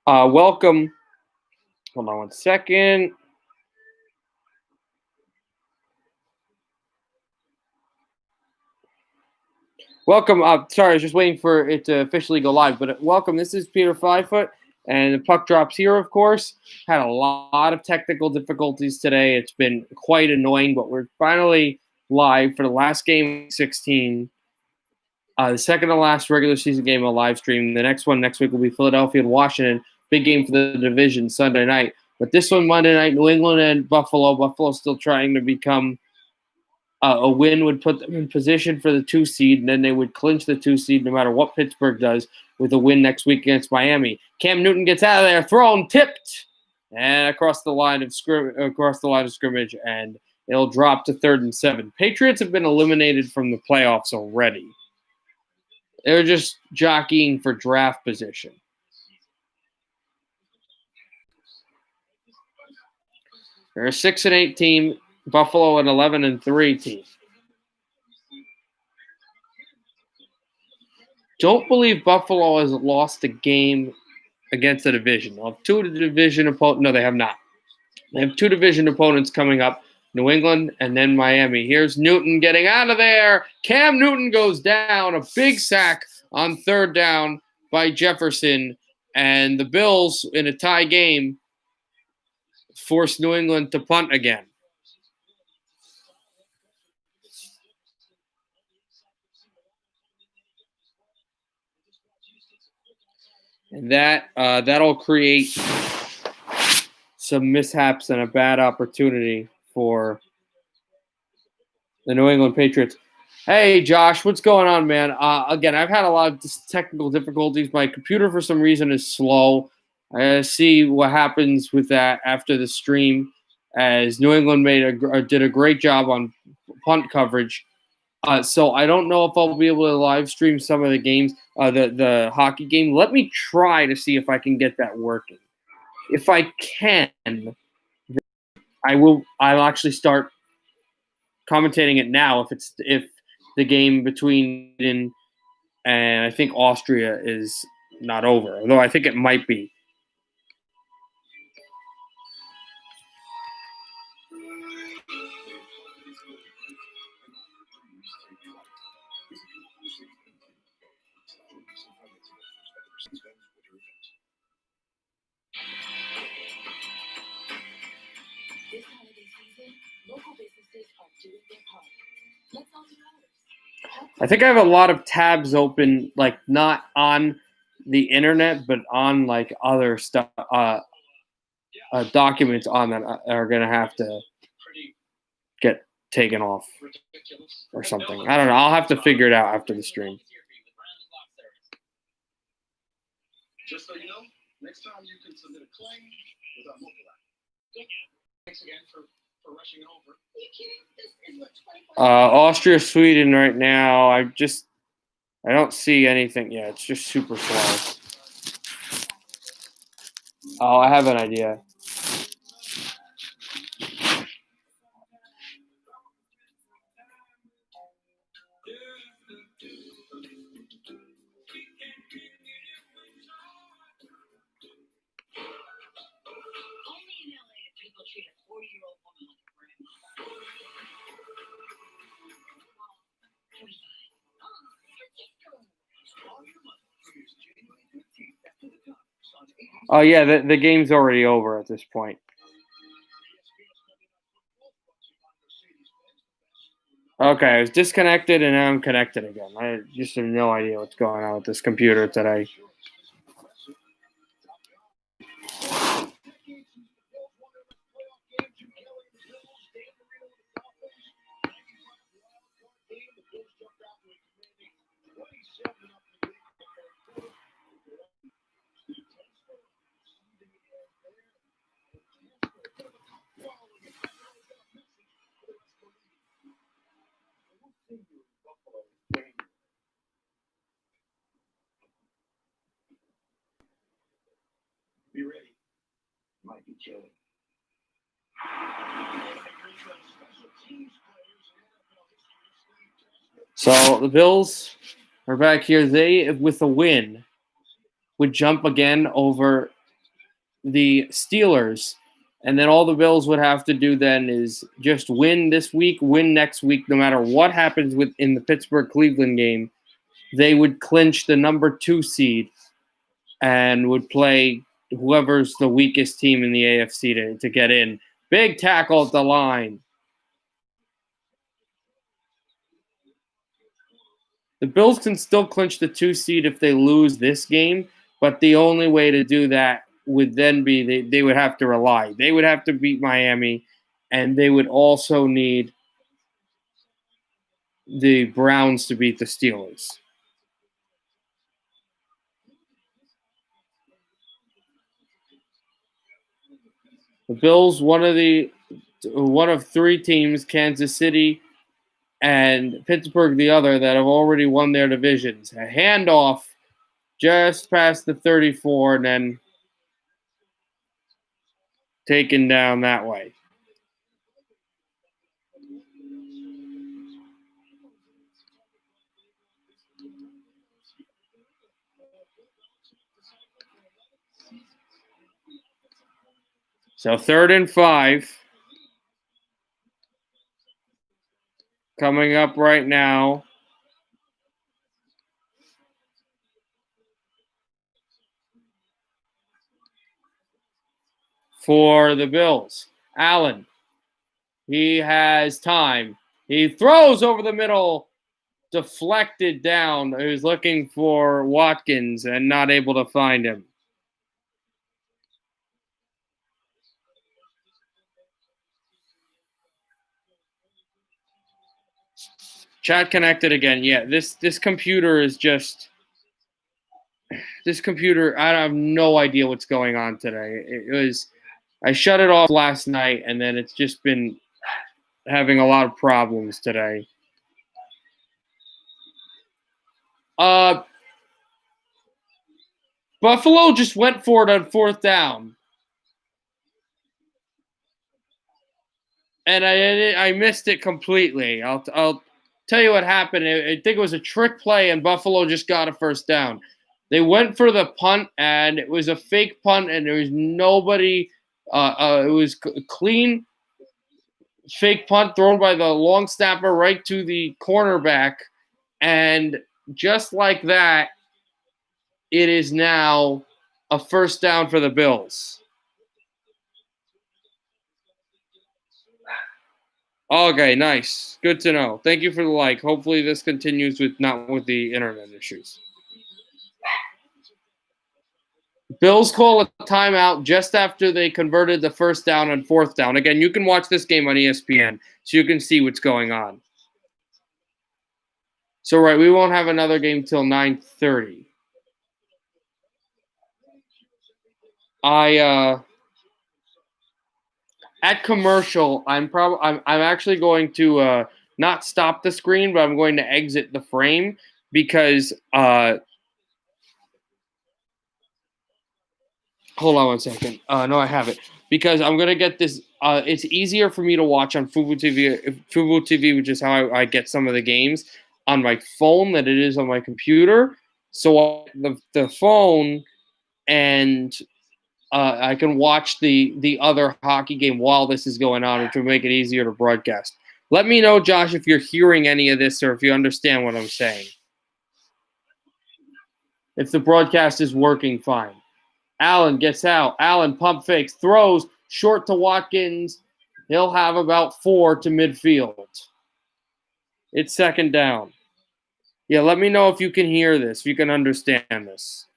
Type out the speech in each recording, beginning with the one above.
Welcome. Hold on one second. Welcome. Sorry, I was just waiting for it to officially go live. But welcome. This is Peter Fivefoot, and the puck drops here. Of course, had a lot of technical difficulties today. It's been quite annoying, but we're finally live for the last game of 16. The second to last regular season game of live stream. The next one next week will be Philadelphia and Washington. Big game for the division Sunday night. But this one Monday night, New England and Buffalo. Buffalo still trying to become a win would put them in position for the 2 seed, and then they would clinch the 2 seed no matter what Pittsburgh does with a win next week against Miami. Cam Newton gets out of there, thrown, tipped, and across the line of scrimmage, and it'll drop to 3rd and 7. Patriots have been eliminated from the playoffs already. They're just jockeying for draft position. They're a 6-8 team. Buffalo an 11-3 team. Don't believe Buffalo has lost a game against the division. They'll have 2 division opponents. No, they have not. They have 2 division opponents coming up, New England and then Miami. Here's Newton getting out of there. Cam Newton goes down. A big sack on 3rd down by Jefferson. And the Bills, in a tie game, force New England to punt again. And that'll create some mishaps and a bad opportunity for the New England Patriots. Hey, Josh, what's going on, man? Again, I've had a lot of technical difficulties. My computer, for some reason, is slow. I gotta see what happens with that after the stream, as New England did a great job on punt coverage. So I don't know if I'll be able to live stream some of the games, the hockey game. Let me try to see if I can get that working. If I can, I'll actually start commentating it now. If the game between and I think Austria is not over, although I think it might be. I think I have a lot of tabs open, like not on the internet, but on like other stuff, documents on that are going to have to get taken off or something. I don't know. I'll have to figure it out after the stream. Just so you know, next time you can submit a claim without mobile. Thanks again for rushing over. Are you kidding? This is what 24. Austria, Sweden right now. I don't see anything. Yeah, it's just super slow. Oh, I have an idea. Oh, yeah, the game's already over at this point. Okay, I was disconnected and now I'm connected again. I just have no idea what's going on with this computer today. Be ready. Might be chilly. So the Bills are back here. They, with a win, would jump again over the Steelers. And then all the Bills would have to do then is just win this week, win next week, no matter what happens in the Pittsburgh Cleveland game. They would clinch the number 2 seed and would play whoever's the weakest team in the AFC to get in. Big tackle at the line. The Bills can still clinch the 2 seed if they lose this game, but the only way to do that would then be they would have to rely. They would have to beat Miami, and they would also need the Browns to beat the Steelers. The Bills, one of 3 teams, Kansas City and Pittsburgh the other, that have already won their divisions. A handoff just past the 34 and then taken down that way. So 3rd and 5 coming up right now. For the Bills. Allen. He has time. He throws over the middle, deflected down. He was looking for Watkins and not able to find him. Chat connected again. Yeah, this computer is just this computer. I have no idea what's going on today. I shut it off last night, and then it's just been having a lot of problems today. Buffalo just went for it on 4th down. And I missed it completely. I'll tell you what happened. I think it was a trick play, and Buffalo just got a 1st down. They went for the punt, and it was a fake punt, and there was nobody. It was clean fake punt thrown by the long snapper right to the cornerback, and just like that, it is now a 1st down for the Bills. Okay, nice. Good to know. Thank you for the like. Hopefully this continues not with the internet issues. Bills call a timeout just after they converted the 1st down on 4th down. Again, you can watch this game on ESPN so you can see what's going on. So, right, we won't have another game till 9:30. At commercial, I'm actually going to not stop the screen, but I'm going to exit the frame because hold on one second. No, I have it because I'm gonna get this. It's easier for me to watch on Fubo TV, which is how I get some of the games on my phone than it is on my computer. So the phone and I can watch the other hockey game while this is going on, which will make it easier to broadcast. Let me know, Josh, if you're hearing any of this or if you understand what I'm saying. If the broadcast is working fine. Allen gets out. Allen pump fakes, throws short to Watkins. He'll have about 4 to midfield. It's 2nd down. Yeah, let me know if you can hear this, if you can understand this.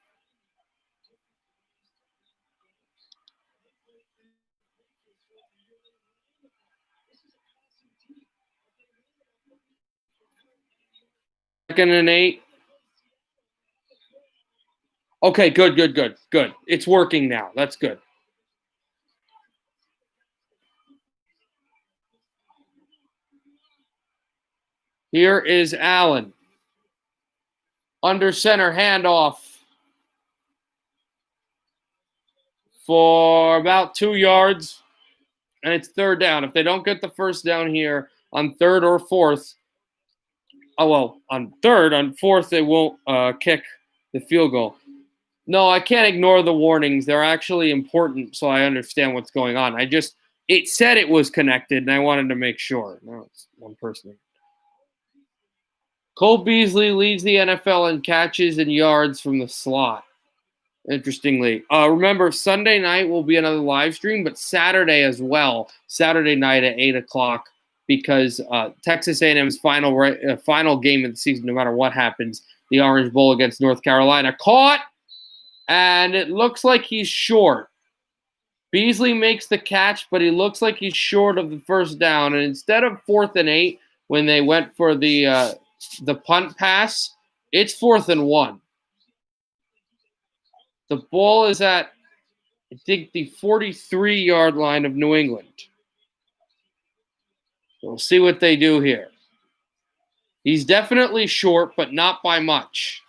Second and 8. Okay, good. It's working now. That's good. Here is Allen. Under center handoff for about 2 yards, and it's 3rd down. If they don't get the 1st down here on 3rd or 4th, on 4th they won't kick the field goal. No, I can't ignore the warnings. They're actually important, so I understand what's going on. It said it was connected, and I wanted to make sure. No, it's one person. Cole Beasley leads the NFL in catches and yards from the slot. Interestingly, remember Sunday night will be another live stream, but Saturday as well. Saturday night at 8 o'clock, because Texas A&M's final game of the season, no matter what happens, the Orange Bowl against North Carolina, caught, and it looks like he's short. Beasley makes the catch, but he looks like he's short of the first down. And instead of 4th and 8, when they went for the punt pass, it's 4th and 1. The ball is at, I think, the 43-yard line of New England. We'll see what they do here. He's definitely short, but not by much.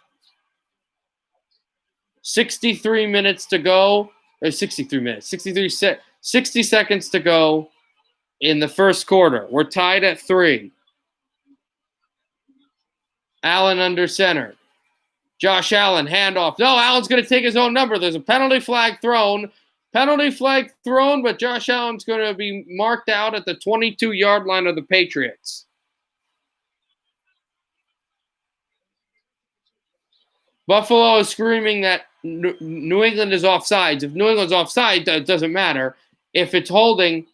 63 minutes to go. Or 63 minutes. 60 seconds to go in the first quarter. We're tied at 3. Allen under center. Josh Allen, handoff. No, Allen's going to take his own number. There's a penalty flag thrown. But Josh Allen's going to be marked out at the 22-yard line of the Patriots. Buffalo is screaming that New England is offsides. If New England's offside, it doesn't matter. If it's holding,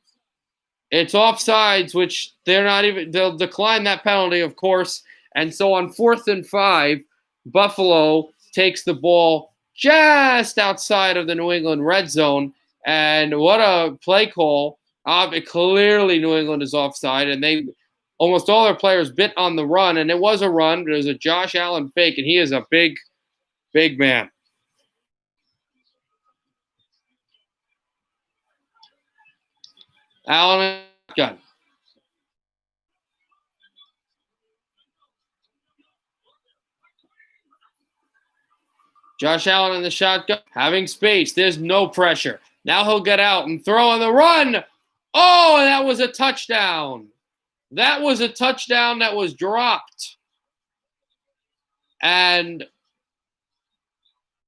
it's offsides, which they'll decline that penalty, of course. And so on 4th and 5, Buffalo takes the ball just outside of the New England red zone. And what a play call. Clearly New England is offside, and almost all their players bit on the run, and it was a run, but it was a Josh Allen fake, and he is a big man. Allen gun. Josh Allen in the shotgun, having space. There's no pressure. Now he'll get out and throw on the run. Oh, and that was a touchdown. That was a touchdown that was dropped. And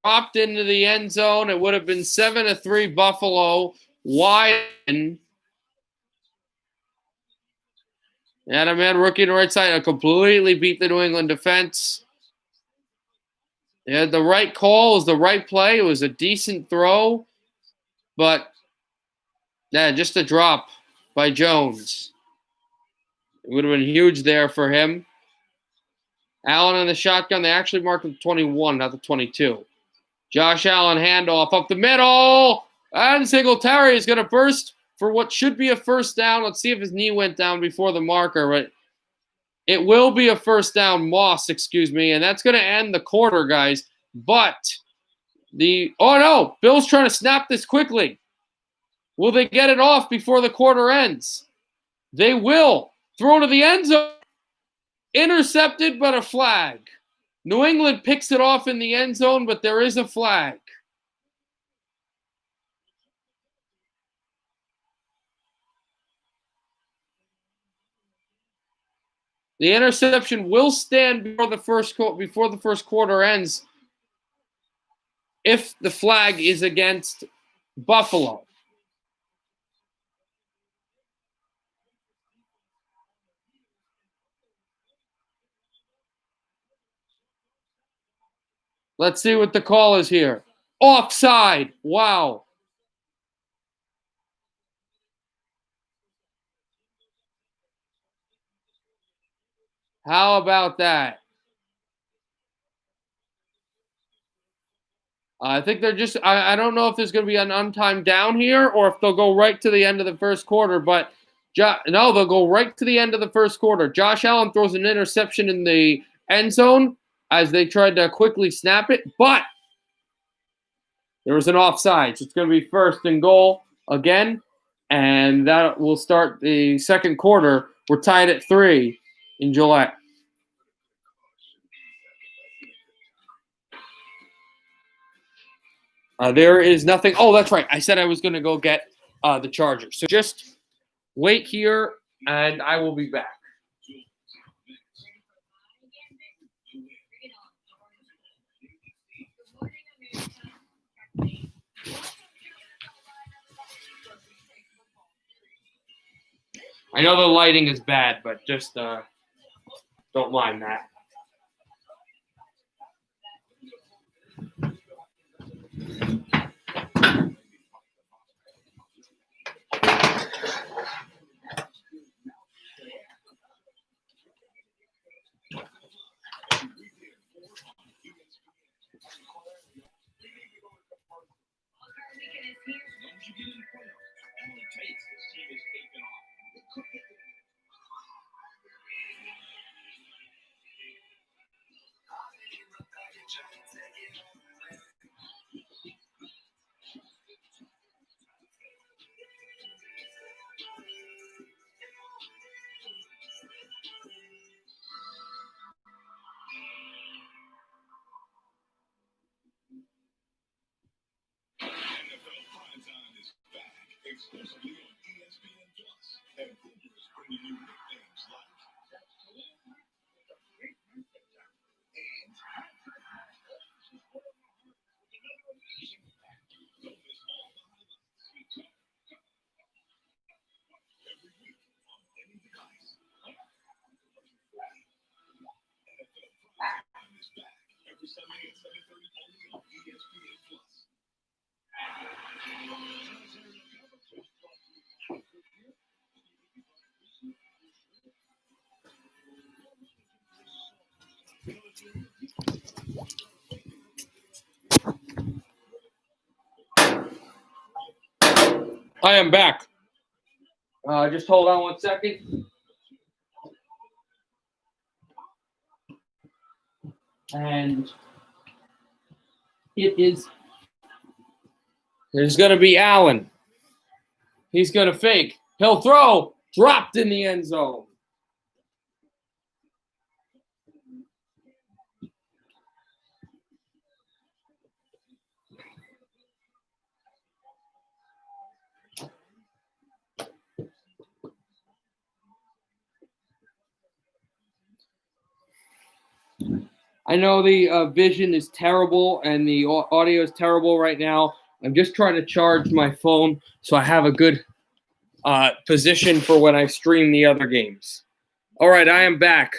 dropped into the end zone. It would have been 7-3 Buffalo. Wide. And a man rookie on the right side completely beat the New England defense. Yeah, the right call was the right play. It was a decent throw, but just a drop by Jones. It would have been huge there for him. Allen in the shotgun. They actually marked the 21, not the 22. Josh Allen handoff up the middle. And Singletary is going to burst for what should be a first down. Let's see if his knee went down before the marker, but it will be a first down. And that's going to end the quarter, guys. But oh no, Bill's trying to snap this quickly. Will they get it off before the quarter ends? They will. Throw to the end zone. Intercepted, but a flag. New England picks it off in the end zone, but there is a flag. The interception will stand before the first quarter ends if the flag is against Buffalo. Let's see what the call is here. Offside. Wow. How about that? I think they're just – I don't know if there's going to be an untimed down here or if they'll go right to the end of the first quarter. But, no, they'll go right to the end of the first quarter. Josh Allen throws an interception in the end zone as they tried to quickly snap it. But there was an offside. So it's going to be 1st and goal again. And that will start the second quarter. We're tied at 3 in Gillette. There is nothing. Oh, that's right. I said I was going to go get the charger. So just wait here, and I will be back. I know the lighting is bad, but just don't mind that. I am back. Just hold on 1 second. And it's going to be Allen. He's going to fake. He'll throw. Dropped in the end zone. I know the vision is terrible and the audio is terrible right now. I'm just trying to charge my phone so I have a good position for when I stream the other games. All right, I am back.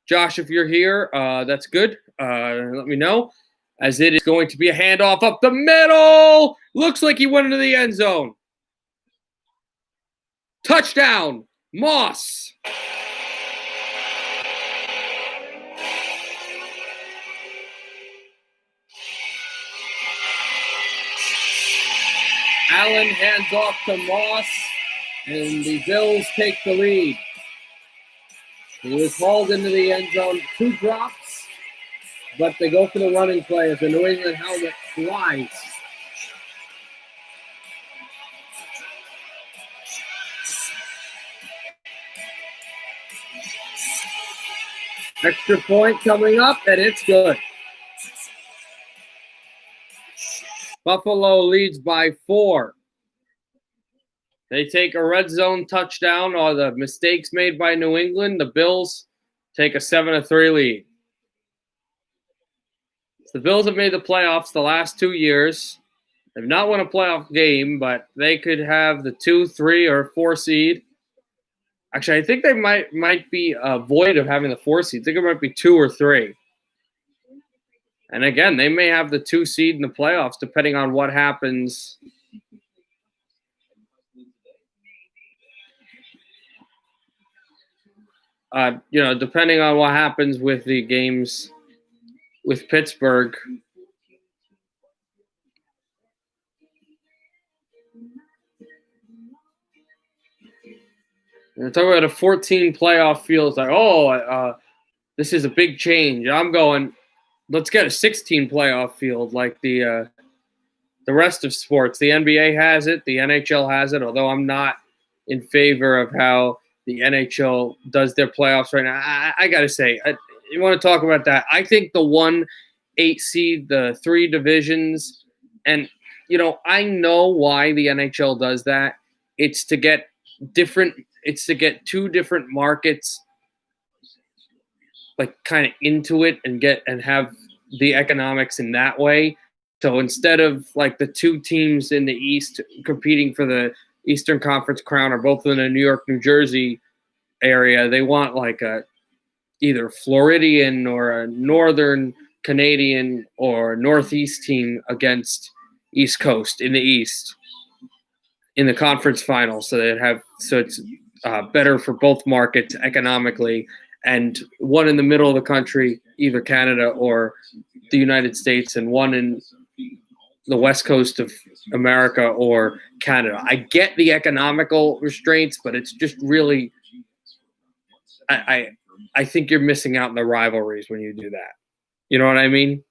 Josh, if you're here, that's good. Let me know, as it is going to be a handoff up the middle. Looks like he went into the end zone. Touchdown, Moss. Allen hands off to Moss, and the Bills take the lead. He was hauled into the end zone. 2 drops, but they go for the running play as the New England helmet flies. Extra point coming up, and it's good. Buffalo leads by 4. They take a red zone touchdown or the mistakes made by New England. The Bills take a 7-3 lead. The Bills have made the playoffs the last 2 years. They've not won a playoff game, but they could have the 2, 3, or 4 seed. Actually, I think they might be void of having the 4 seed. I think it might be 2 or 3. And again, they may have the 2 seed in the playoffs, depending on what happens. Depending on what happens with the games with Pittsburgh. We're talking about a 14 playoff field. It's like, this is a big change. I'm going, let's get a 16 playoff field like the rest of sports. The NBA has it. The NHL has it, although I'm not in favor of how the NHL does their playoffs right now. I got to say, you want to talk about that. I think the 1-8 seed, the 3 divisions, and, I know why the NHL does that. It's to get 2 different markets like kind of into it and have the economics in that way. So instead of like the 2 teams in the East competing for the Eastern Conference crown are both in the New York, New Jersey area. They want like a either Floridian or a Northern Canadian or Northeast team against East Coast in the East in the conference final. So it's better for both markets economically, and one in the middle of the country, either Canada or the United States, and one in the West Coast of America or Canada. I get the economical restraints, but it's just really I think you're missing out on the rivalries when you do that. You know what I mean?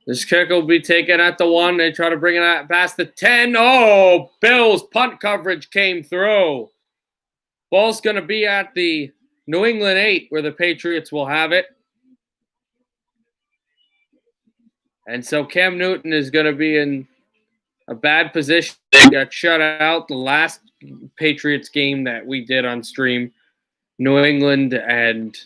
This kick will be taken at the 1. They try to bring it out past the 10. Oh, Bills punt coverage came through. Ball's going to be at the New England 8 where the Patriots will have it. And so Cam Newton is going to be in a bad position. They got shut out the last Patriots game that we did on stream. New England and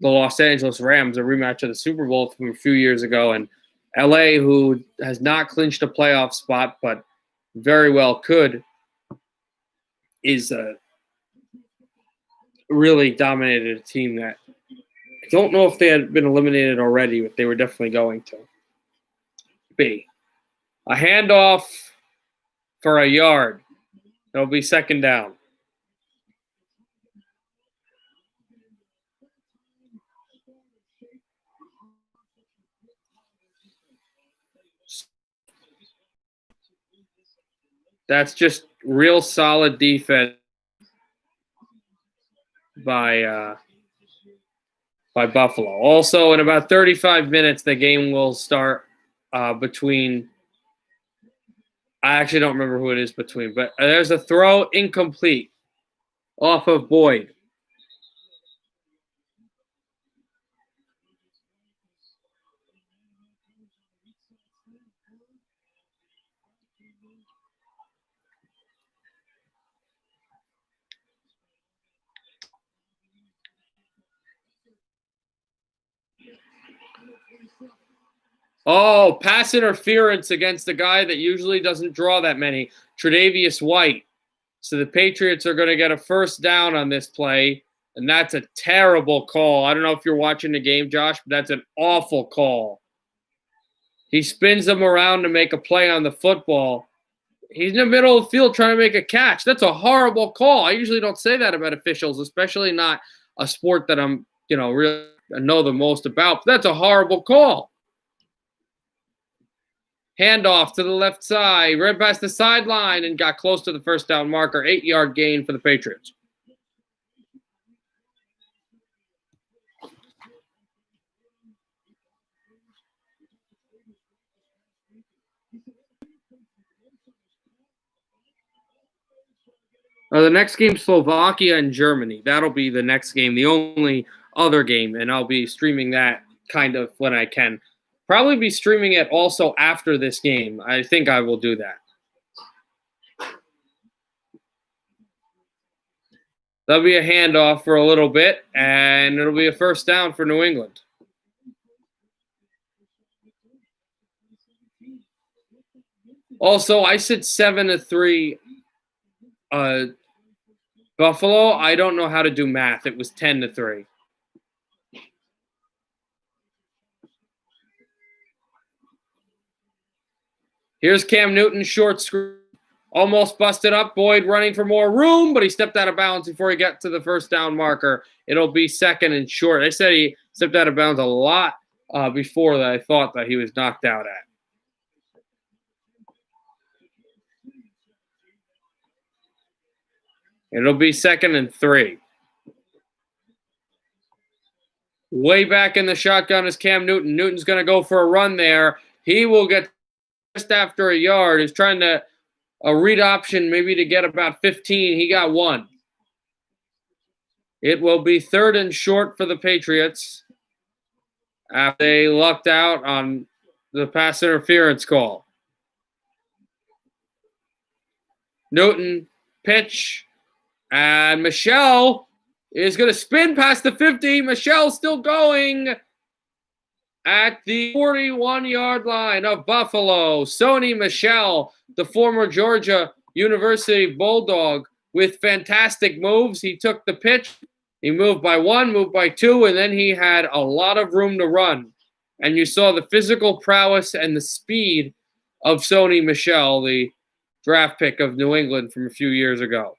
the Los Angeles Rams, a rematch of the Super Bowl from a few years ago. And LA, who has not clinched a playoff spot, but very well could, is really dominated a team that I don't know if they had been eliminated already, but they were definitely going to be. A handoff for a yard. It'll be second down. That's just real solid defense by Buffalo. Also, in about 35 minutes, the game will start between. I actually don't remember who it is between, but there's a throw incomplete off of Boyd. Oh, pass interference against the guy that usually doesn't draw that many, Tre'Davious White. So the Patriots are going to get a first down on this play, and that's a terrible call. I don't know if you're watching the game, Josh, but that's an awful call. He spins them around to make a play on the football. He's in the middle of the field trying to make a catch. That's a horrible call. I usually don't say that about officials, especially not a sport that I'm, really know the most about. But that's a horrible call. Handoff to the left side, ran past the sideline and got close to the first down marker. 8-yard gain for the Patriots. The next game, Slovakia and Germany. That'll be the next game, the only other game, and I'll be streaming that kind of when I can. Probably be streaming it also after this game. I think I will do that. That'll be a handoff for a little bit, and it'll be a first down for New England. Also, I said 7-3 Buffalo. I don't know how to do math. It was 10-3. Here's Cam Newton, short screen. Almost busted up. Boyd running for more room, but he stepped out of bounds before he got to the first down marker. It'll be second and short. I said he stepped out of bounds a lot before that. I thought that he was knocked out at. It'll be second and 3. Way back in the shotgun is Cam Newton. Newton's going to go for a run there. He will get just after a yard. He's trying to a read option maybe to get about 15. He got 1. It will be 3rd and short for the Patriots after they lucked out on the pass interference call. Newton, pitch, and Michel is going to spin past the 50. Michel's still going at the 41-yard line of Buffalo. Sony Michel, the former Georgia University Bulldog, with fantastic moves. He took the pitch. He moved by 1, moved by 2, and then he had a lot of room to run. And you saw the physical prowess and the speed of Sony Michel, the draft pick of New England from a few years ago.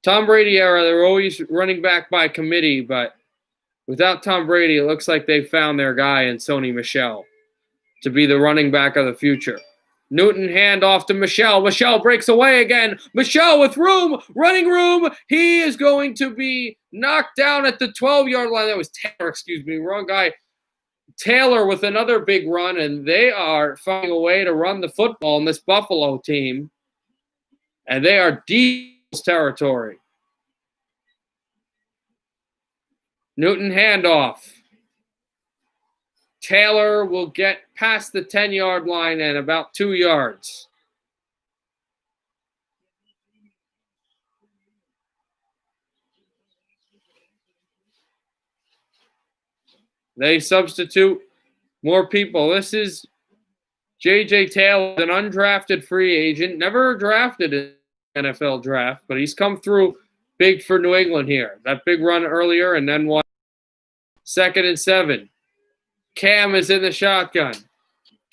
Tom Brady era, they were always running back by committee, but without Tom Brady, it looks like they found their guy in Sony Michel to be the running back of the future. Newton handoff to Michel. Michel breaks away again. Michel with room, running room. He is going to be knocked down at the 12-yard line. That was Taylor, wrong guy. Taylor with another big run, and they are finding a way to run the football in this Buffalo team. And they are deep territory. Newton handoff. Taylor will get past the 10-yard line and about 2 yards. They substitute more people. This is J.J. Taylor, an undrafted free agent, never drafted in the NFL draft, but he's come through big for New England here. That big run earlier and then 1. 2nd and 7. Cam is in the shotgun.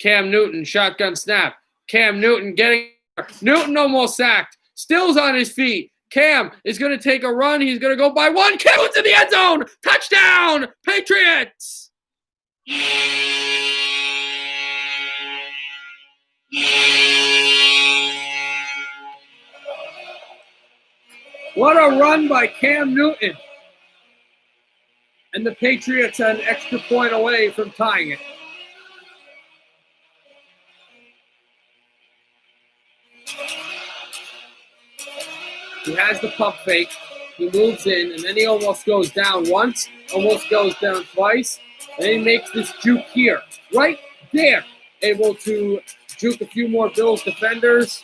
Cam Newton, shotgun snap. Cam Newton getting – Newton almost sacked. Still's on his feet. Cam is going to take a run. He's going to go by 1. Cam into the end zone. Touchdown, Patriots! What a run by Cam Newton. And the Patriots are an extra point away from tying it. He has the pump fake. He moves in, and then he almost goes down once, almost goes down twice, and he makes this juke here. Right there. Able to juke a few more Bills defenders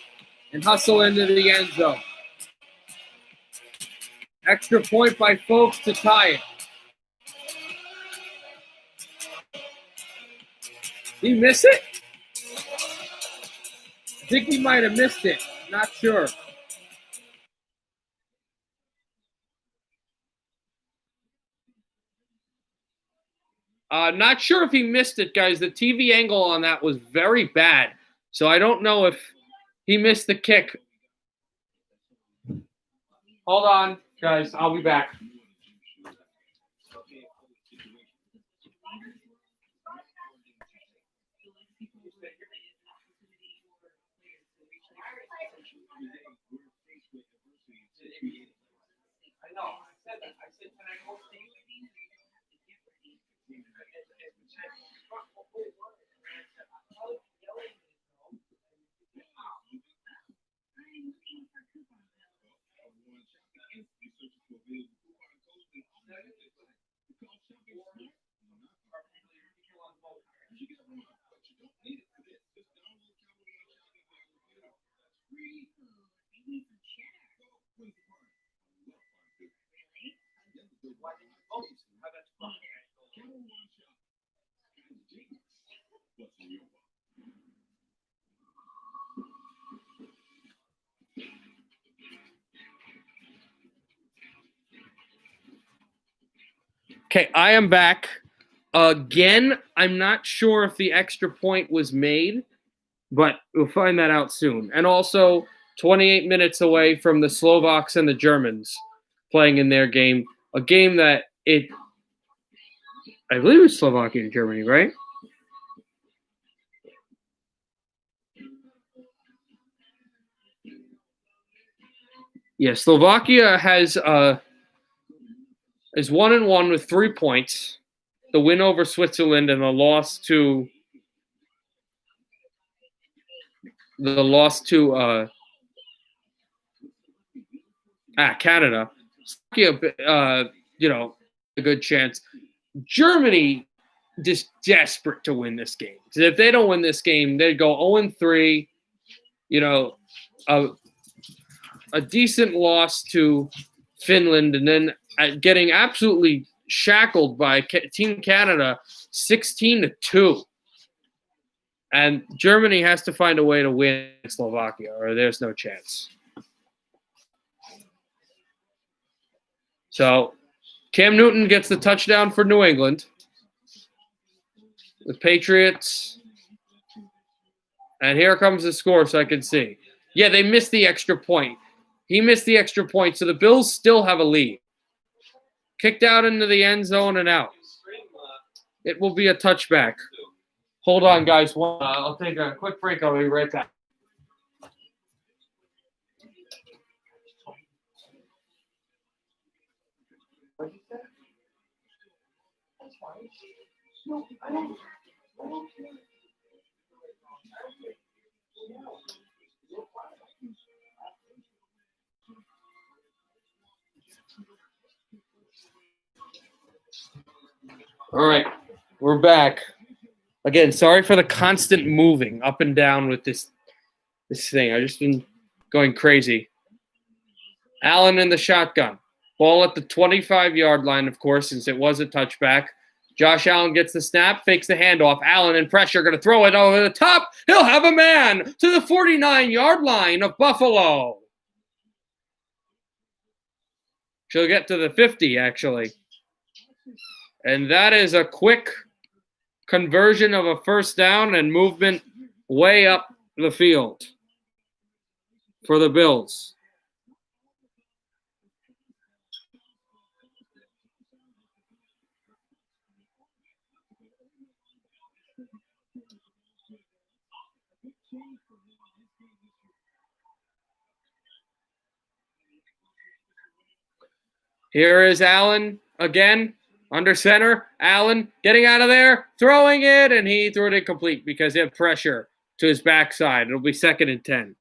and hustle into the end zone. Extra point by Folks to tie it. Did he miss it? I think he might have missed it. Not sure. Not sure if he missed it, guys. The TV angle on that was very bad. So I don't know if he missed the kick. Hold on, guys. I'll be back. I know. I said that. I said, can I go see you? Okay, I am back. Again, I'm not sure if the extra point was made, but we'll find that out soon. And also, 28 minutes away from the Slovaks and the Germans playing in their game. A game that I believe it was Slovakia and Germany, right? Yeah, Slovakia has is 1-1 with 3 points. The win over Switzerland and the loss to Canada. A good chance. Germany just desperate to win this game. So if they don't win this game, they'd go 0-3. A decent loss to Finland, and then getting absolutely shackled by Team Canada 16-2. And Germany has to find a way to win Slovakia, or there's no chance. So Cam Newton gets the touchdown for New England. The Patriots. And here comes the score so I can see. Yeah, they missed the extra point. He missed the extra point, so the Bills still have a lead. Kicked out into the end zone and out. It will be a touchback. Hold on, guys. I'll take a quick break. I'll be right back. All right, we're back. Again, sorry for the constant moving up and down with this thing. I've just been going crazy. Allen in the shotgun. Ball at the 25-yard line, of course, since it was a touchback. Josh Allen gets the snap, fakes the handoff. Allen in pressure, going to throw it over the top. He'll have a man to the 49-yard line of Buffalo. She'll get to the 50, actually. And that is a quick conversion of a first down and movement way up the field for the Bills. Here is Allen again. Under center, Allen getting out of there, throwing it, and he threw it incomplete because he had pressure to his backside. It'll be 2nd and 10.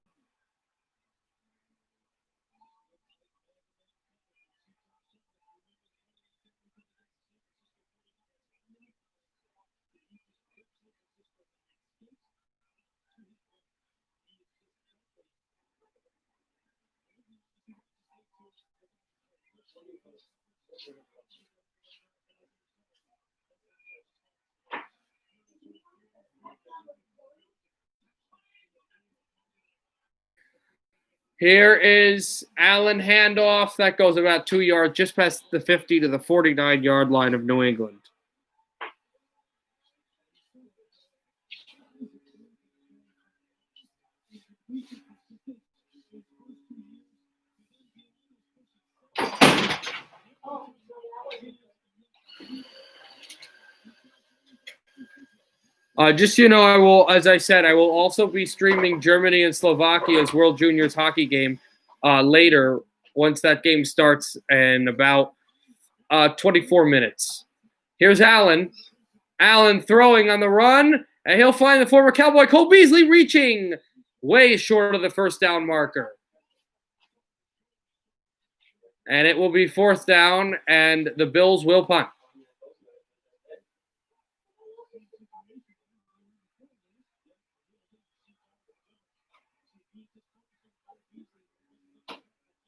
Here is Allen handoff. That goes about 2 yards, just past the 50 to the 49-yard line of New England. Just so you know, I will, as I said, I will also be streaming Germany and Slovakia's World Juniors hockey game later once that game starts in about 24 minutes. Here's Allen. Allen throwing on the run, and he'll find the former Cowboy Cole Beasley reaching way short of the first down marker. And it will be 4th down, and the Bills will punt.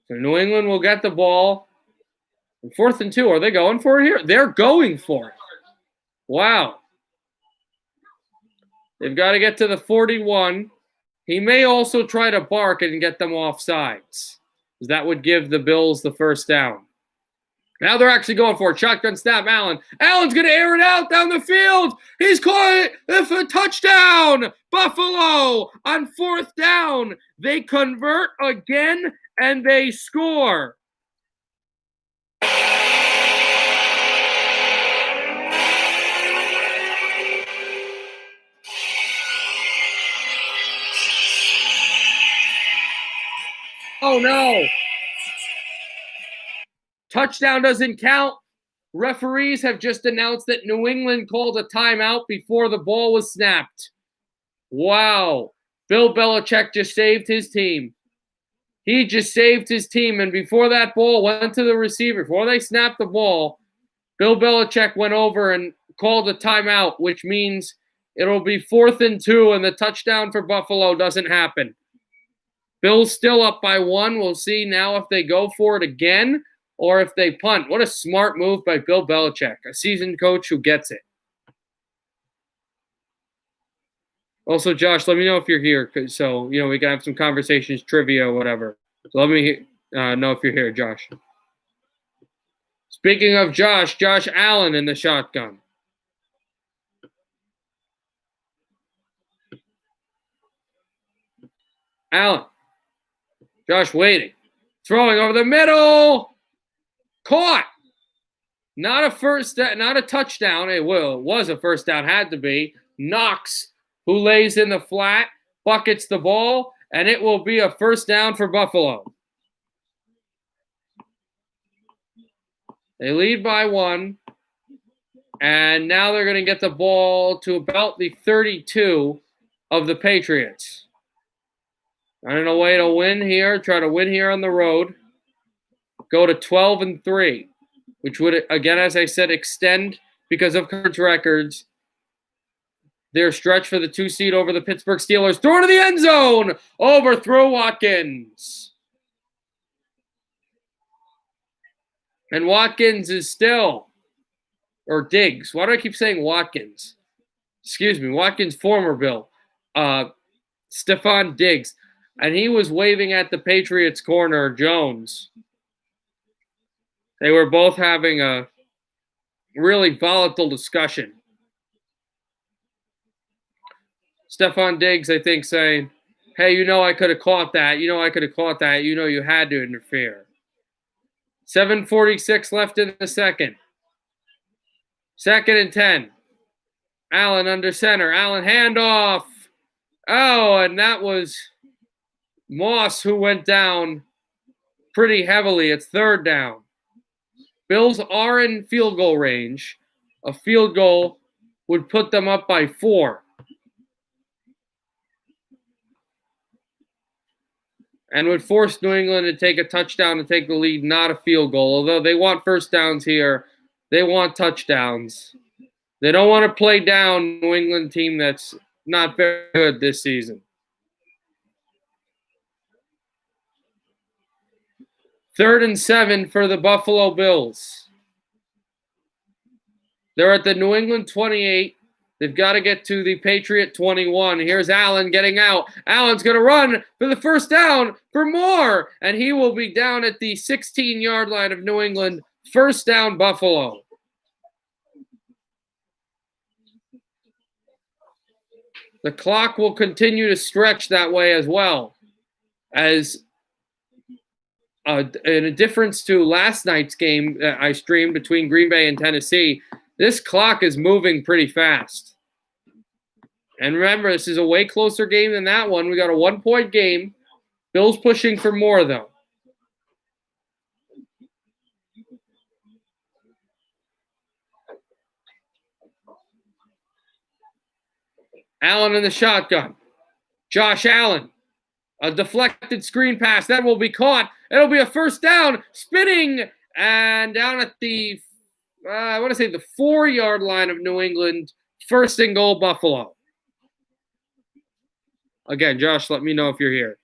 So New England will get the ball. 4th and 2. Are they going for it here? They're going for it. Wow. They've got to get to the 41. He may also try to bark and get them off sides. That would give the Bills the first down. Now they're actually going for it. Shotgun snap, Allen. Allen's going to air it out down the field. He's caught it for a touchdown. Buffalo on 4th down. They convert again, and they score. Oh, no. Touchdown doesn't count. Referees have just announced that New England called a timeout before the ball was snapped. Wow. Bill Belichick just saved his team. He just saved his team. And before that ball went to the receiver, before they snapped the ball, Bill Belichick went over and called a timeout, which means it'll be 4th and 2, and the touchdown for Buffalo doesn't happen. Bill's still up by 1. We'll see now if they go for it again or if they punt. What a smart move by Bill Belichick, a seasoned coach who gets it. Also, Josh, let me know if you're here, so we can have some conversations, trivia, whatever. So let me know if you're here, Josh. Speaking of Josh Allen in the shotgun. Allen. Josh waiting. Throwing over the middle. Caught. Not a touchdown. It was a first down, had to be. Knox, who lays in the flat, buckets the ball, and it will be a first down for Buffalo. They lead by 1, and now they're going to get the ball to about the 32 of the Patriots. Finding a way to win here, try to win here on the road. Go to 12 and 3, which would, again, as I said, extend because of current records their stretch for the 2 seed over the Pittsburgh Steelers. Throw to the end zone. Overthrow Watkins. And Watkins is still, or Diggs. Why do I keep saying Watkins? Excuse me, Watkins, former Bill. Stephon Diggs. And he was waving at the Patriots corner, Jones. They were both having a really volatile discussion. Stephon Diggs, I think, saying, hey, I could have caught that. I could have caught that. You had to interfere. 7:46 left in the second. 2nd and 10. Allen under center. Allen handoff. Oh, and that was Moss who went down pretty heavily. It's 3rd down. Bills are in field goal range. A field goal would put them up by 4. And would force New England to take a touchdown to take the lead, not a field goal. Although they want first downs here, they want touchdowns. They don't want to play down New England team that's not very good this season. 3rd and 7 for the Buffalo Bills. They're at the New England 28. They've got to get to the Patriot 21. Here's Allen getting out. Allen's going to run for the first down for more, and he will be down at the 16-yard line of New England. First down, Buffalo. The clock will continue to stretch that way as well, as in a difference to last night's game that I streamed between Green Bay and Tennessee. This clock is moving pretty fast. And remember, this is a way closer game than that one. We got a 1-point game. Bills pushing for more, though. Allen in the shotgun. Josh Allen. A deflected screen pass. That will be caught. It'll be a first down. Spinning. And down at the I want to say the 4-yard line of New England. First and goal, Buffalo. Again, Josh, let me know if you're here.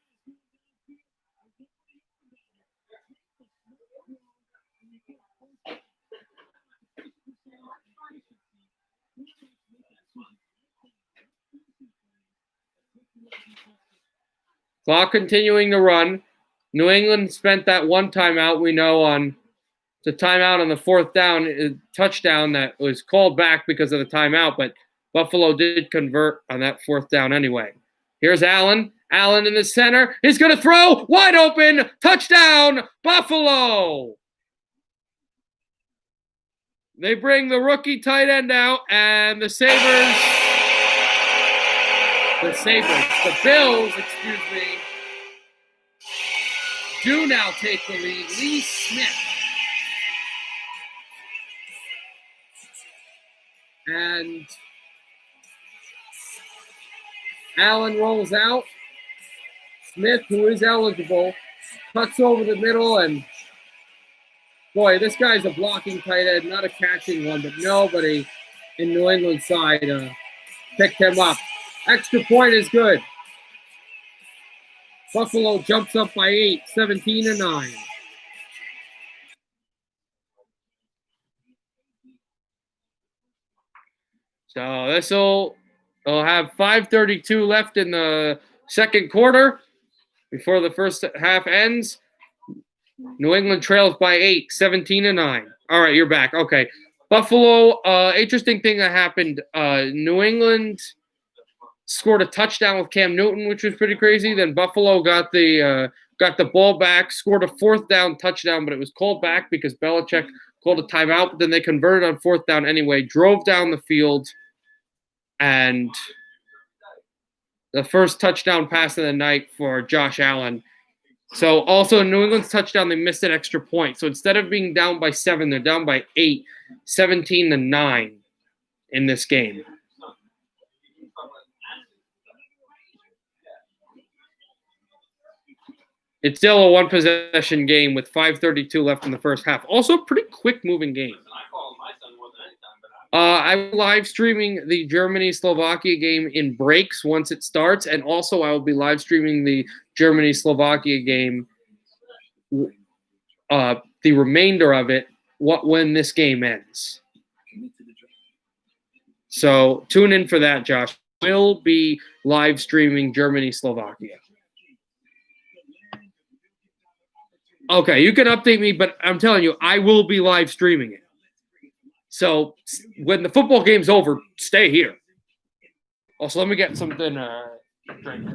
Clock continuing to run. New England spent that one timeout we know on the timeout on the 4th down touchdown that was called back because of the timeout, but Buffalo did convert on that 4th down anyway. Here's Allen. Allen in the center. He's going to throw. Wide open. Touchdown, Buffalo. They bring the rookie tight end out, and the Bills, do now take the lead. Lee Smith And Allen rolls out. Smith, who is eligible, cuts over the middle, and boy, this guy's a blocking tight end, not a catching one, but nobody in New England's side picked him up. Extra point is good. Buffalo jumps up by 8, 17-9. So they'll have 5:32 left in the second quarter before the first half ends. New England trails by 8, 17-9. All right, you're back. Okay. Buffalo, interesting thing that happened. New England scored a touchdown with Cam Newton, which was pretty crazy. Then Buffalo got the ball back, scored a fourth down touchdown, but it was called back because Belichick called a timeout. But then they converted on fourth down anyway, drove down the field, and the first touchdown pass of the night for Josh Allen. So also New England's touchdown, they missed an extra point. So instead of being down by 7, they're down by 8, 17-9 in this game. It's still a one-possession game with 5:32 left in the first half. Also a pretty quick-moving game. I'm live streaming the Germany-Slovakia game in breaks once it starts, and also I will be live streaming the Germany-Slovakia game, the remainder of it, when this game ends. So tune in for that, Josh. We'll be live streaming Germany-Slovakia. Okay, you can update me, but I'm telling you, I will be live streaming it. So when the football game's over, stay here. Also, let me get something to drink.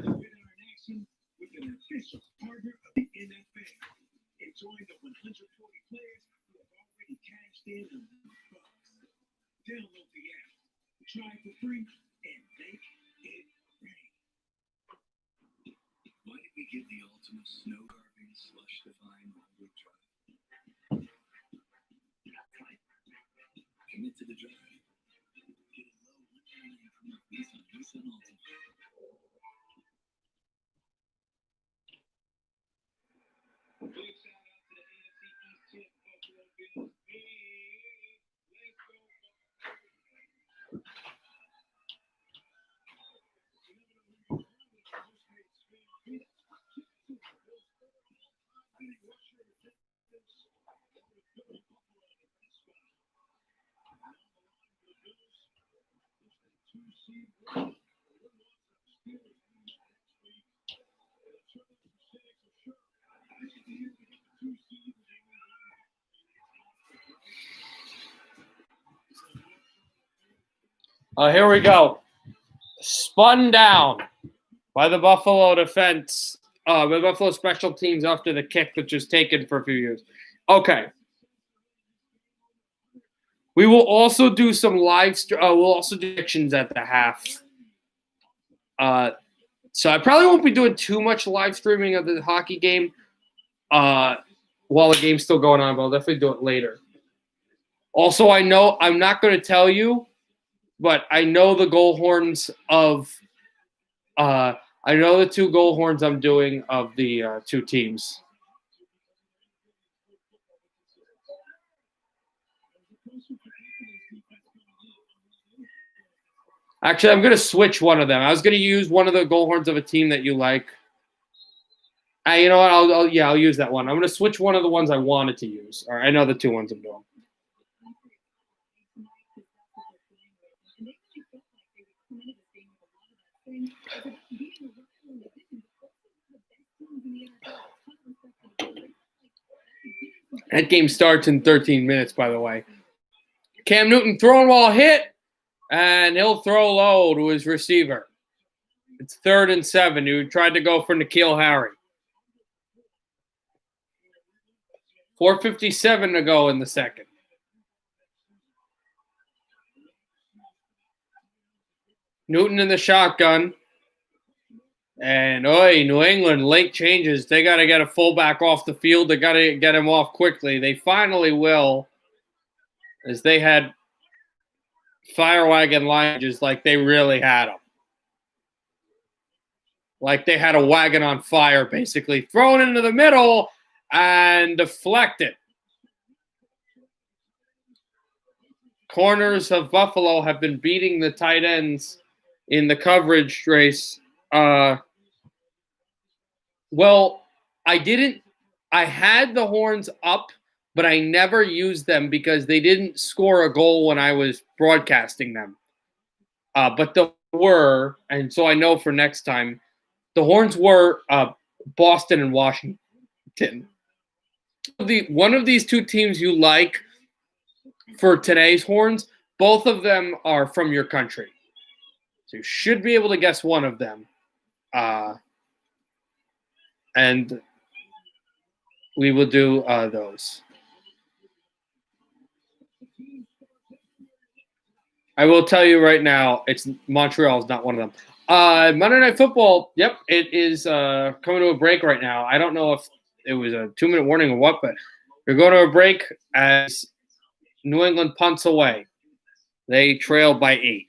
Commit to the drive. Here we go. Spun down by the Buffalo defense, by the Buffalo special teams after the kick, which was taken for a few years. Okay. We will also do some we'll also do predictions at the half. So I probably won't be doing too much live streaming of the hockey game while the game's still going on, but I'll definitely do it later. Also, I know I'm not going to tell you, but I know the goal horns of I know the 2 goal horns I'm doing of the 2 teams. Actually, I'm going to switch one of them. I was going to use one of the goal horns of a team that you like. You know what? I'll use that one. I'm going to switch one of the ones I wanted to use. All right, I know the 2 ones I'm doing. That game starts in 13 minutes, by the way. Cam Newton throwing while hit, and he'll throw low to his receiver. It's 3rd and 7. He tried to go for N'Keal Harry. 4:57 to go in the second. Newton in the shotgun. And, New England, late changes. They got to get a fullback off the field. They got to get him off quickly. They finally will, as they had fire wagon line, just like they really had them. Like they had a wagon on fire, basically thrown into the middle and deflected. Corners of Buffalo have been beating the tight ends in the coverage race. Well, I didn't. I had the horns up, but I never used them because they didn't score a goal when I was broadcasting them. But they were, and so I know for next time, the horns were Boston and Washington. One of these two teams you like for today's horns, both of them are from your country. So you should be able to guess one of them. And we will do those. I will tell you right now, it's Montreal is not one of them. Monday Night Football, yep, it is coming to a break right now. I don't know if it was a 2-minute warning or what, but we're going to a break as New England punts away. They trail by 8.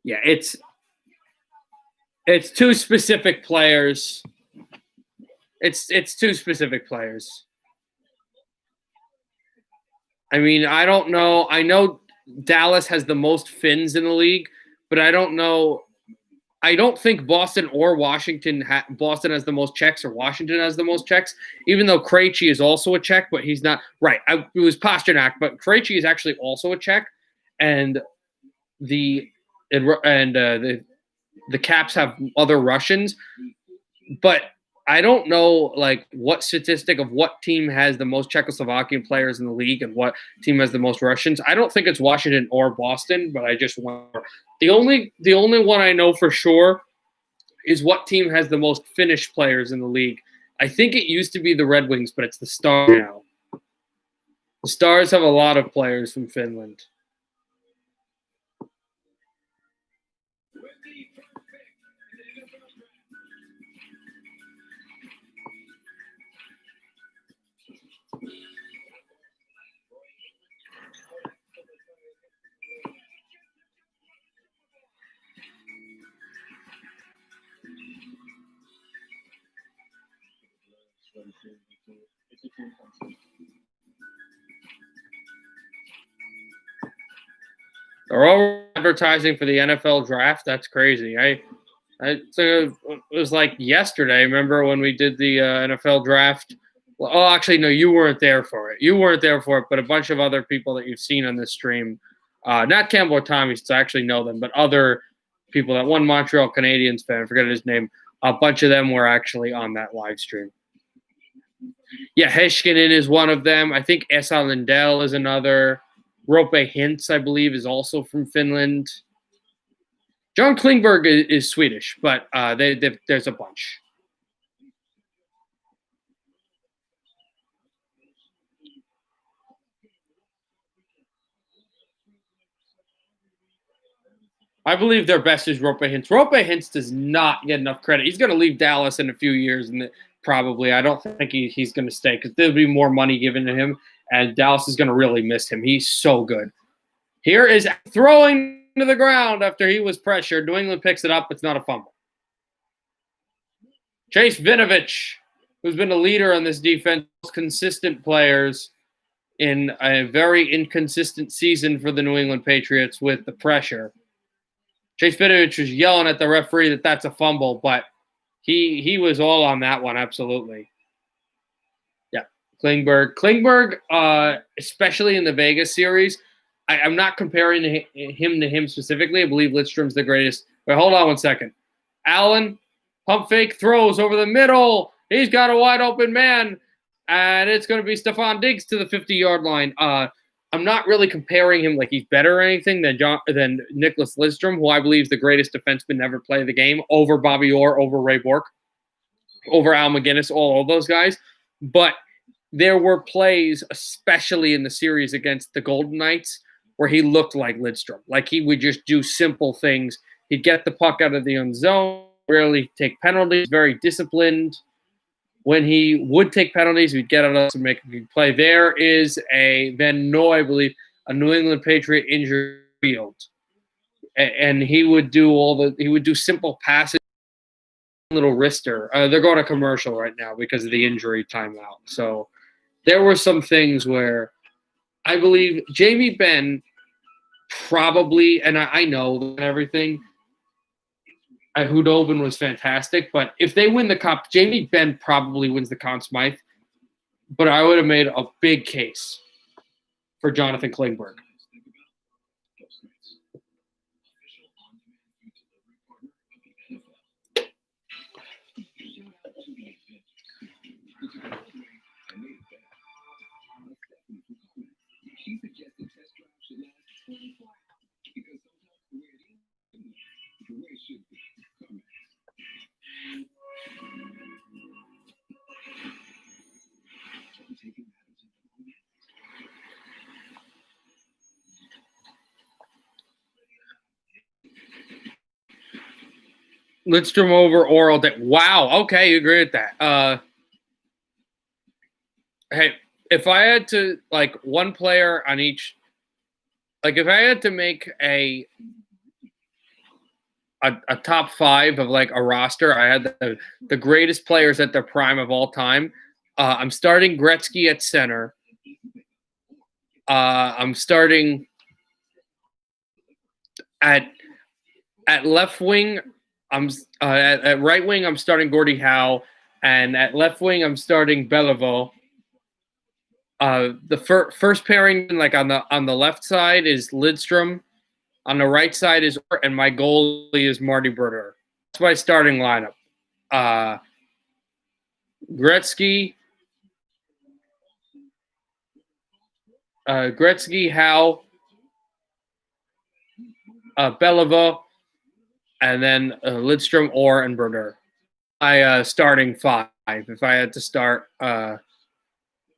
Yeah, it's two specific players. It's two specific players. I mean, I don't know. I know Dallas has the most fins in the league, but I don't know. I don't think Boston or Washington. Boston has the most checks, or Washington has the most checks. Even though Krejci is also a check, but he's not right. It was Pastrnak, but Krejci is actually also a check, and the Caps have other Russians, but I don't know like what statistic of what team has the most Czechoslovakian players in the league and what team has the most Russians. I don't think it's Washington or Boston, but I just wonder. The only one I know for sure is what team has the most Finnish players in the league. I think it used to be the Red Wings, but it's the Stars now. The Stars have a lot of players from Finland. They're all advertising for the NFL draft. That's crazy. It was like yesterday. Remember when we did the NFL draft? Well, oh, actually, no, you weren't there for it. You weren't there for it, but a bunch of other people that you've seen on this stream, not Campbell or Tommy, so I actually know them, but other people. That one Montreal Canadiens fan, I forget his name. A bunch of them were actually on that live stream. Yeah, Heiskanen is one of them. I think Esa Lindell is another. Rope Hintz, I believe, is also from Finland. John Klingberg is Swedish, but there's a bunch. I believe their best is Rope Hintz. Rope Hintz does not get enough credit. He's going to leave Dallas in a few years, and probably. I don't think he's going to stay because there'll be more money given to him, and Dallas is going to really miss him. He's so good. Here is throwing to the ground after he was pressured. New England picks it up. It's not a fumble. Chase Vinovich, who's been a leader on this defense, consistent players in a very inconsistent season for the New England Patriots with the pressure. Chase Vinovich was yelling at the referee that that's a fumble, but he was all on that one, absolutely. Yeah, Klingberg, especially in the Vegas series, I'm not comparing him to him specifically. I believe Lidstrom's the greatest. But hold on one second. Allen, pump fake, throws over the middle. He's got a wide open man, and it's going to be Stephon Diggs to the 50-yard line. I'm not really comparing him like he's better or anything than Nicholas Lidstrom, who I believe is the greatest defenseman to ever play the game, over Bobby Orr, over Ray Bourque, over Al McGinnis, all of those guys. But there were plays, especially in the series against the Golden Knights, where he looked like Lidstrom. Like he would just do simple things. He'd get the puck out of the own zone, rarely take penalties, very disciplined. When he would take penalties, he'd get on us and make a good play. There is a Van Noy, I believe, a New England Patriot injured field, and he would do simple passes, little wrister. They're going to commercial right now because of the injury timeout. So there were some things where I believe Jamie Benn probably, and I know everything. Hudobin was fantastic, but if they win the Cup, Jamie Benn probably wins the Conn Smythe. But I would have made a big case for Jonathan Klingberg. Lidstrom over Oral Day. Wow. Okay, you agree with that. Hey, if I had to one player on each, if I had to make a top five of a roster, I had the greatest players at their prime of all time. I'm starting Gretzky at center. I'm starting at left wing. I'm at right wing. I'm starting Gordie Howe, and at left wing, I'm starting Beliveau. The first pairing, on the left side, is Lidstrom. On the right side is, and my goalie is Marty Brodeur. That's my starting lineup. Gretzky, Howe, Beliveau, and then Lidstrom, Orr, and Brodeur. My starting five, if I had to start a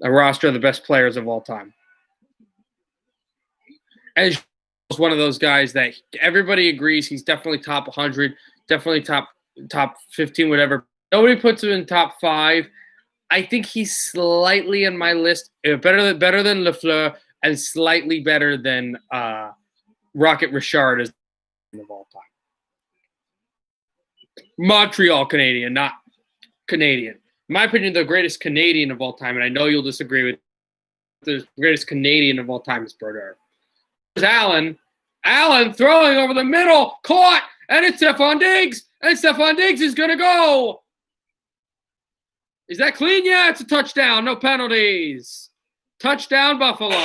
roster of the best players of all time. And he's one of those guys that everybody agrees he's definitely top 100, definitely top 15, whatever. Nobody puts him in top 5. I think he's slightly in my list, better than Lafleur, and slightly better than Rocket Richard as of all time. Montreal Canadian, not Canadian. In my opinion, the greatest Canadian of all time, and I know you'll disagree with, the greatest Canadian of all time is Brodeur. There's Allen. Allen throwing over the middle, caught, and it's Stephon Diggs. And Stephon Diggs is going to go. Is that clean? Yeah, it's a touchdown. No penalties. Touchdown, Buffalo.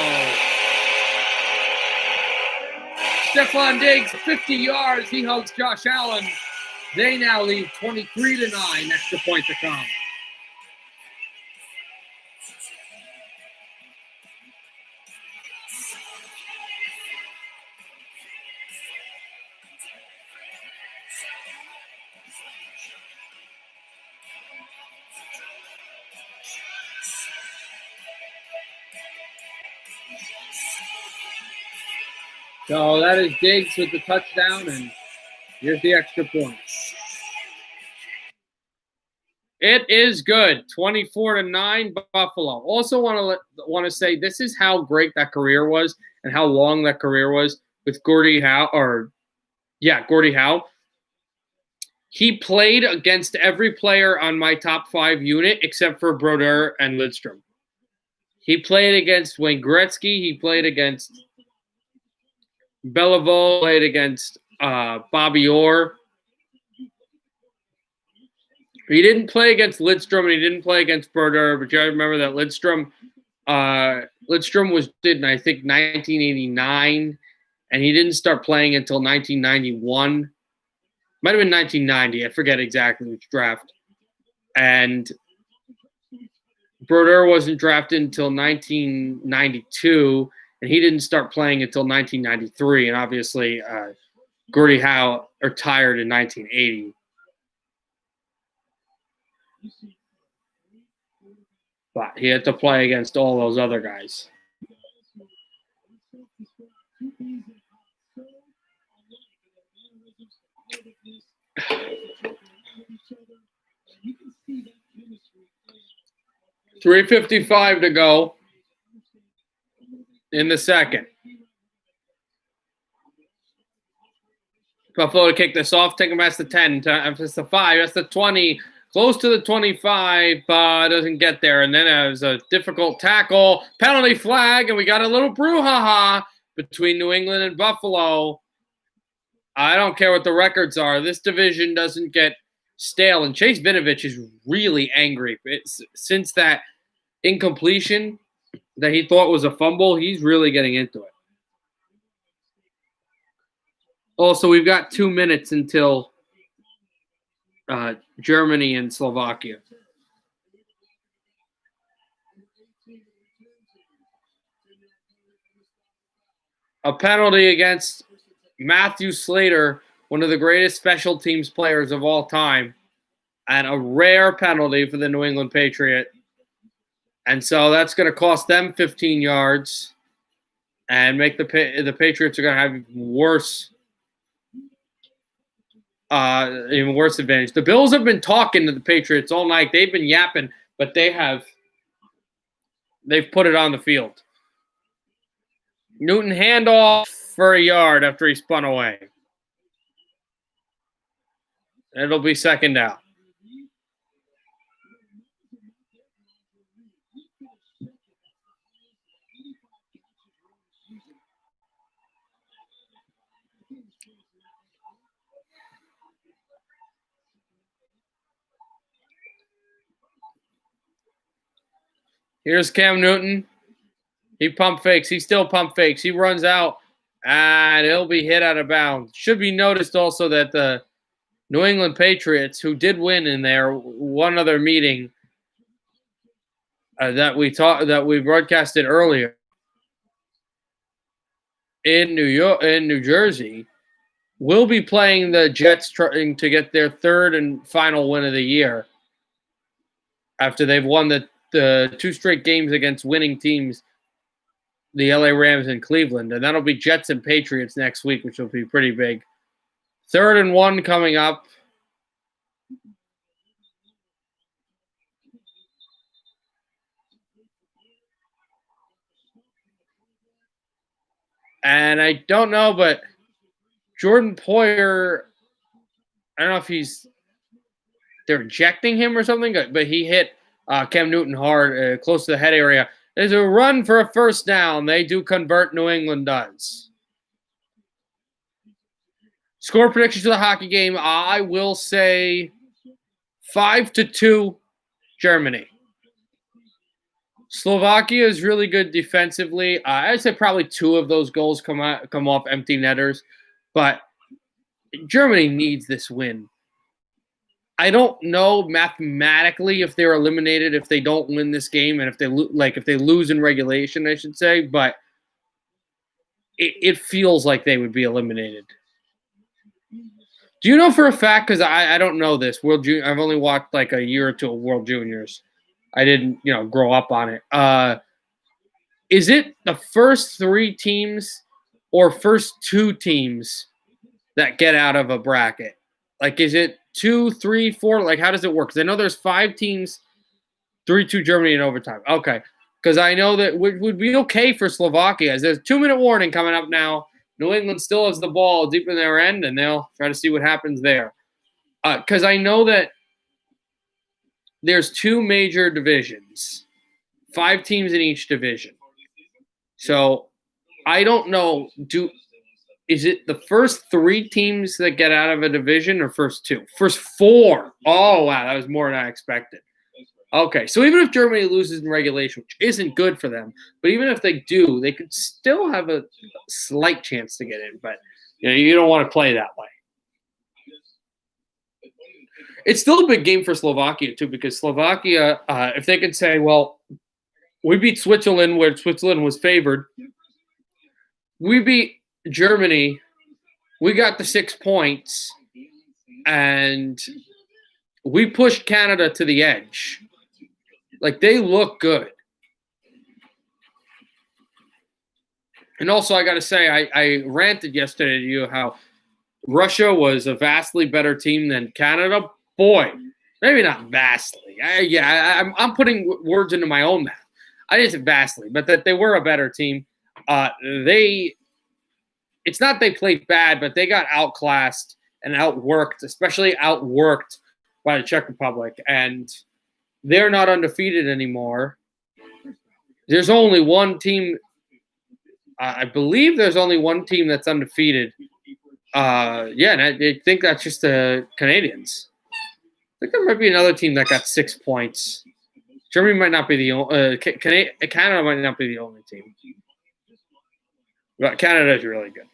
Stephon Diggs, 50 yards. He hugs Josh Allen. They now lead 23-9. Extra point to come. So that is Diggs with the touchdown, and here's the extra point. It is good, 24-9 Buffalo. Also want to say this is how great that career was and how long that career was with Gordie Howe. Gordie Howe. He played against every player on my top 5 unit except for Brodeur and Lidstrom. He played against Wayne Gretzky. He played against Beliveau, played against Bobby Orr. He didn't play against Lidstrom, and he didn't play against Brodeur, but you remember that Lidstrom was in, I think, 1989, and he didn't start playing until 1991. Might have been 1990. I forget exactly which draft. And Brodeur wasn't drafted until 1992, and he didn't start playing until 1993. And obviously, Gordie Howe retired in 1980. But he had to play against all those other guys. .355 to go in the second. Buffalo to kick this off. Take him past the 10. That's the 5. That's the 20. Close to the 25. Doesn't get there. And then it was a difficult tackle. Penalty flag. And we got a little brouhaha between New England and Buffalo. I don't care what the records are. This division doesn't get stale. And Chase Vinovich is really angry. Since that incompletion that he thought was a fumble, he's really getting into it. Also, we've got 2 minutes until Germany and Slovakia. A penalty against Matthew Slater, one of the greatest special teams players of all time, and a rare penalty for the New England Patriots. And so that's going to cost them 15 yards and make the Patriots are going to have even worse advantage. The Bills have been talking to the Patriots all night. They've been yapping, but they've put it on the field. Newton handoff for a yard after he spun away. It'll be second down. Here's Cam Newton. He pump fakes. He still pump fakes. He runs out, and he'll be hit out of bounds. Should be noticed also that the New England Patriots, who did win in their one other meeting that we broadcasted earlier in New Jersey, will be playing the Jets trying to get their third and final win of the year after they've won the 2 straight games against winning teams, the LA Rams and Cleveland. And that'll be Jets and Patriots next week, which will be pretty big. 3rd and 1 coming up. And I don't know, but Jordan Poyer, I don't know if they're ejecting him or something, but he hit Cam Newton hard, close to the head area. There's a run for a first down. They do convert, New England does. Score predictions for the hockey game, I will say 5-2 Germany. Slovakia is really good defensively. I'd say probably 2 of those goals come off empty netters, but Germany needs this win. I don't know mathematically if they're eliminated if they don't win this game, and if they lose in regulation, I should say. But it feels like they would be eliminated. Do you know for a fact? Because I don't know this. I've only watched like a year or 2 of World Juniors. I didn't grow up on it. Is it the first 3 teams or first 2 teams that get out of a bracket? Like, is it 2, 3, 4? Like, how does it work? Because I know there's 5 teams, 3-2 Germany in overtime. Okay. Because I know that would be okay for Slovakia. As there's a 2-minute warning coming up now. New England still has the ball deep in their end, and they'll try to see what happens there. Because I know that there's 2 major divisions, 5 teams in each division. So I don't know. Is it the first 3 teams that get out of a division or first 2? First 4. Oh, wow. That was more than I expected. Okay. So even if Germany loses in regulation, which isn't good for them, but even if they do, they could still have a slight chance to get in. But you don't want to play that way. It's still a big game for Slovakia, too, because Slovakia, if they could say, well, we beat Switzerland where Switzerland was favored. We beat Germany, we got the 6 points, and we pushed Canada to the edge. Like, they look good. And also, I got to say, I ranted yesterday to you how Russia was a vastly better team than Canada. Boy, maybe not vastly. I'm putting words into my own mouth. I didn't say vastly, but that they were a better team. it's not they played bad, but they got outclassed and outworked, especially outworked by the Czech Republic, and they're not undefeated anymore. There's only one team. I believe there's only one team that's undefeated. Yeah, and I think that's just the Canadians. I think there might be another team that got 6 points. Germany might not be the only. Canada might not be the only team, but Canada is really good.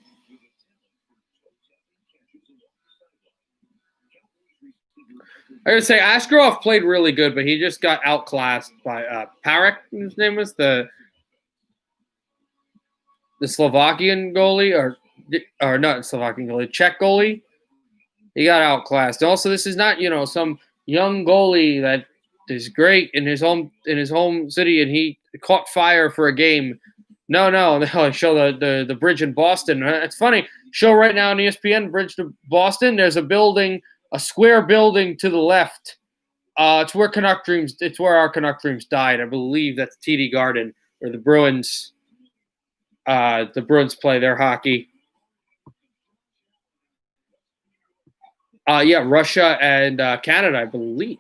I gotta say, Askarov played really good, but he just got outclassed by Parek. His name was the Slovakian goalie, or not Slovakian goalie, Czech goalie. He got outclassed. Also, this is not some young goalie that is great in his home city, and he caught fire for a game. No, they show the bridge in Boston. It's funny. Show right now on ESPN, Bridge to Boston. There's a building, a square building to the left. It's where Canuck Dreams. It's where our Canuck Dreams died. I believe that's TD Garden, where the Bruins. The Bruins play their hockey. Yeah, Russia and Canada, I believe.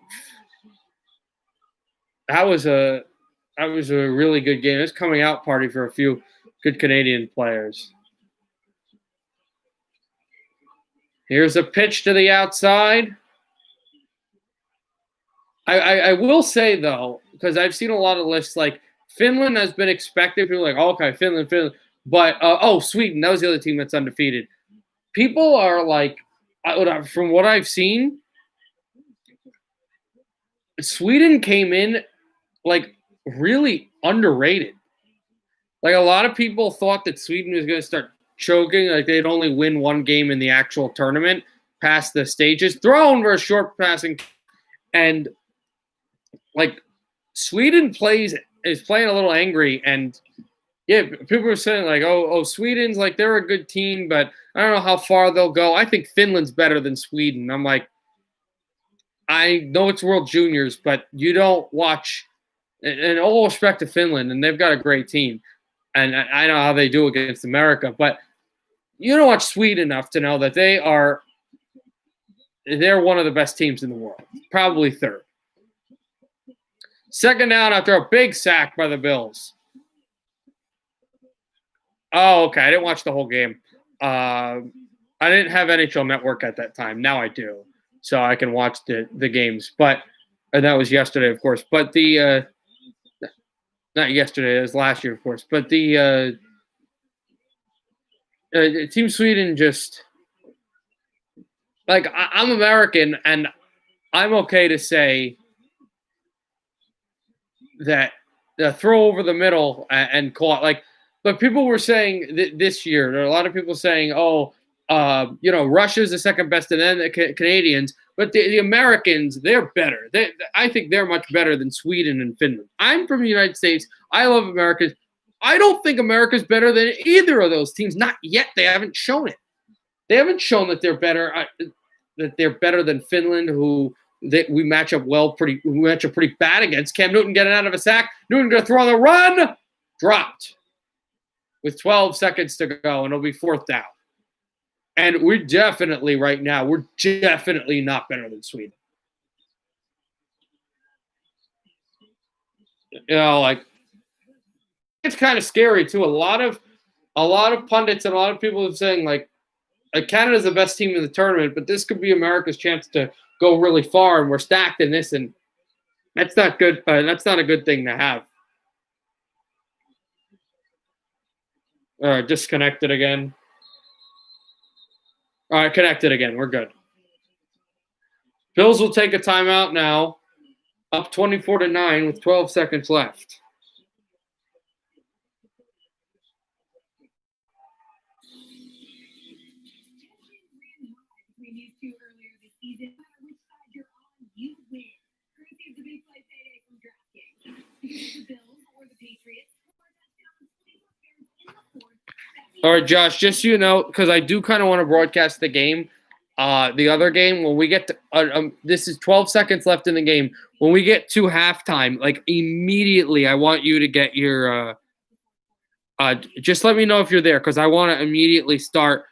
That was a really good game. It was a coming out party for a few good Canadian players. Here's a pitch to the outside. I will say, though, because I've seen a lot of lists, like Finland has been expected. People are like, oh, okay, Finland. But, Sweden, that was the other team that's undefeated. People are like, from what I've seen, Sweden came in like really underrated. Like a lot of people thought that Sweden was going to start choking, like they'd only win one game in the actual tournament past the stages. Thrown for a short passing, and like Sweden is playing a little angry, and yeah, people are saying like, oh, Sweden's like they're a good team, but I don't know how far they'll go. I think Finland's better than Sweden. I'm like, I know it's World Juniors, but you don't watch. And all respect to Finland, and they've got a great team, and I know how they do against America, but you don't watch Sweden enough to know that they're one of the best teams in the world, probably third. Second down after a big sack by the Bills. Oh, okay. I didn't watch the whole game. I didn't have NHL Network at that time. Now I do, so I can watch the games. And that was yesterday, of course. But not yesterday. It was last year, of course. But the Team Sweden just like I'm American, and I'm okay to say that throw over the middle and call it like. But people were saying this year, there are a lot of people saying, Russia's the second best, and then the Canadians. But the Americans, they're better. I think they're much better than Sweden and Finland. I'm from the United States. I love America. I don't think America's better than either of those teams. Not yet. They haven't shown it. They haven't shown that they're better. That they're better than Finland, who we match up pretty bad against. Cam Newton getting out of a sack. Newton going to throw on the run. Dropped with 12 seconds to go, and it'll be fourth down. And we're definitely not better than Sweden. Like it's kind of scary too. A lot of pundits and a lot of people are saying like Canada's the best team in the tournament, but this could be America's chance to go really far, and we're stacked in this, and that's not good. That's not a good thing to have. Disconnected again. All right, connected again. We're good. Bills will take a timeout now, up 24-9 with 12 seconds left. All right, Josh, just so you know, because I do kind of want to broadcast the game, the other game, when we get to this is 12 seconds left in the game. When we get to halftime, like immediately, I want you to get your Just let me know if you're there because I want to immediately start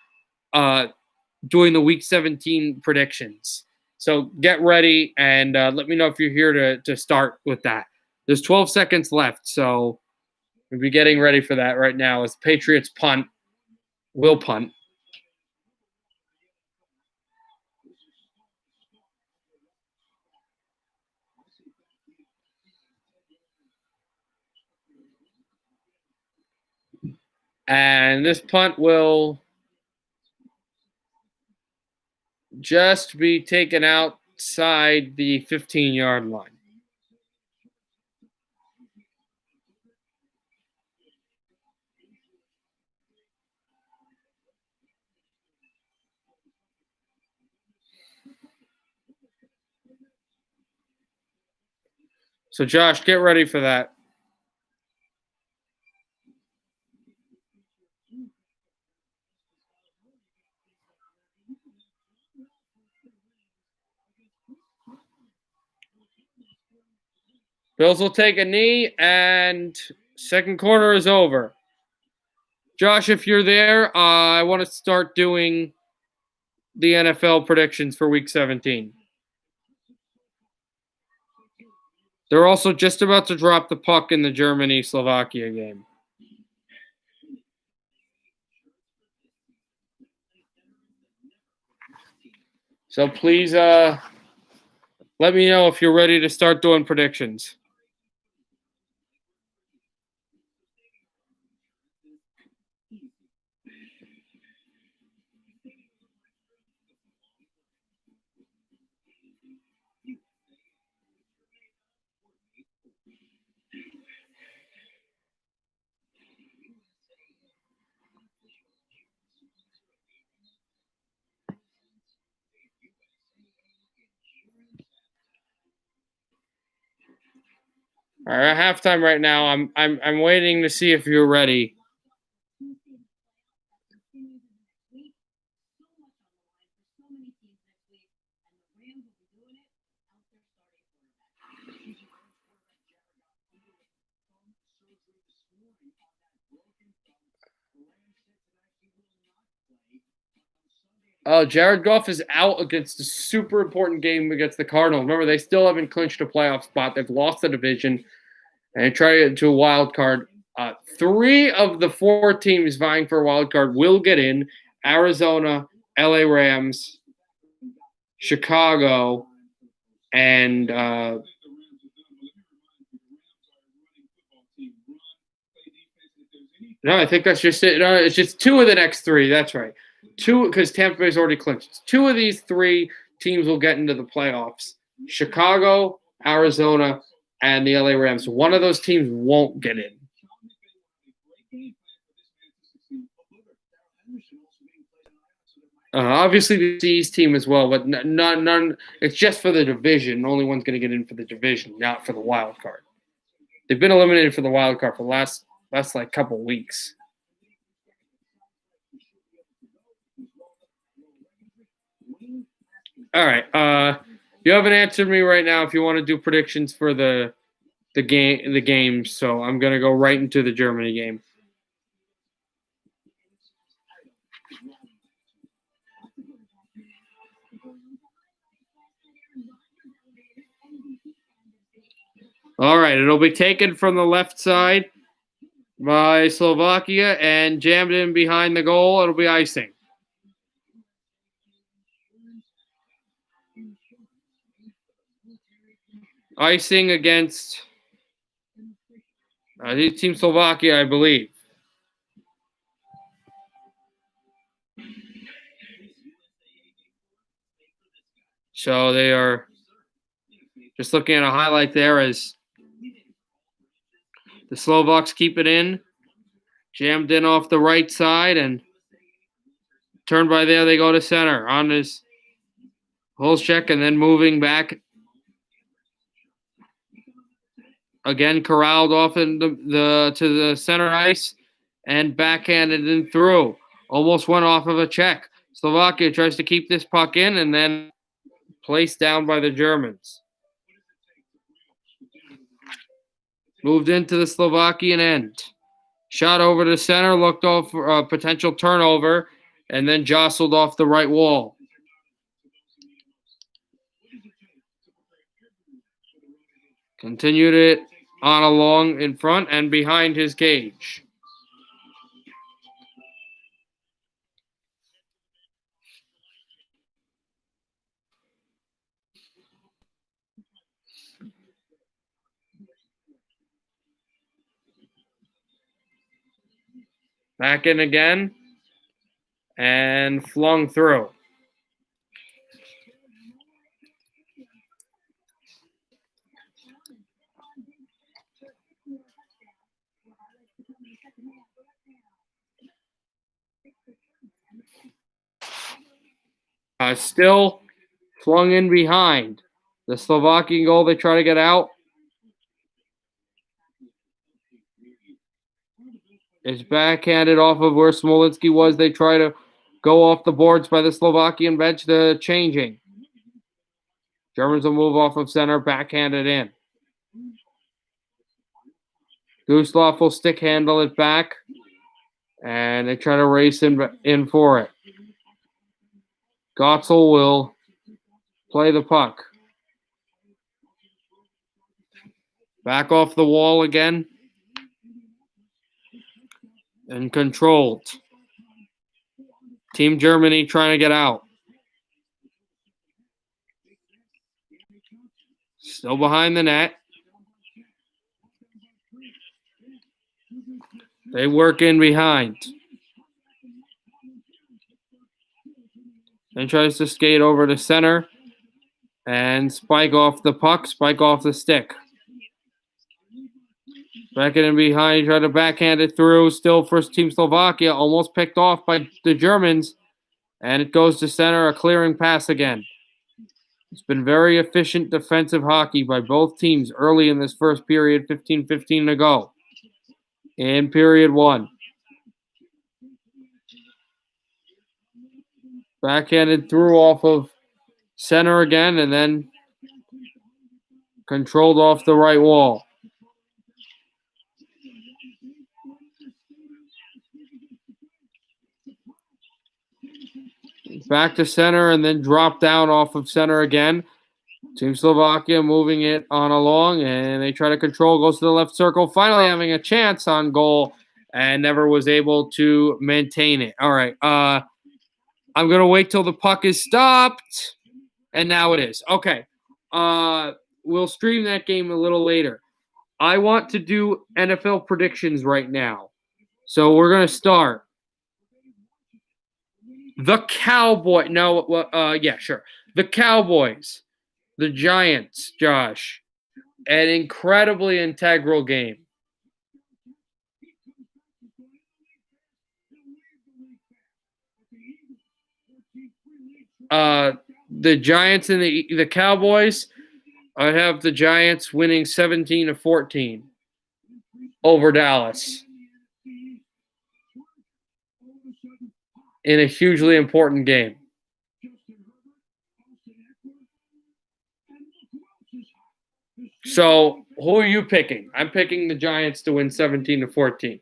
doing the Week 17 predictions. So get ready and let me know if you're here to start with that. There's 12 seconds left, so we'll be getting ready for that right now as the Patriots will punt. And this punt will just be taken outside the 15-yard line. So, Josh, get ready for that. Bills will take a knee, and second quarter is over. Josh, if you're there, I want to start doing the NFL predictions for Week 17. They're also just about to drop the puck in the Germany-Slovakia game. So please let me know if you're ready to start doing predictions. All right, at halftime right now. I'm waiting to see if you're ready. Oh, Jared Goff is out against a super important game against the Cardinals. Remember, they still haven't clinched a playoff spot. They've lost the division and try to get to a wild card. 3 of the 4 teams vying for a wild card will get in: Arizona, LA Rams, Chicago, and no, I think that's just it. No, it's just 2 of the next 3. That's right. 2, because Tampa Bay's already clinched. 2 of these 3 teams will get into the playoffs: Chicago, Arizona, and the LA Rams. One of those teams won't get in. Obviously, the C's team as well, but none. It's just for the division. Only one's going to get in for the division, not for the wild card. They've been eliminated for the wild card for the last like couple weeks. All right. You haven't answered me right now if you want to do predictions for the games, so I'm gonna go right into the Germany game. All right, it'll be taken from the left side by Slovakia and jammed in behind the goal. It'll be icing. Icing against Team Slovakia, I believe. So they are just looking at a highlight there as the Slovaks keep it in. Jammed in off the right side and turned by there. They go to center on his holes check and then moving back. Again, corralled off in to the center ice and backhanded in through. Almost went off of a check. Slovakia tries to keep this puck in and then placed down by the Germans. Moved into the Slovakian end. Shot over the center, looked off for a potential turnover, and then jostled off the right wall. Continued it on along in front and behind his cage. Back in again and flung through. Still flung in behind. The Slovakian goal, they try to get out. It's backhanded off of where Smolinski was. They try to go off the boards by the Slovakian bench. The changing. Germans will move off of center, backhanded in. Guslav will stick handle it back, and they try to race in for it. Gotzel will play the puck. Back off the wall again. And controlled. Team Germany trying to get out. Still behind the net. They work in behind. And tries to skate over to center. And spike off the puck, spike off the stick. Back in behind, try to backhand it through. Still first team Slovakia, almost picked off by the Germans. And it goes to center, a clearing pass again. It's been very efficient defensive hockey by both teams early in this first period, 15-15 to go. In period one. Backhanded through off of center again, and then controlled off the right wall. Back to center and then drop down off of center again. Team Slovakia moving it on along, and they try to control, goes to the left circle, finally having a chance on goal, and never was able to maintain it. All right, I'm going to wait till the puck is stopped, and now it is. Okay, we'll stream that game a little later. I want to do NFL predictions right now. So we're going to start. The Cowboys. No, yeah, sure. The Cowboys. The Giants, Josh. An incredibly integral game. The Giants and the Cowboys. I have the Giants winning 17-14 over Dallas in a hugely important game. So, who are you picking? I'm picking the Giants to win 17-14.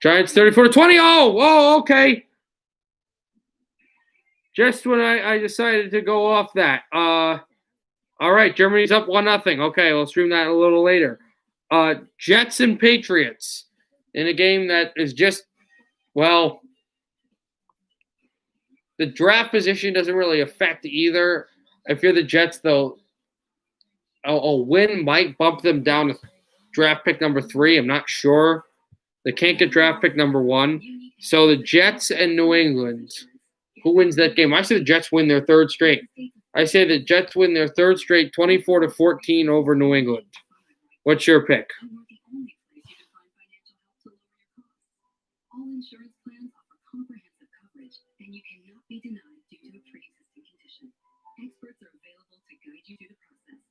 Giants 34-20. Oh, okay. Just when I decided to go off that. All right, Germany's up 1-0. Okay, we'll stream that a little later. Jets and Patriots in a game that is just, well, the draft position doesn't really affect either. If you're the Jets, though, a win might bump them down to draft pick number 3. I'm not sure. They can't get draft pick number 1. So the Jets and New England, who wins that game? I say the Jets win their third straight. I say the Jets win their third straight 24-14 over New England. What's your pick? All insurance plans offer comprehensive coverage, and you cannot be denied due to a pre-existing condition. Experts are available to guide you through the process.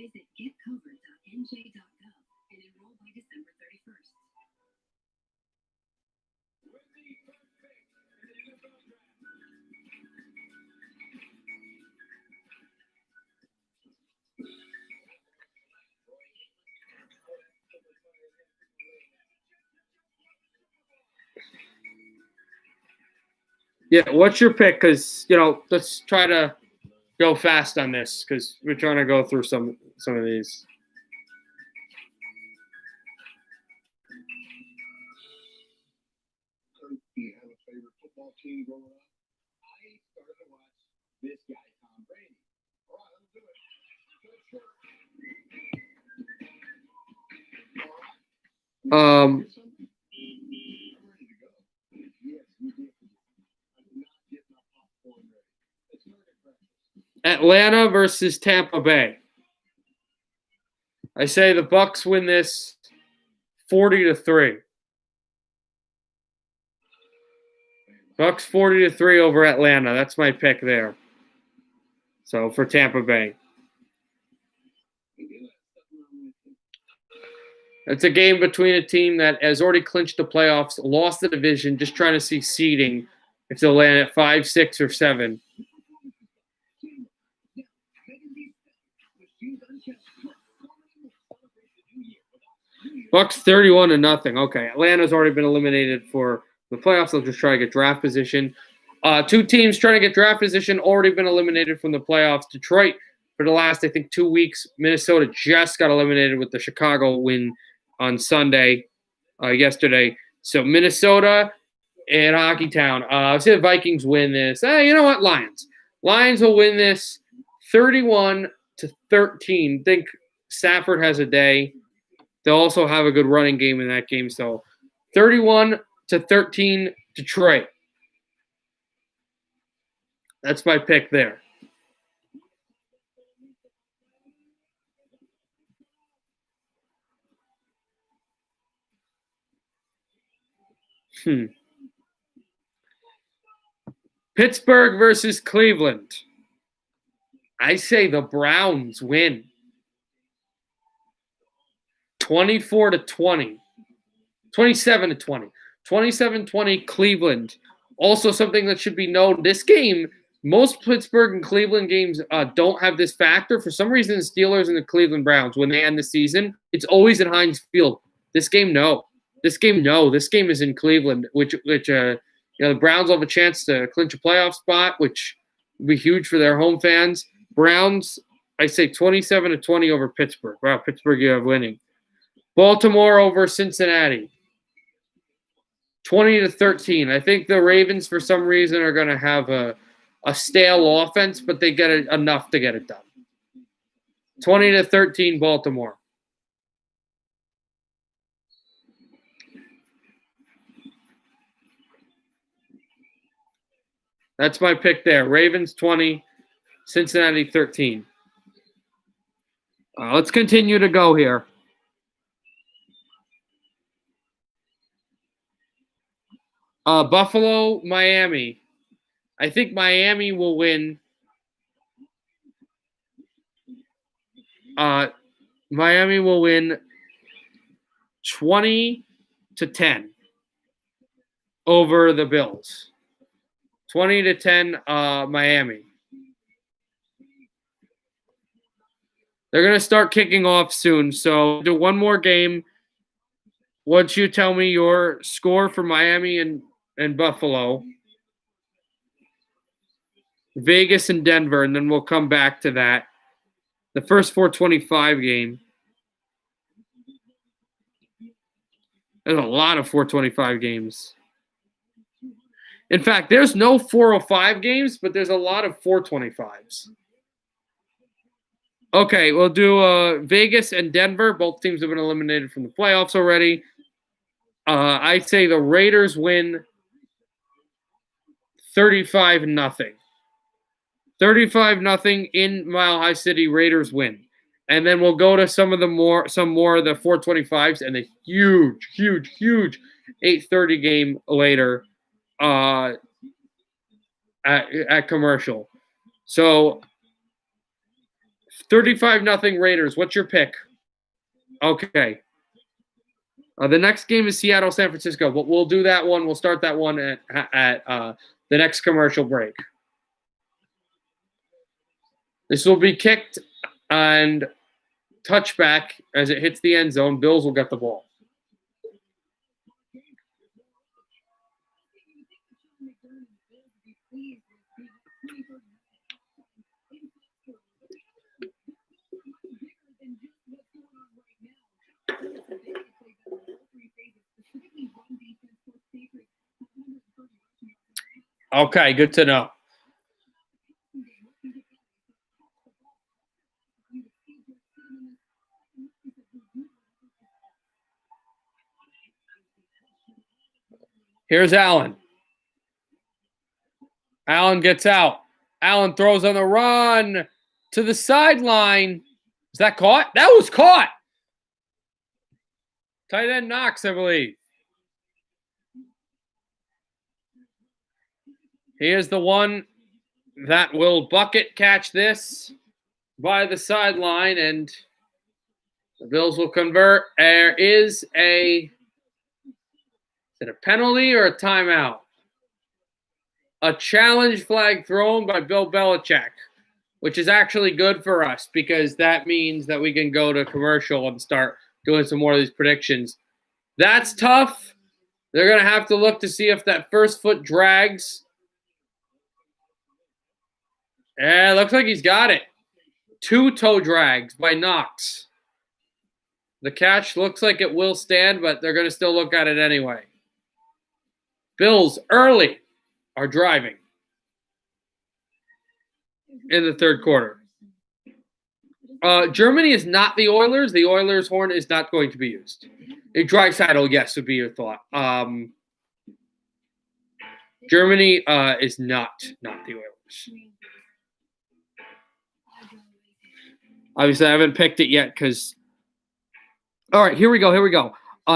Visit getcovered.nj.gov and enroll by December 31st. Yeah, what's your pick? Because let's try to go fast on this because we're trying to go through some of these. Um, Atlanta versus Tampa Bay. I say the Bucks win this 40-3. Bucks 40-3 over Atlanta. That's my pick there. So for Tampa Bay. It's a game between a team that has already clinched the playoffs, lost the division, just trying to see seeding if they'll land at 5, 6, or 7. Bucks 31-0. Okay, Atlanta's already been eliminated for the playoffs. They'll just try to get draft position. Two teams trying to get draft position already been eliminated from the playoffs. Detroit for the last, I think, 2 weeks. Minnesota just got eliminated with the Chicago win on Sunday, yesterday. So Minnesota and Hockey Town. I say the Vikings win this. You know what? Lions. Lions will win this 31-13. Think Stafford has a day. They'll also have a good running game in that game. So 31-13 Detroit. That's my pick there. Pittsburgh versus Cleveland. I say the Browns win 24-20. 27-20. 27-20 Cleveland. Also something that should be known, this game, most Pittsburgh and Cleveland games don't have this factor. For some reason, the Steelers and the Cleveland Browns, when they end the season, it's always at Heinz Field. This game, no. This game is in Cleveland, which the Browns will have a chance to clinch a playoff spot, which would be huge for their home fans. Browns, I say 27-20 over Pittsburgh. Wow, Pittsburgh, you have winning. Baltimore over Cincinnati. 20-13. I think the Ravens, for some reason, are going to have a stale offense, but they get it enough to get it done. 20-13 Baltimore. That's my pick there. Ravens 20, Cincinnati 13. Let's continue to go here. Buffalo, Miami. I think Miami will win. Miami will win 20-10 over the Bills. 20-10 Miami. They're going to start kicking off soon, so do one more game. Once you tell me your score for Miami and Buffalo, Vegas and Denver, and then we'll come back to that. The first 425 game. There's a lot of 425 games. In fact, there's no 405 games, but there's a lot of 425s. Okay, we'll do Vegas and Denver. Both teams have been eliminated from the playoffs already. I say the Raiders win 35-0. 35-0 in Mile High City. Raiders win. And then we'll go to some more of the 425s and the huge 8:30 game later at commercial. So 35-0 Raiders. What's your pick? Okay. The next game is Seattle, San Francisco, but we'll do that one. We'll start that one at the next commercial break. This will be kicked and touchback as it hits the end zone. Bills will get the ball. Okay, good to know. Here's Allen. Allen gets out. Allen throws on the run to the sideline. Is that caught? That was caught. Tight end Knox, I believe. He is the one that will bucket catch this by the sideline, and the Bills will convert. There is a penalty or a timeout? A challenge flag thrown by Bill Belichick, which is actually good for us because that means that we can go to commercial and start doing some more of these predictions. That's tough. They're going to have to look to see if that first foot drags. Yeah, looks like he's got it. 2 toe drags by Knox. The catch looks like it will stand, but they're going to still look at it anyway. Bills early are driving in the third quarter. Germany is not the Oilers. The Oilers' horn is not going to be used. A dry saddle, yes, would be your thought. Germany is not the Oilers. Obviously, I haven't picked it yet because. All right, here we go.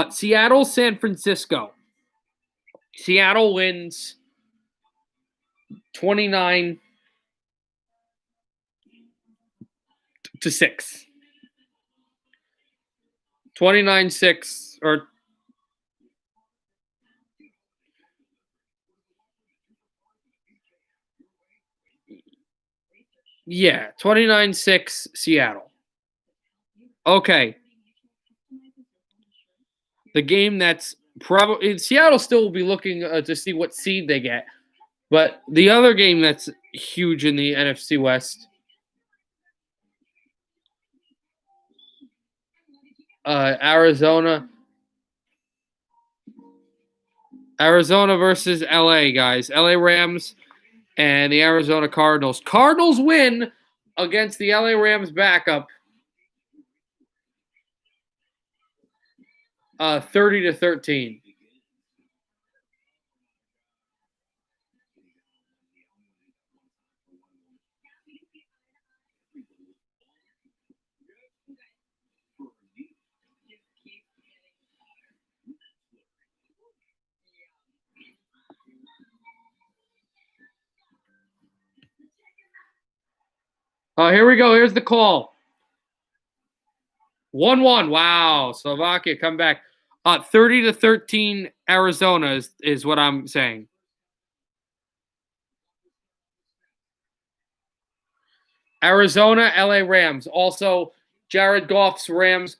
Seattle, San Francisco. Seattle wins 29-6. To 29-6 or yeah, 29-6 Seattle. Okay. The game that's probably Seattle still will be looking to see what seed they get. But the other game that's huge in the NFC West, Arizona versus LA, guys. LA Rams and the Arizona Cardinals. Cardinals win against the LA Rams backup 30-13. Here we go. Here's the call. 1-1. Wow. Slovakia come back. 30-13 Arizona is what I'm saying. Arizona, LA Rams. Also, Jared Goff's Rams.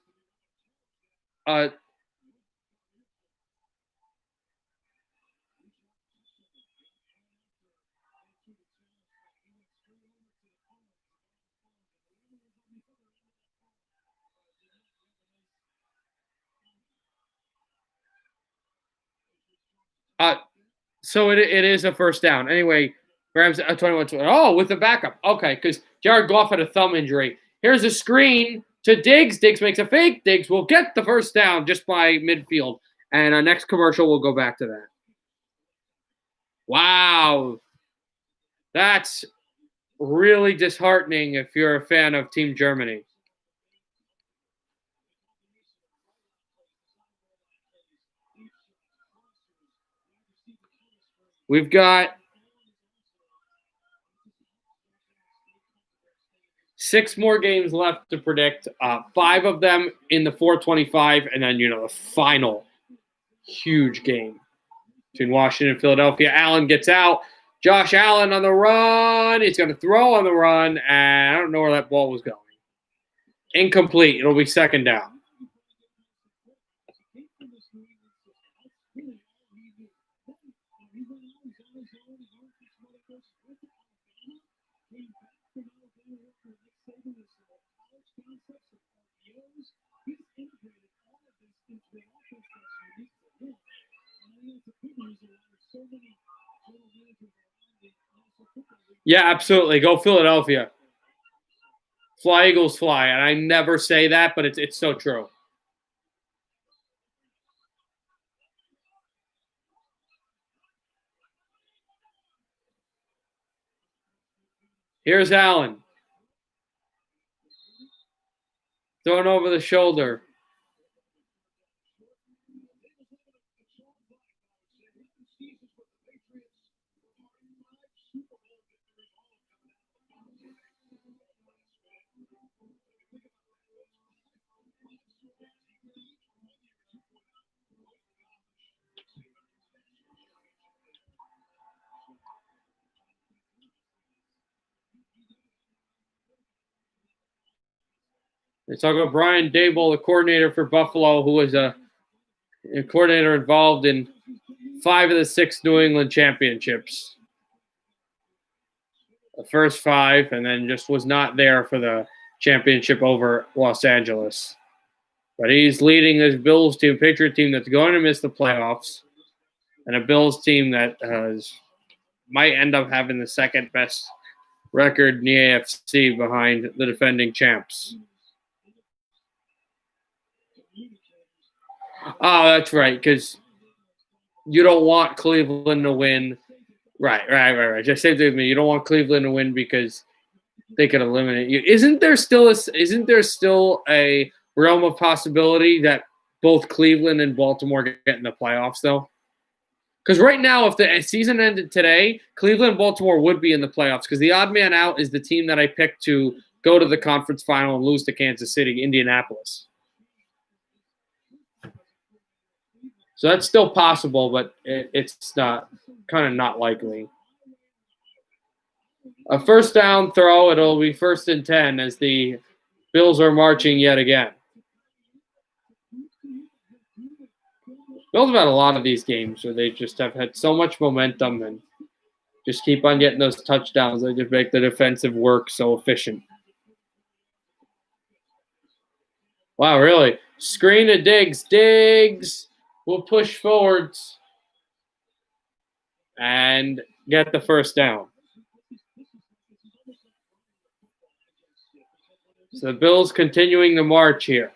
So it is a first down. Anyway, Rams 21-20. Oh, with the backup. Okay, because Jared Goff had a thumb injury. Here's a screen to Diggs. Diggs makes a fake. Diggs will get the first down just by midfield. And our next commercial, we'll go back to that. Wow. That's really disheartening if you're a fan of Team Germany. We've got 6 more games left to predict. 5 of them in the 425, and then the final huge game between Washington and Philadelphia. Allen gets out. Josh Allen on the run. He's going to throw on the run, and I don't know where that ball was going. Incomplete. It'll be second down. Yeah, absolutely. Go Philadelphia. Fly Eagles fly. And I never say that, but it's so true. Here's Allen. Thrown over the shoulder. They talk about Brian Dable, the coordinator for Buffalo, who was a coordinator involved in 5 of the 6 New England championships. The first 5, and then just was not there for the championship over Los Angeles. But he's leading this Bills team, Patriot team that's going to miss the playoffs, and a Bills team that might end up having the second best record in the AFC behind the defending champs. Oh, that's right, because you don't want Cleveland to win. Right. Just same thing with me. You don't want Cleveland to win because they could eliminate you. Isn't there still a realm of possibility that both Cleveland and Baltimore get in the playoffs though? Because right now, if the season ended today, Cleveland and Baltimore would be in the playoffs because the odd man out is the team that I picked to go to the conference final and lose to Kansas City, Indianapolis. So that's still possible, but it's not kind of not likely. A first down throw, it'll be 1st and 10 as the Bills are marching yet again. Bills have had a lot of these games where they just have had so much momentum and just keep on getting those touchdowns. They just make the defensive work so efficient. Wow, really? Screen to Diggs. Diggs will push forwards and get the first down. So the Bills continuing the march here.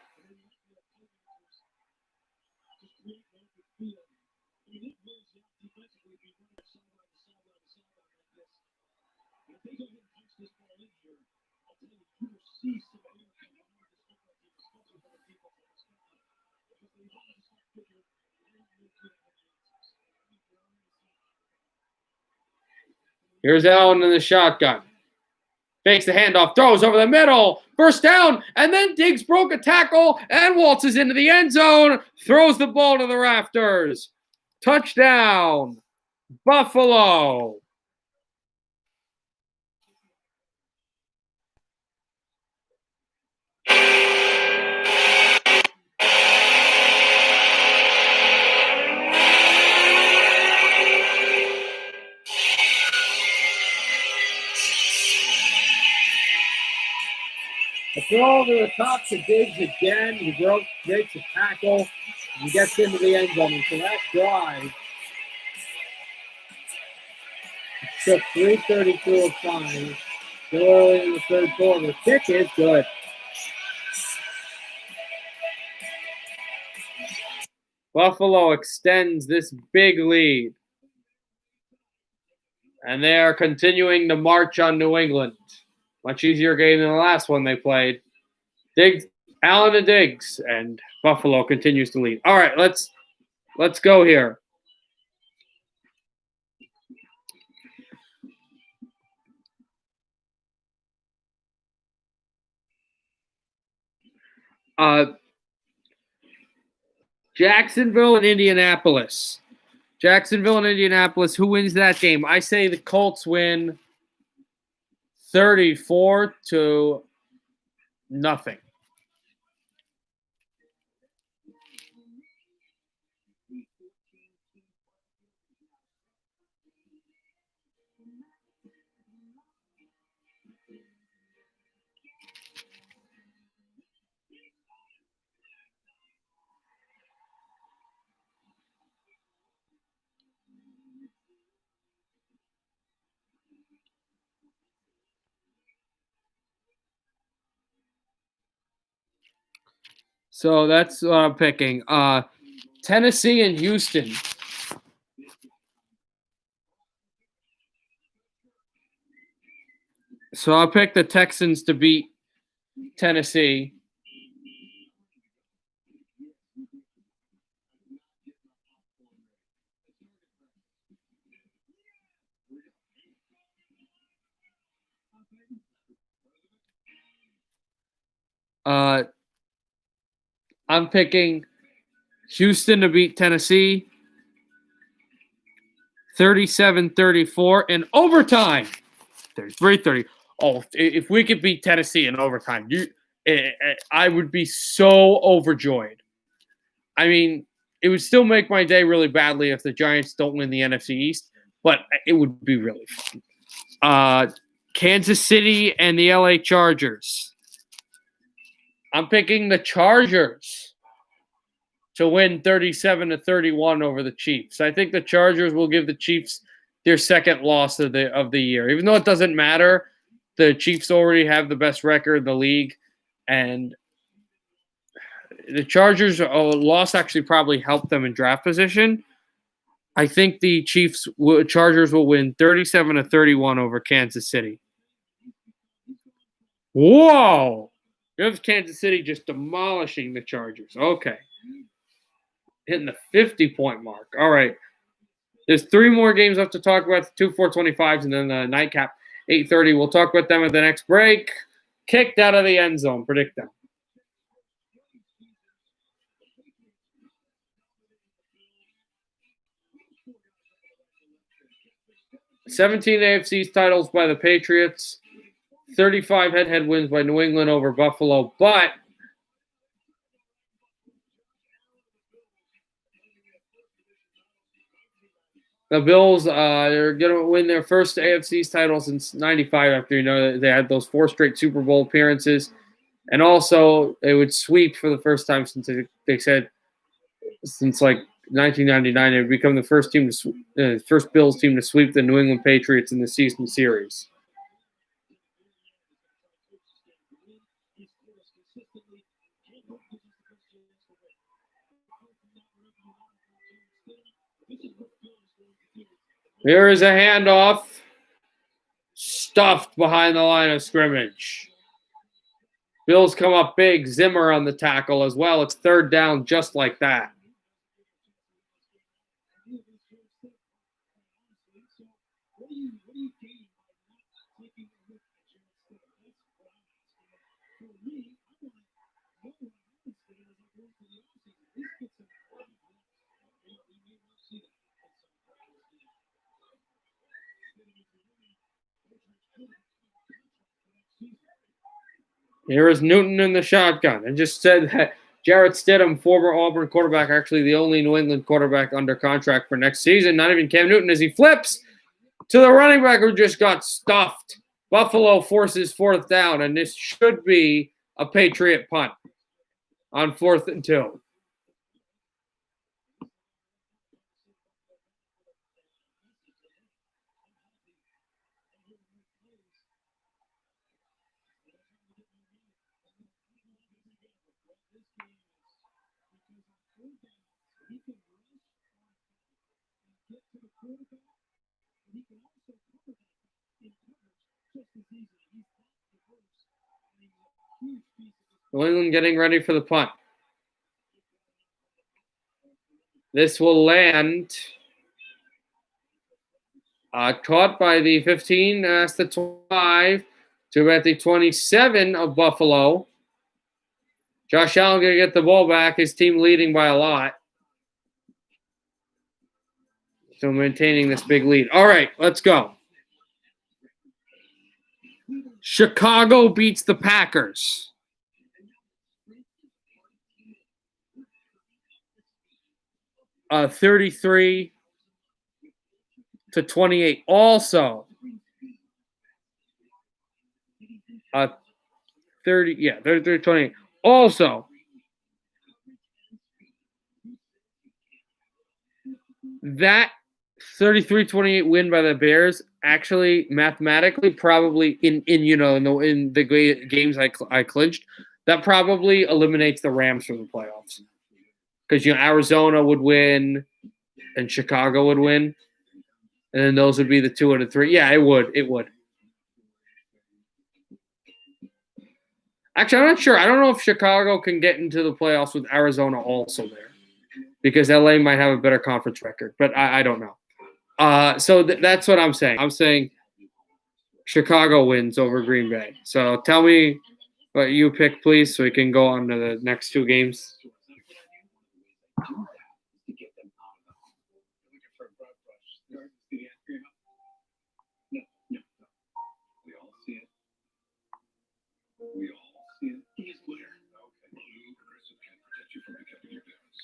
Here's Allen in the shotgun. Fakes the handoff, throws over the middle, first down, and then Diggs broke a tackle and waltzes into the end zone, throws the ball to the rafters. Touchdown, Buffalo. A throw over the top to Diggs again. He breaks a tackle and gets into the end zone. And so that drive took 3:32 of time. Still early in the third quarter. The kick is good. Buffalo extends this big lead. And they are continuing to march on New England. Much easier game than the last one they played. Diggs, Allen to Diggs, and Buffalo continues to lead. All right, let's go here. Jacksonville and Indianapolis. Jacksonville and Indianapolis. Who wins that game? I say the Colts win 34-0. So that's what I'm picking. Tennessee and Houston. So I'll pick the Texans to beat Tennessee. I'm picking Houston to beat Tennessee 37-34 in overtime. 33-30. Oh, if we could beat Tennessee in overtime, I would be so overjoyed. I mean, it would still make my day really badly if the Giants don't win the NFC East, but it would be really fun. Kansas City and the LA Chargers. I'm picking the Chargers to win 37-31 over the Chiefs. I think the Chargers will give the Chiefs their second loss of the year. Even though it doesn't matter, the Chiefs already have the best record in the league, and the Chargers' loss actually probably helped them in draft position. I think the Chargers will win 37-31 over Kansas City. Whoa! You have Kansas City just demolishing the Chargers. Okay. Hitting the 50-point mark. All right. There's 3 more games left to talk about, 2 425s, and then the nightcap, 8:30. We'll talk about them at the next break. Kicked out of the end zone. Predict them. "17 AFC titles by the Patriots, 35 head-to-head wins by New England over Buffalo, but the Bills are going to win their first AFC title since '95 after they had those 4 straight Super Bowl appearances. And also, they would sweep for the first time since they said since like 1999. It would become the first first Bills team to sweep the New England Patriots in the season series. Here is a handoff, stuffed behind the line of scrimmage. Bills come up big. Zimmer on the tackle as well. It's 3rd down just like that. Here is Newton in the shotgun. I just said that Jarrett Stidham, former Auburn quarterback, actually the only New England quarterback under contract for next season. Not even Cam Newton as he flips to the running back who just got stuffed. Buffalo forces 4th down, and this should be a Patriot punt on 4th and 2. New England getting ready for the punt. This will land caught by the 15, that's the 25, to about the 27 of Buffalo. Josh Allen going to get the ball back, his team leading by a lot. So maintaining this big lead. All right, let's go. Chicago beats the Packers. Uh, 33-28. Also, 33-28. Also, that 33-28 win by the Bears actually mathematically probably in the games I clinched, That probably eliminates the Rams from the playoffs because Arizona would win and Chicago would win, and then those would be the 2 and the 3. Yeah, it would. It would. Actually, I'm not sure. I don't know if Chicago can get into the playoffs with Arizona also there, because LA might have a better conference record, but I don't know. So that's what I'm saying. I'm saying Chicago wins over Green Bay. So tell me what you pick, please, so we can go on to the next 2 games.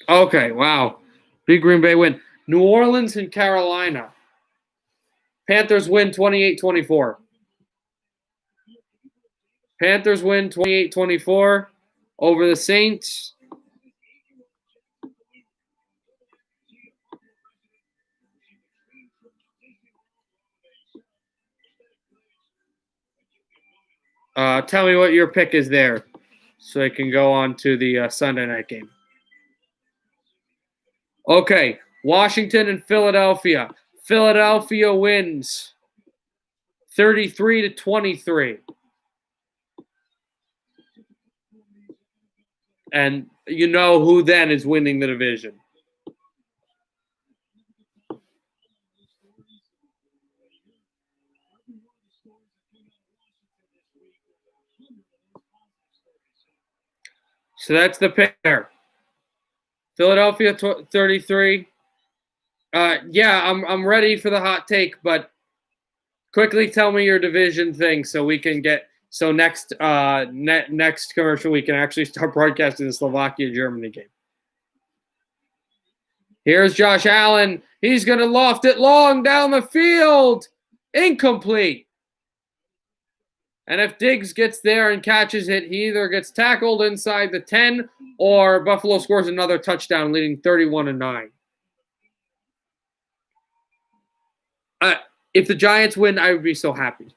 Okay, wow. Big Green Bay win. New Orleans and Carolina. Panthers win 28-24. Panthers win 28-24 over the Saints. Tell me what your pick is there so I can go on to the Sunday night game. Okay, Washington and Philadelphia. Philadelphia wins 33-23. And you know who then is winning the division. So that's the pair. Philadelphia 33. Yeah, I'm ready for the hot take, but quickly tell me your division thing so we can get next next commercial we can actually start broadcasting the Slovakia-Germany game. Here's Josh Allen. He's going to loft it long down the field. Incomplete. And if Diggs gets there and catches it, he either gets tackled inside the 10 or Buffalo scores another touchdown, leading 31-9. If the Giants win, I would be so happy.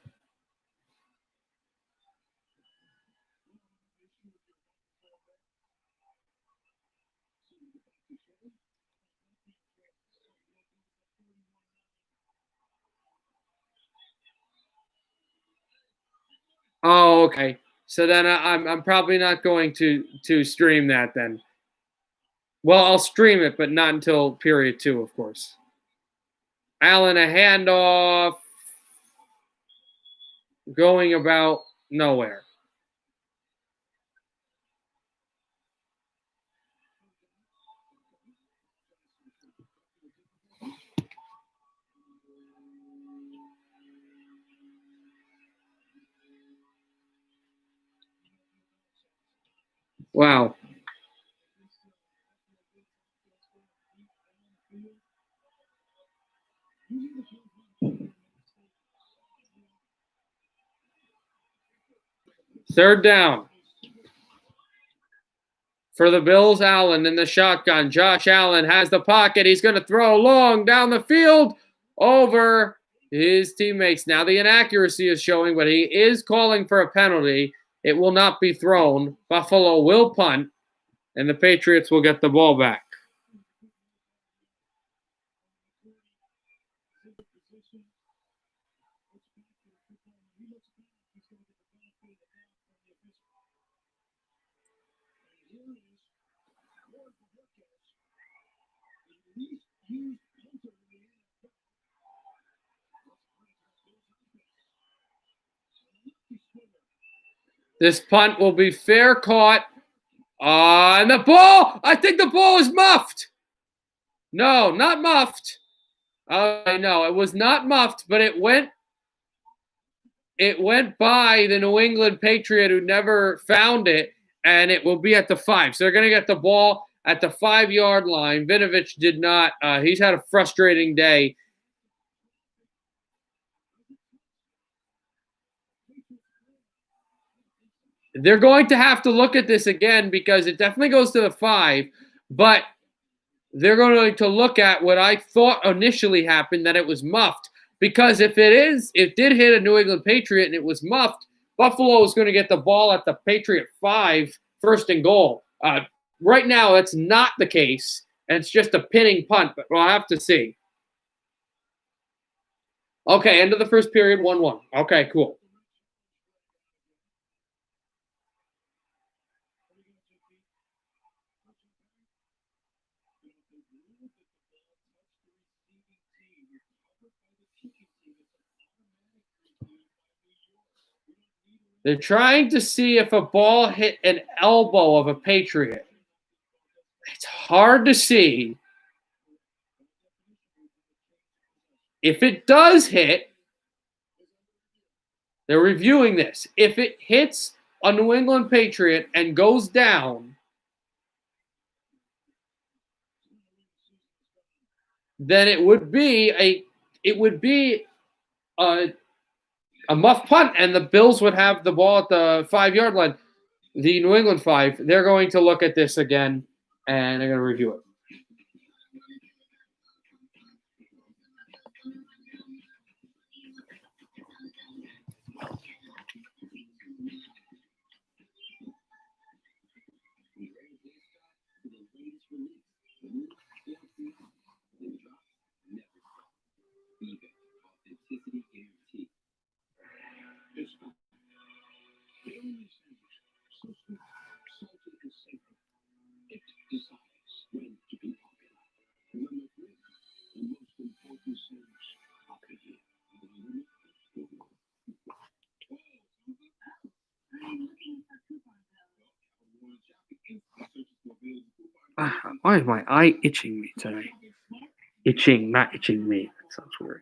Oh, okay. So then I'm probably not going to stream that then. Well, I'll stream it, but not until period 2, of course. Allen, a handoff. Going about nowhere. Wow. Third down. For the Bills, Allen in the shotgun. Josh Allen has the pocket. He's going to throw long down the field over his teammates. Now the inaccuracy is showing, but he is calling for a penalty. It will not be thrown. Buffalo will punt, and the Patriots will get the ball back. This punt will be fair caught. And the ball, I think the ball is muffed. No, not muffed. No, it was not muffed, but it went by the New England Patriot who never found it, and it will be at the 5. So they're going to get the ball at the 5-yard line. Vinovich did not. He's had a frustrating day. They're going to have to look at this again because it definitely goes to the 5, but they're going to look at what I thought initially happened, that it was muffed. Because if it did hit a New England Patriot and it was muffed, Buffalo is going to get the ball at the Patriot 5, first and goal. Right now, that's not the case, and it's just a pinning punt, but we'll have to see. Okay, end of the first period, 1-1. Okay, cool. They're trying to see if a ball hit an elbow of a Patriot. It's hard to see. If it does hit, they're reviewing this. If it hits a New England Patriot and goes down, then it would be a muff punt, and the Bills would have the ball at the 5-yard line. The New England 5. They're going to look at this again, and they're going to review it. Why is my eye itching me today? Itching, not itching me. That sounds weird.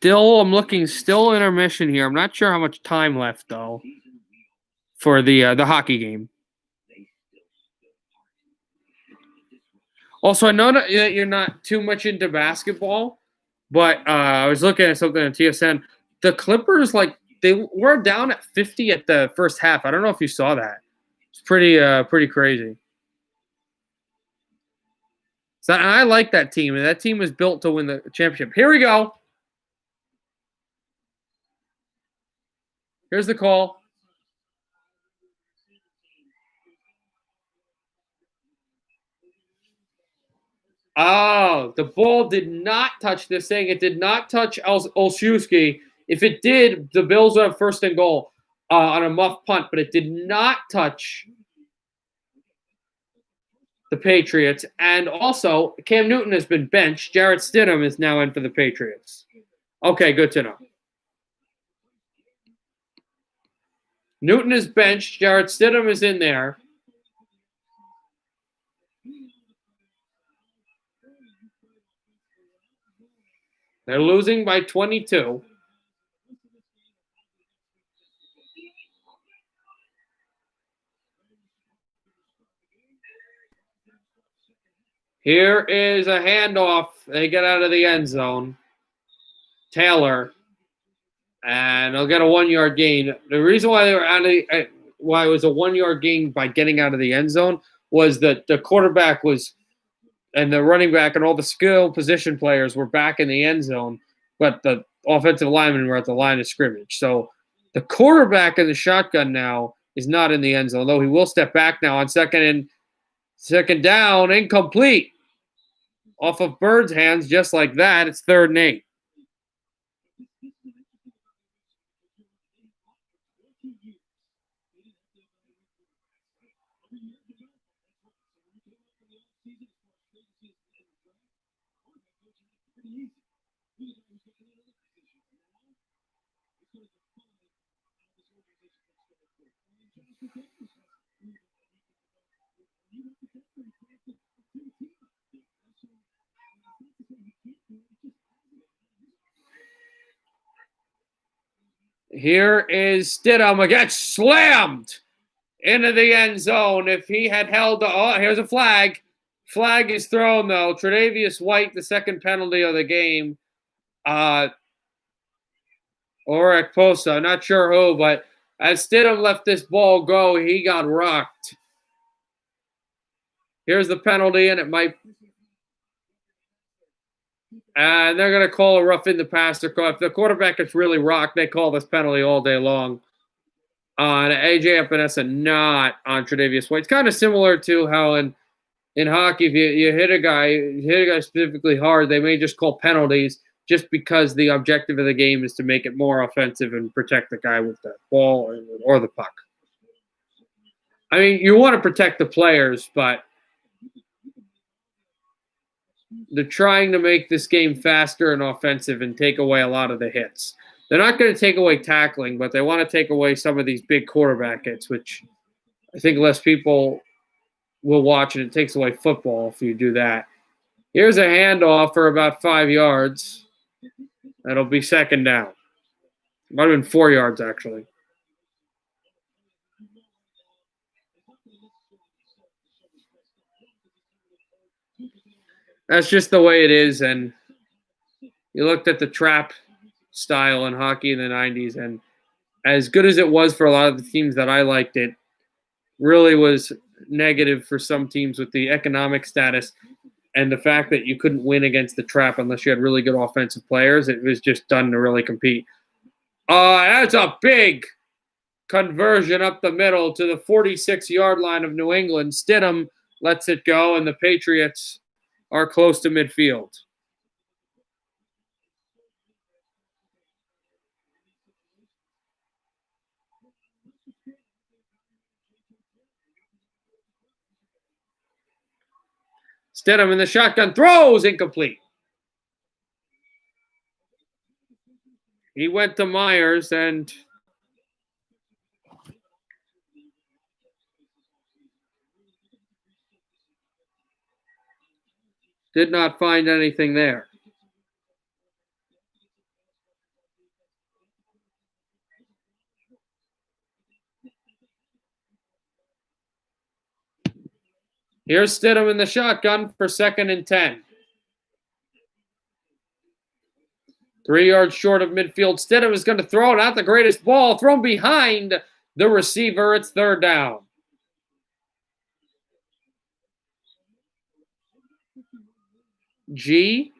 I'm looking still intermission here. I'm not sure how much time left though for the hockey game. Also, I know that you're not too much into basketball, but I was looking at something on TSN. The Clippers, they were down at 50 at the first half. I don't know if you saw that. It's pretty crazy. So, and I like that team, and that team was built to win the championship. Here we go. Here's the call. Oh, the ball did not touch this thing. It did not touch Olszewski. If it did, the Bills would have first and goal on a muff punt, but it did not touch the Patriots. And also, Cam Newton has been benched. Jarrett Stidham is now in for the Patriots. Okay, good to know. Newton is benched. Jarrett Stidham is in there. They're losing by 22. Here is a handoff. They get out of the end zone. Taylor. And they'll get a 1-yard gain. The reason why they were why it was a 1-yard gain by getting out of the end zone was that the quarterback and the running back and all the skill position players were back in the end zone, but the offensive linemen were at the line of scrimmage. So the quarterback in the shotgun now is not in the end zone, though he will step back now on second down, incomplete. Off of Bird's hands, just like that. It's 3rd and 8. Here is Stidham again, slammed into the end zone. If he had held, here's a flag. Flag is thrown, though. Tre'Davious White, the second penalty of the game. Or Ekposa, not sure who, but as Stidham left this ball go, he got rocked. Here's the penalty, and it might. And they're going to call a roughing the passer. If the quarterback gets really rocked, they call this penalty all day long. On AJ Epinesa, not on Tre'Davious White. It's kind of similar to how in hockey, if you hit a guy specifically hard, they may just call penalties just because the objective of the game is to make it more offensive and protect the guy with the ball or the puck. I mean, you want to protect the players, but they're trying to make this game faster and offensive and take away a lot of the hits. They're not going to take away tackling, but they want to take away some of these big quarterback hits, which I think less people will watch, and it takes away football if you do that. Here's a handoff for about 5 yards. That'll be second down. Might have been 4 yards, actually. That's just the way it is, and you looked at the trap style in hockey in the 90s, and as good as it was for a lot of the teams that I liked, it really was negative for some teams with the economic status and the fact that you couldn't win against the trap unless you had really good offensive players. It was just done to really compete. That's a big conversion up the middle to the 46-yard line of New England. Stidham lets it go, and the Patriots are close to midfield. Stidham in the shotgun throws, incomplete. He went to Myers and did not find anything there. Here's Stidham in the shotgun for 2nd and 10. 3 yards short of midfield. Stidham is going to throw not the greatest ball. Thrown behind the receiver. It's 3rd down. G.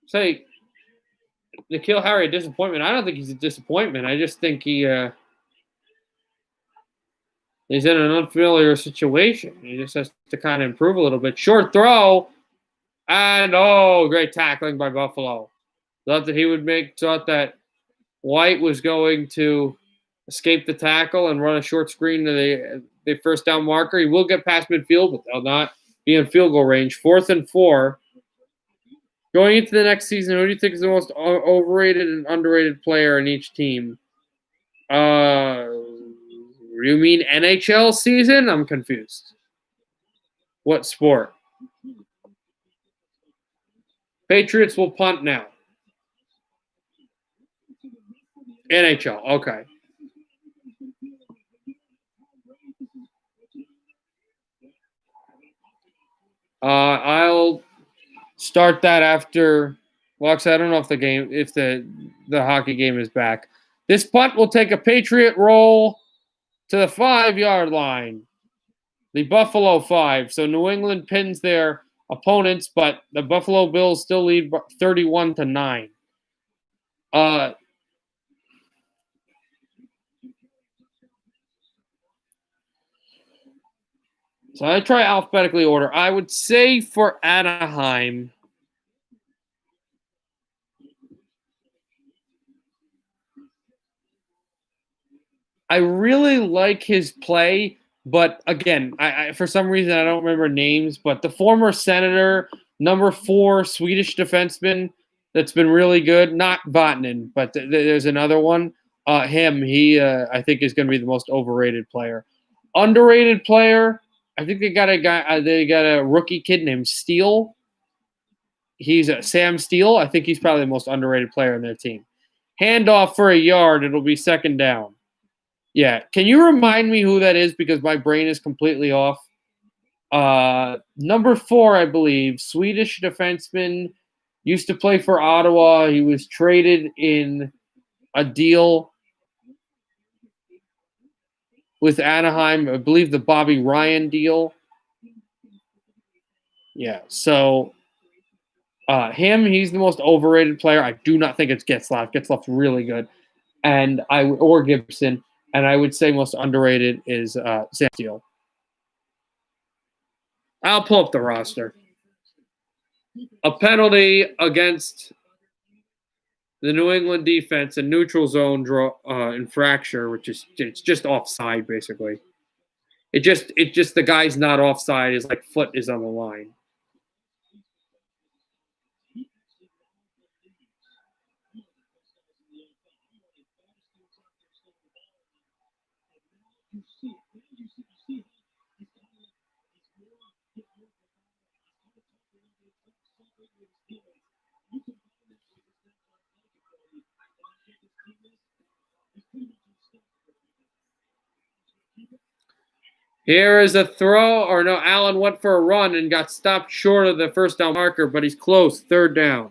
Say, N'Keal Harry a disappointment. I don't think he's a disappointment. I just think he's in an unfamiliar situation. He just has to kind of improve a little bit. Short throw, and great tackling by Buffalo. Thought that he would thought that White was going to escape the tackle and run a short screen to the first down marker. He will get past midfield, but they'll not be in field goal range. 4th and 4. Going into the next season, who do you think is the most overrated and underrated player in each team? You mean NHL season? I'm confused. What sport? Patriots will punt now. NHL, okay. I'll start that after. Well, actually, I don't know if the hockey game is back. This punt will take a Patriot roll to the 5-yard line. The Buffalo 5. So New England pins their opponents, but the Buffalo Bills still lead 31-9. So I try alphabetically order. I would say for Anaheim, I really like his play, but again, I for some reason I don't remember names, but the former Senator, number 4 Swedish defenseman that's been really good, not Vatanen, but there's another one. He I think is going to be the most overrated player. Underrated player. I think they got a guy. They got a rookie kid named Steele. He's Sam Steele. I think he's probably the most underrated player on their team. Handoff for a yard. It'll be second down. Yeah. Can you remind me who that is? Because my brain is completely off. Number 4, I believe, Swedish defenseman, used to play for Ottawa. He was traded in a deal with Anaheim. I believe the Bobby Ryan deal. Yeah. So he's the most overrated player. I do not think it's Getzlaf. Getzlaf's really good, or Gibson, and I would say most underrated is Sam Steele. I'll pull up the roster. A penalty against the New England defense, a neutral zone infraction, which is it's just offside basically. It just the guy's not offside. His foot is on the line. Here is a throw, or no, Allen went for a run and got stopped short of the first down marker, but he's close, third down.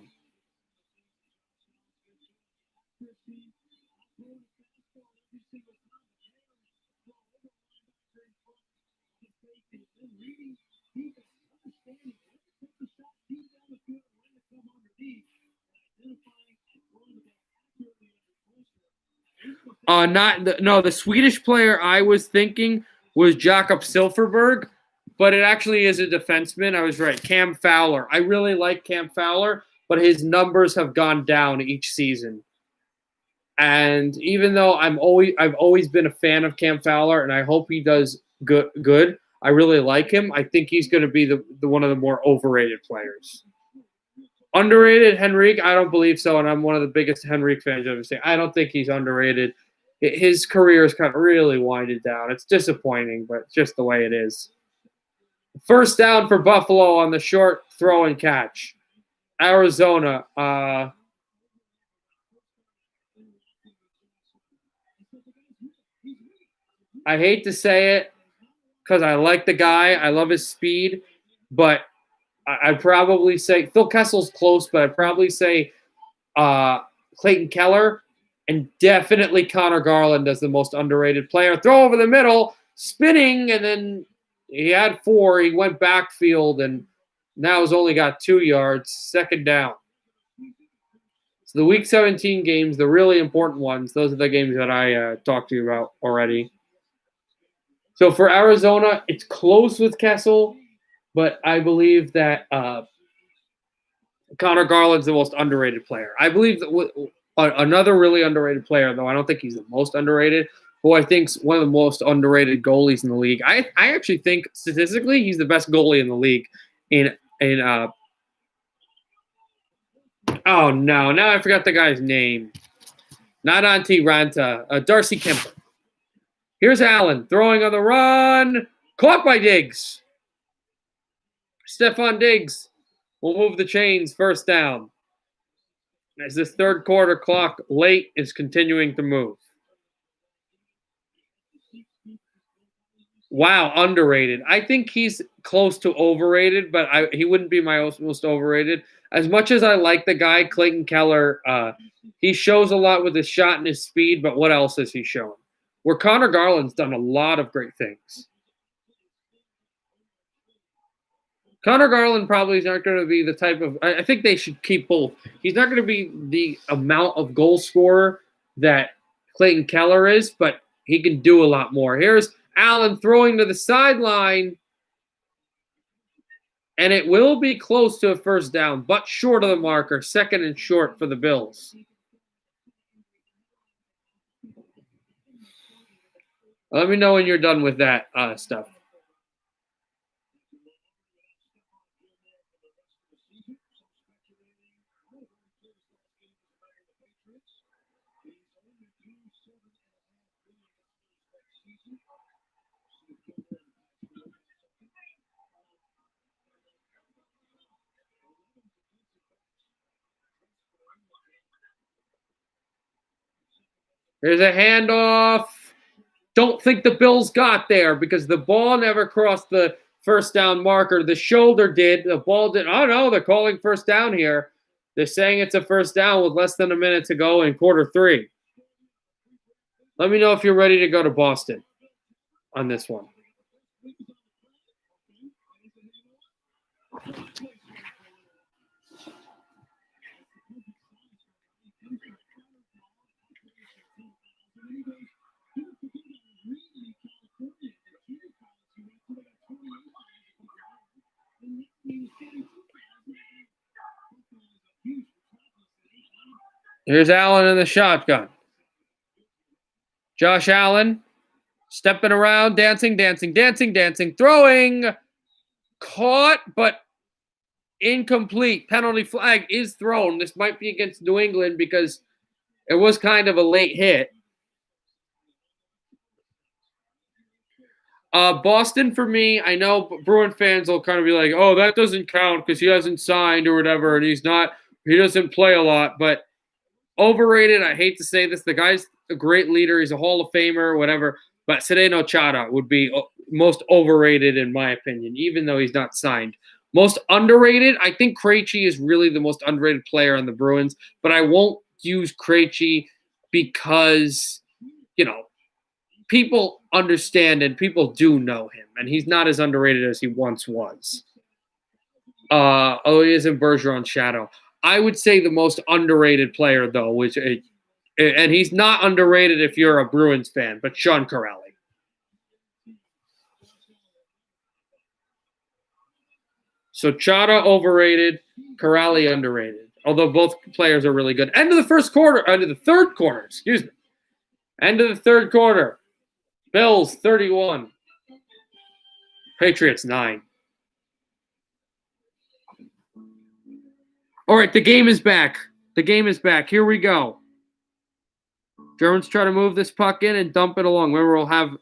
The Swedish player I was thinking was Jakob Silfverberg, but it actually is a defenseman. I was right. Cam Fowler. I really like Cam Fowler, but his numbers have gone down each season. And even though I've always been a fan of Cam Fowler, and I hope he does good. I really like him. I think he's going to be the one of the more overrated players. Underrated, Henrique? I don't believe so, and I'm one of the biggest Henrique fans I've ever seen. I don't think he's underrated. His career is kind of really winded down. It's disappointing, but it's just the way it is. First down for Buffalo on the short throw and catch. Arizona. I hate to say it because I like the guy. I love his speed, but I'd probably say Phil Kessel's close, but I'd probably say Clayton Keller, and definitely Connor Garland as the most underrated player. Throw over the middle, spinning, and then he had 4. He went backfield, and now he's only got 2 yards. Second down. So the Week 17 games, the really important ones, those are the games that I talked to you about already. So for Arizona, it's close with Kessel, but I believe that Connor Garland's the most underrated player. I believe that another really underrated player, though I don't think he's the most underrated, who I think's one of the most underrated goalies in the league. I actually think statistically he's the best goalie in the league. Oh no, now I forgot the guy's name. Not Antti Ranta, Darcy Kemper. Here's Allen throwing on the run, caught by Diggs. Stephon Diggs will move the chains, first down. As this third quarter clock late is continuing to move. Wow, underrated. I think he's close to overrated, but he wouldn't be my most overrated. As much as I like the guy, Clayton Keller, he shows a lot with his shot and his speed, but what else has he shown? Where Connor Garland's done a lot of great things. Connor Garland probably is not going to be the type of – I think they should keep both. He's not going to be the amount of goal scorer that Clayton Keller is, but he can do a lot more. Here's Allen throwing to the sideline, and it will be close to a first down, but short of the marker, second and short for the Bills. Let me know when you're done with that stuff. There's a handoff. Don't think the Bills got there because the ball never crossed the first down marker. The shoulder did. The ball did. Oh, no, they're calling first down here. They're saying it's a first down with less than a minute to go in quarter 3. Let me know if you're ready to go to Boston on this one. Here's Allen in the shotgun. Josh Allen stepping around, dancing, throwing. Caught, but incomplete. Penalty flag is thrown. This might be against New England because it was kind of a late hit. Boston for me, I know Bruin fans will kind of be like, oh, that doesn't count because he hasn't signed or whatever, and he doesn't play a lot, but overrated. I hate to say this. The guy's a great leader. He's a Hall of Famer, whatever, but Zdeno Chara would be most overrated in my opinion, even though he's not signed. Most underrated, I think Krejci is really the most underrated player on the Bruins, but I won't use Krejci because, people understand and people do know him, and he's not as underrated as he once was. He is in Bergeron's shadow. I would say the most underrated player, though, and he's not underrated if you're a Bruins fan, but Sean Corrali. So Chara overrated, Corrali underrated. Although both players are really good. End of the third quarter, excuse me. End of the third quarter. Bills 31. Patriots 9. All right, the game is back. Here we go. Germans try to move this puck in and dump it along. Remember, we'll have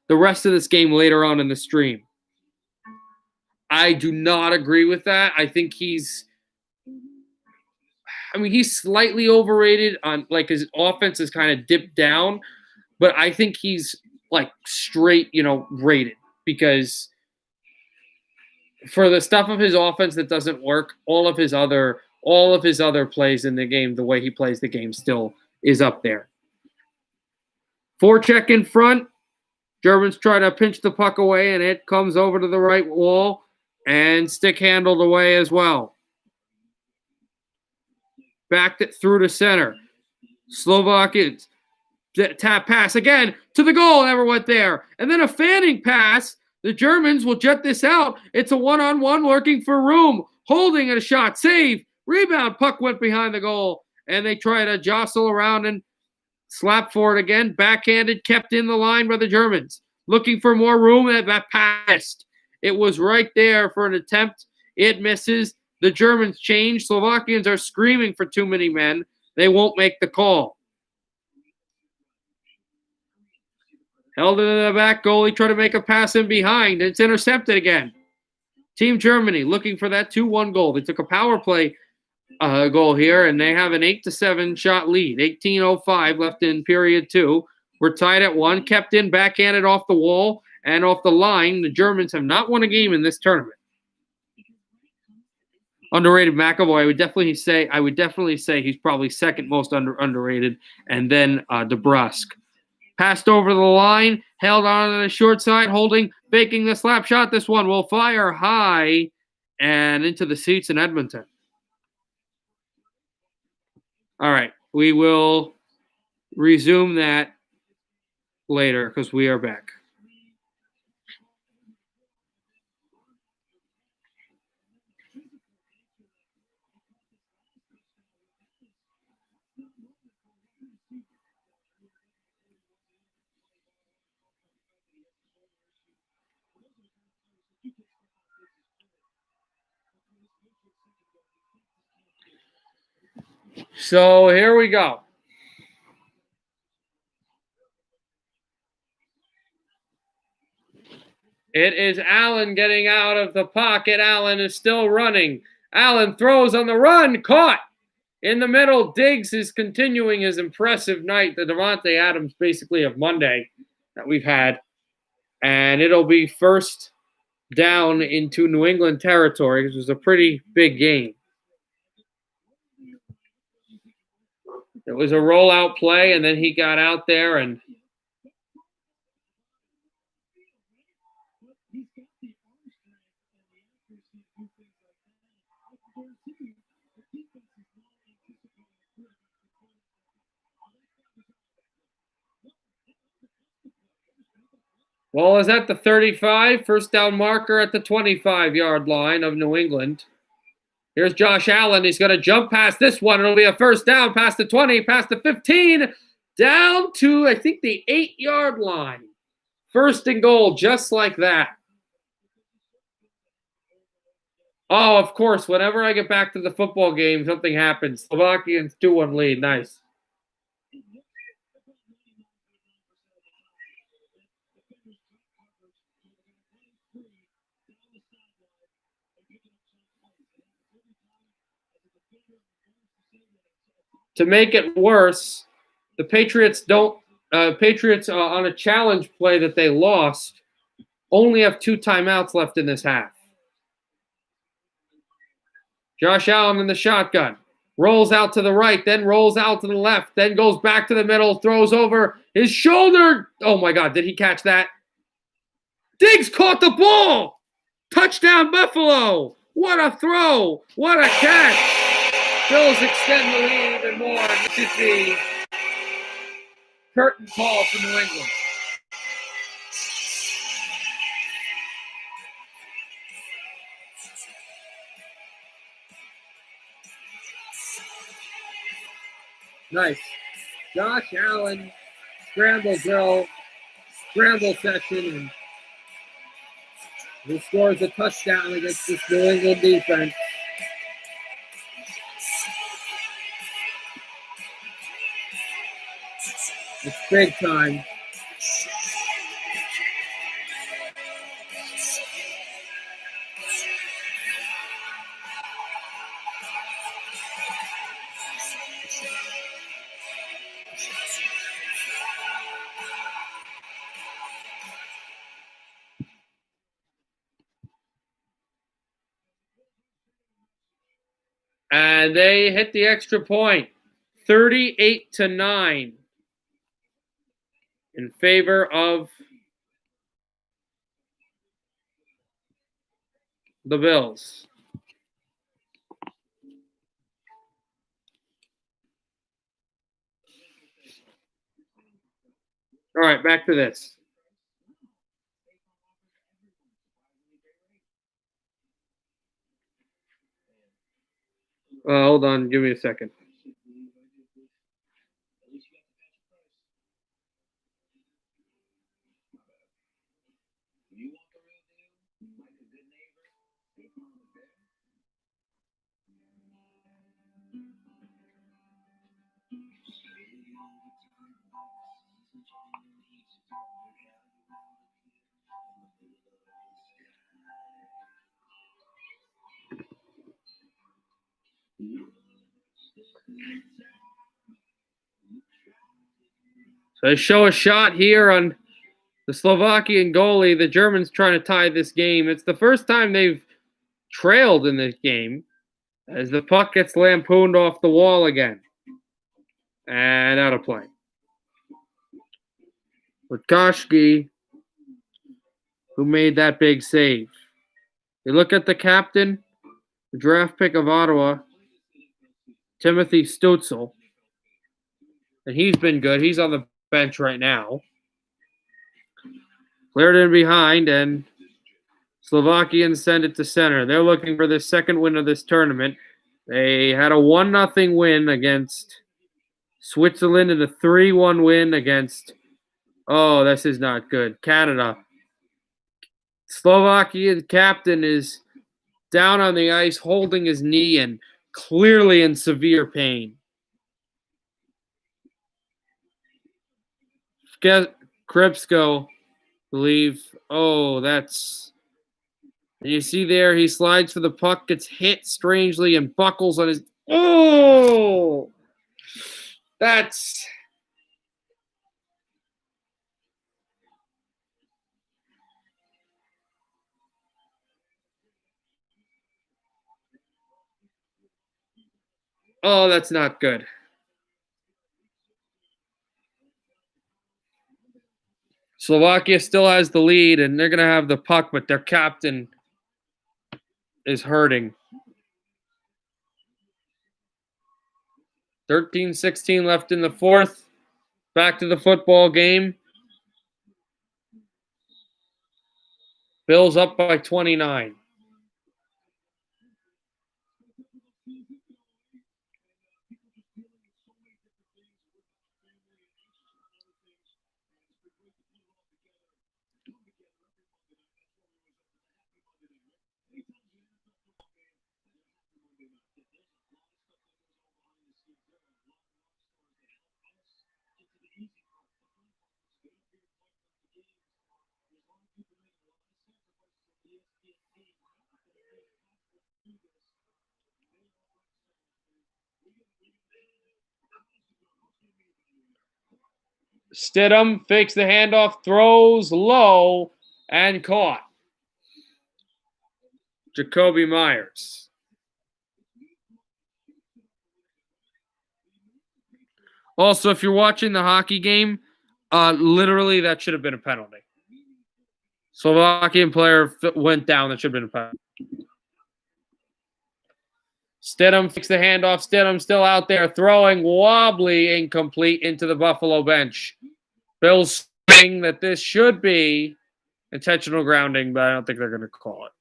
the rest of this game later on in the stream. I do not agree with that. I think he's slightly overrated on, like, his offense is kind of dipped down, but I think he's like straight, rated because for the stuff of his offense that doesn't work, all of his other plays in the game, the way he plays the game still is up there. Forecheck in front. Germans try to pinch the puck away, and it comes over to the right wall and stick handled away as well. Backed it through to center. Slovakians tap pass again to the goal. Never went there. And then a fanning pass. The Germans will jet this out. It's a one-on-one lurking for room. Holding a shot. Save. Rebound. Puck went behind the goal. And they try to jostle around and slap for it again. Backhanded. Kept in the line by the Germans. Looking for more room. That passed. It was right there for an attempt. It misses. The Germans change. Slovakians are screaming for too many men. They won't make the call. Held it in the back. Goalie tried to make a pass in behind. It's intercepted again. Team Germany looking for that 2-1 goal. They took a power play goal here, and they have an 8-7 shot lead. 18:05 left in period 2. We're tied at 1. Kept in, backhanded off the wall and off the line. The Germans have not won a game in this tournament. Underrated McAvoy. I would definitely say he's probably second most underrated, and then DeBrusque. Passed over the line, held on the short side, holding, faking the slap shot. This one will fire high and into the seats in Edmonton. All right, we will resume that later because we are back. So here we go. It is Allen getting out of the pocket. Allen is still running. Allen throws on the run. Caught. In the middle, Diggs is continuing his impressive night, the Devontae Adams basically of Monday that we've had. And it'll be first down into New England territory, which was a pretty big game. It was a rollout play, and then he got out there and ball is at the 35, first down marker at the 25-yard line of New England. Here's Josh Allen. He's going to jump past this one. It'll be a first down past the 20, past the 15, down to, I think, the 8-yard line. First and goal, just like that. Oh, of course, whenever I get back to the football game, something happens. Slovakians 2-1 lead. Nice. To make it worse, the Patriots on a challenge play that they lost, only have 2 timeouts left in this half. Josh Allen in the shotgun. Rolls out to the right, then rolls out to the left, then goes back to the middle, throws over his shoulder. Oh, my God. Did he catch that? Diggs caught the ball. Touchdown, Buffalo. What a throw. What a catch. Bills extend the lead even more. This is the curtain call for New England. Nice. Josh Allen, scramble drill, scramble session, and he scores a touchdown against this New England defense. It's big time. And they hit the extra point, 38-9 in favor of the Bills. All right, back to this. Hold on, give me a second. So they show a shot here on the Slovakian goalie. The Germans trying to tie this game. It's the first time they've trailed in this game as the puck gets lampooned off the wall again. And out of play. Lutkowski, who made that big save. You look at the captain, the draft pick of Ottawa, Timothy Stutzel, and he's been good. He's on the bench right now. Cleared in behind, and Slovakians send it to center. They're looking for the second win of this tournament. They had a 1-0 win against Switzerland and a 3-1 win against, oh, this is not good, Canada. Slovakian captain is down on the ice holding his knee and clearly in severe pain. Krebsko, believe, oh, that's, and you see there, he slides for the puck, gets hit strangely and buckles on his, Oh, that's that's not good. Slovakia still has the lead, and they're gonna have the puck, but their captain is hurting. 13-16 left in the fourth. Back to the football game. Bills up by 29. Stidham fakes the handoff, throws low, and caught. Jacoby Myers. Also, if you're watching the hockey game, literally that should have been a penalty. Slovakian player went down. That should have been a penalty. Stidham fakes the handoff. Stidham still out there throwing, wobbly, incomplete into the Buffalo bench. Bills saying that this should be intentional grounding, but I don't think they're going to call it.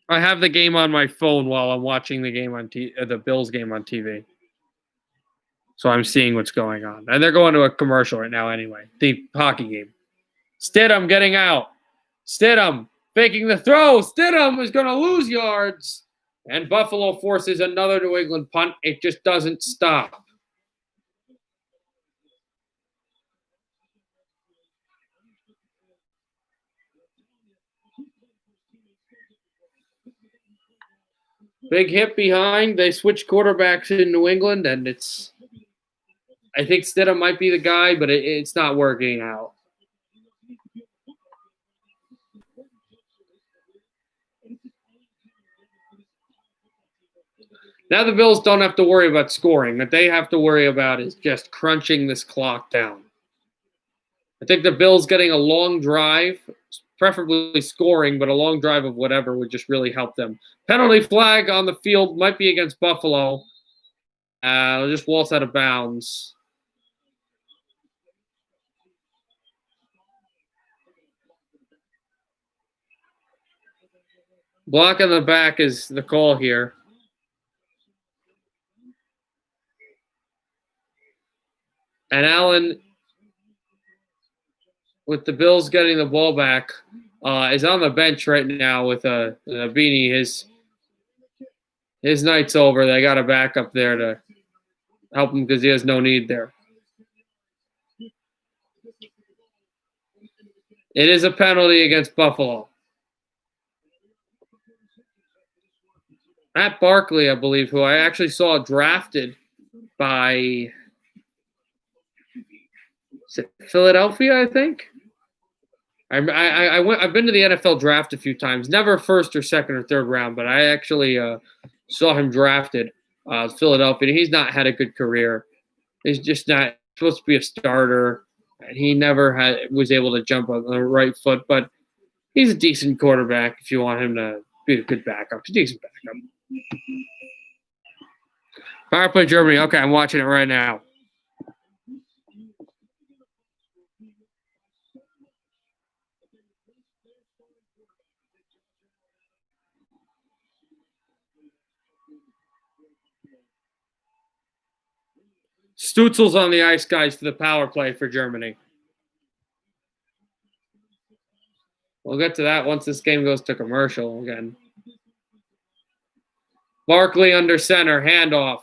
I have the game on my phone while I'm watching the game on the Bills game on TV. So I'm seeing what's going on. And they're going to a commercial right now anyway. The hockey game. Stidham getting out. Stidham faking the throw. Stidham is going to lose yards. And Buffalo forces another New England punt. It just doesn't stop. Big hit behind. They switch quarterbacks in New England, and I think Stidham might be the guy, but it's not working out. Now the Bills don't have to worry about scoring. What they have to worry about is just crunching this clock down. I think the Bills getting a long drive, preferably scoring, but a long drive of whatever would just really help them. Penalty flag on the field might be against Buffalo. Just waltz out of bounds. Block in the back is the call here. And Allen, with the Bills getting the ball back, is on the bench right now with a beanie. His night's over. They got a backup there to help him because he has no need there. It is a penalty against Buffalo. Matt Barkley, I believe, who I actually saw drafted by Philadelphia, I think. I've been to the NFL draft a few times. Never first or second or third round, but I actually saw him drafted Philadelphia. He's not had a good career. He's just not supposed to be a starter. And he never was able to jump on the right foot, but he's a decent quarterback if you want him to be a good backup. He's a decent backup. Power play Germany. Okay, I'm watching it right now. Stutzel's on the ice, guys, for the power play for Germany. We'll get to that once this game goes to commercial again. Barkley under center, handoff.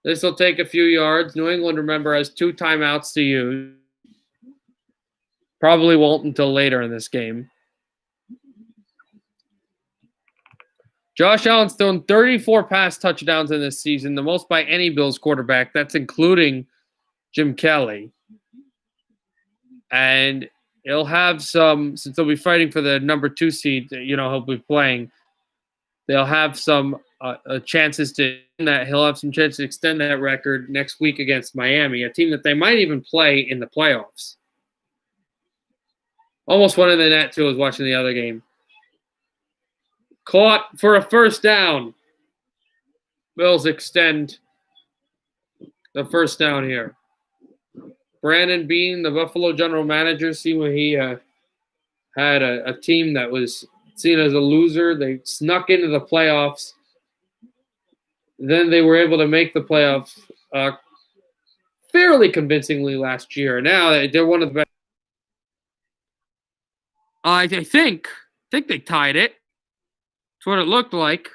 This will take a few yards. New England, remember, has 2 timeouts to use. Probably won't until later in this game. Josh Allen's thrown 34 pass touchdowns in this season, the most by any Bills quarterback. That's including Jim Kelly. And he'll have some, since they'll be fighting for the number 2 seed, he'll be playing. They'll have some chances to that. He'll have some chance to extend that record next week against Miami, a team that they might even play in the playoffs. Almost went in the net, too. I was watching the other game. Caught for a first down. Bills extend the first down here. Brandon Beane, the Buffalo general manager, see when he had a team that was seen as a loser. They snuck into the playoffs. Then they were able to make the playoffs fairly convincingly last year. Now they're one of the best. I think they tied it. That's what it looked like.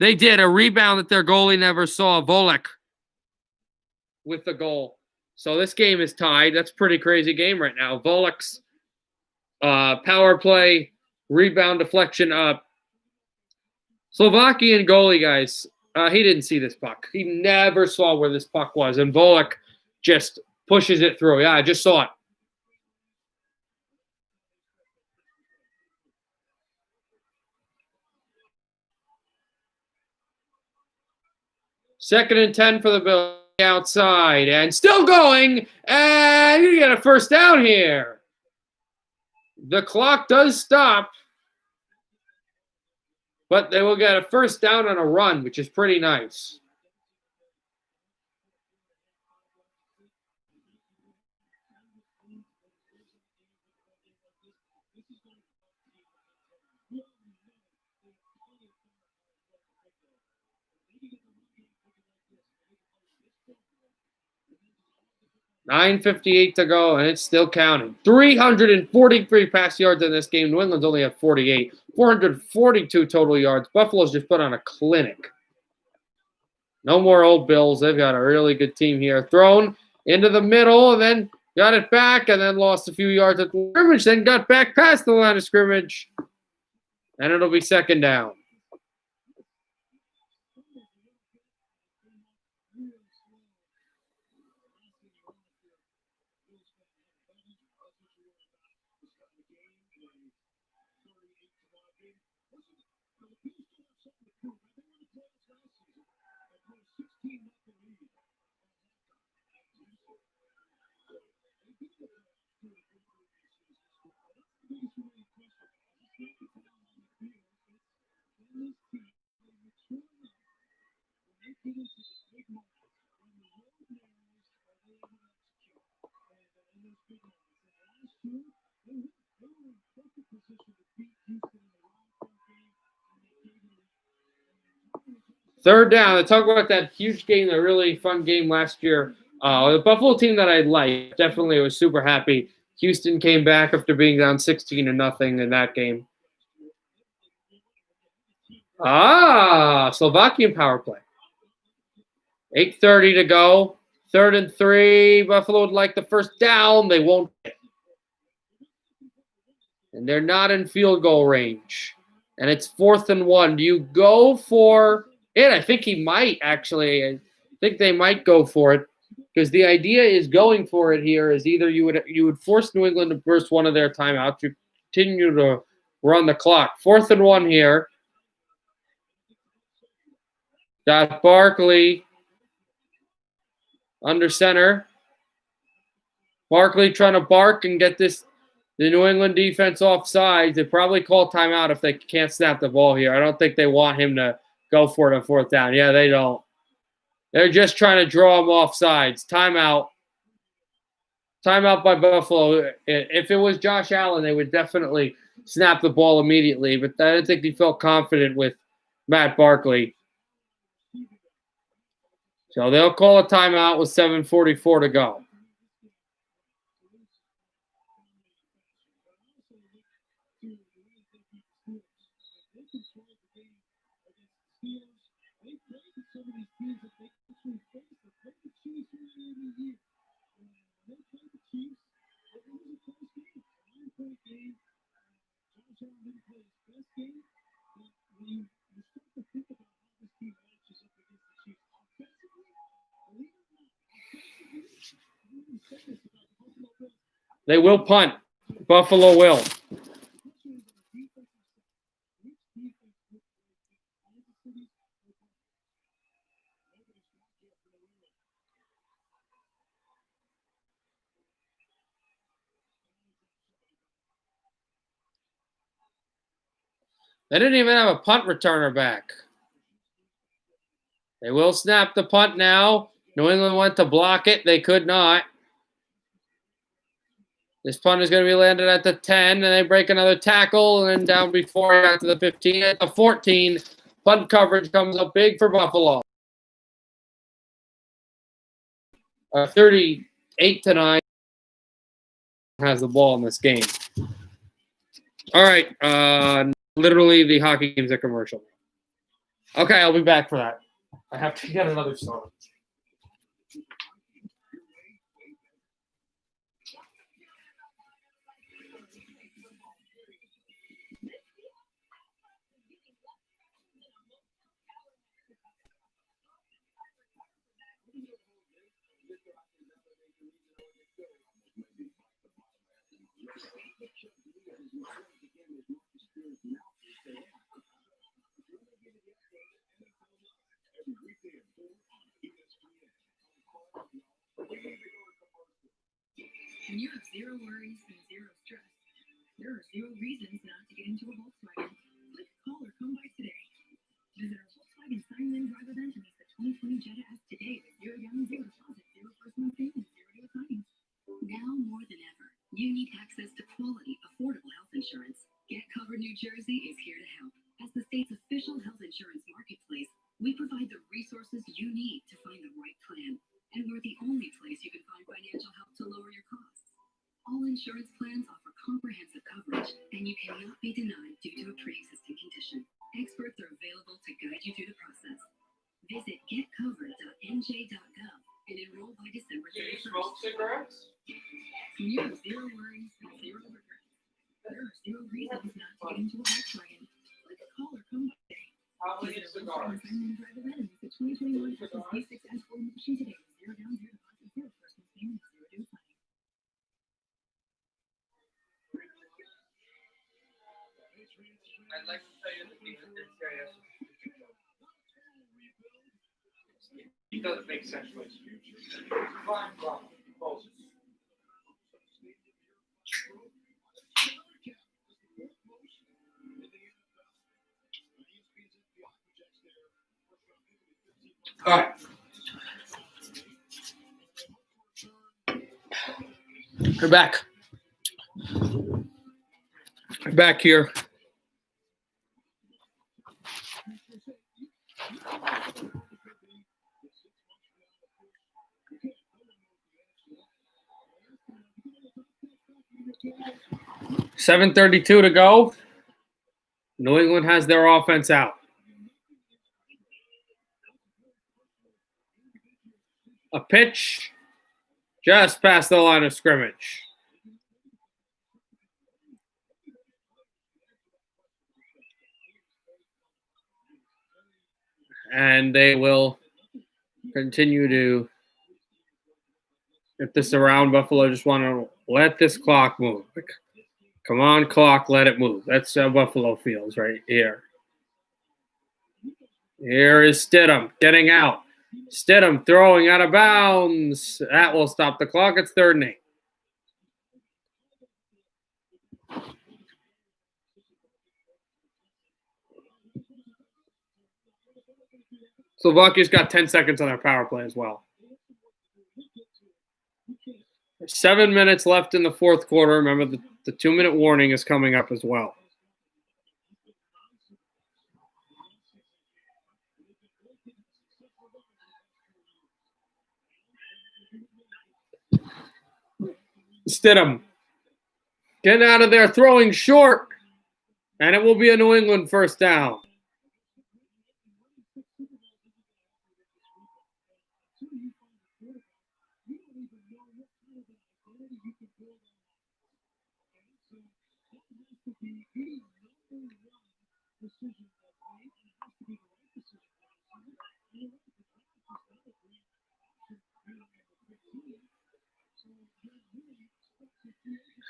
They did a rebound that their goalie never saw, Volek, with the goal. So this game is tied. That's a pretty crazy game right now. Volek's power play, rebound deflection up. Slovakian goalie, guys, he didn't see this puck. He never saw where this puck was. And Volek just pushes it through. Yeah, I just saw it. Second and 10 for the Bills outside. And still going. And you get a first down here. The clock does stop. But they will get a first down on a run, which is pretty nice. $9:58 to go, and it's still counting. 343 pass yards in this game. New England's only have 48. 442 total yards. Buffalo's just put on a clinic. No more old Bills. They've got a really good team here. Thrown into the middle, and then got it back, and then lost a few yards at the scrimmage, then got back past the line of scrimmage, and it'll be second down. Third down. Let's talk about that huge game, a really fun game last year. The Buffalo team that I liked, definitely was super happy. Houston came back after being down 16-0 in that game. Slovakian power play. 8:30 to go. 3rd and 3. Buffalo would like the first down. They won't. And they're not in field goal range. And it's 4th and 1. Do you go for it? I think he might, actually. I think they might go for it. Because the idea is going for it here is either you would force New England to burst one of their timeouts, you continue to run the clock. 4th and 1 here. Got Barkley under center. Barkley trying to bark and get the New England defense off sides. They probably call timeout if they can't snap the ball here. I don't think they want him to go for it on 4th down. Yeah, they don't. They're just trying to draw him off sides. Timeout. Timeout by Buffalo. If it was Josh Allen, they would definitely snap the ball immediately, but I don't think he felt confident with Matt Barkley. So they'll call a timeout with 7:44 to go. They will punt. Buffalo will. They didn't even have a punt returner back. They will snap the punt now. New England went to block it. They could not. This punt is going to be landed at the 10, and they break another tackle, and then down before it to the 15. At the 14, punt coverage comes up big for Buffalo. 38-9 has the ball in this game. All right, literally the hockey game's a commercial. Okay, I'll be back for that. I have to get another song. When you have zero worries and zero stress, there are zero reasons not to get into a Volkswagen. Click, call, or come by today. Visit our Volkswagen Sign-In Drive event and meet the 2020 Jetta S today with zero down, zero deposit, zero first month payment, zero deal finance. Now more than ever, you need access to quality, affordable health insurance. Get Covered New Jersey is here to help. As the state's official health insurance marketplace, we provide the resources you need to find the right plan. And we're the only place you can find financial help to lower your costs. All insurance plans offer comprehensive coverage, and you cannot be denied due to a pre-existing condition. Experts are available to guide you through the process. Visit getcovered.nj.gov and enroll by December 31st. Do you smoke cigarettes? When you have zero worries and zero regrets, there are zero reasons not to get into a Volkswagen. Click, call, or come by today. How many cigars? Drive event and the 2021 V6 S4 motion today. Zero down, zero deposit, zero first month payment, zero due finance. I'd like to tell you the thing that this guy has. He doesn't make sense. All right. We're back. We're back here. .7:32 to go. New England has their offense out. A pitch just past the line of scrimmage. And they will continue to get this around. Buffalo just want to let this clock move. Come on, clock, let it move. That's how Buffalo feels right here. Here is Stidham getting out. Stidham throwing out of bounds. That will stop the clock. It's 3rd and 8. Slovakia's got 10 seconds on their power play as well. 7 minutes left in the 4th quarter. Remember, the 2-minute warning is coming up as well. Stidham getting out of there, throwing short, and it will be a New England first down.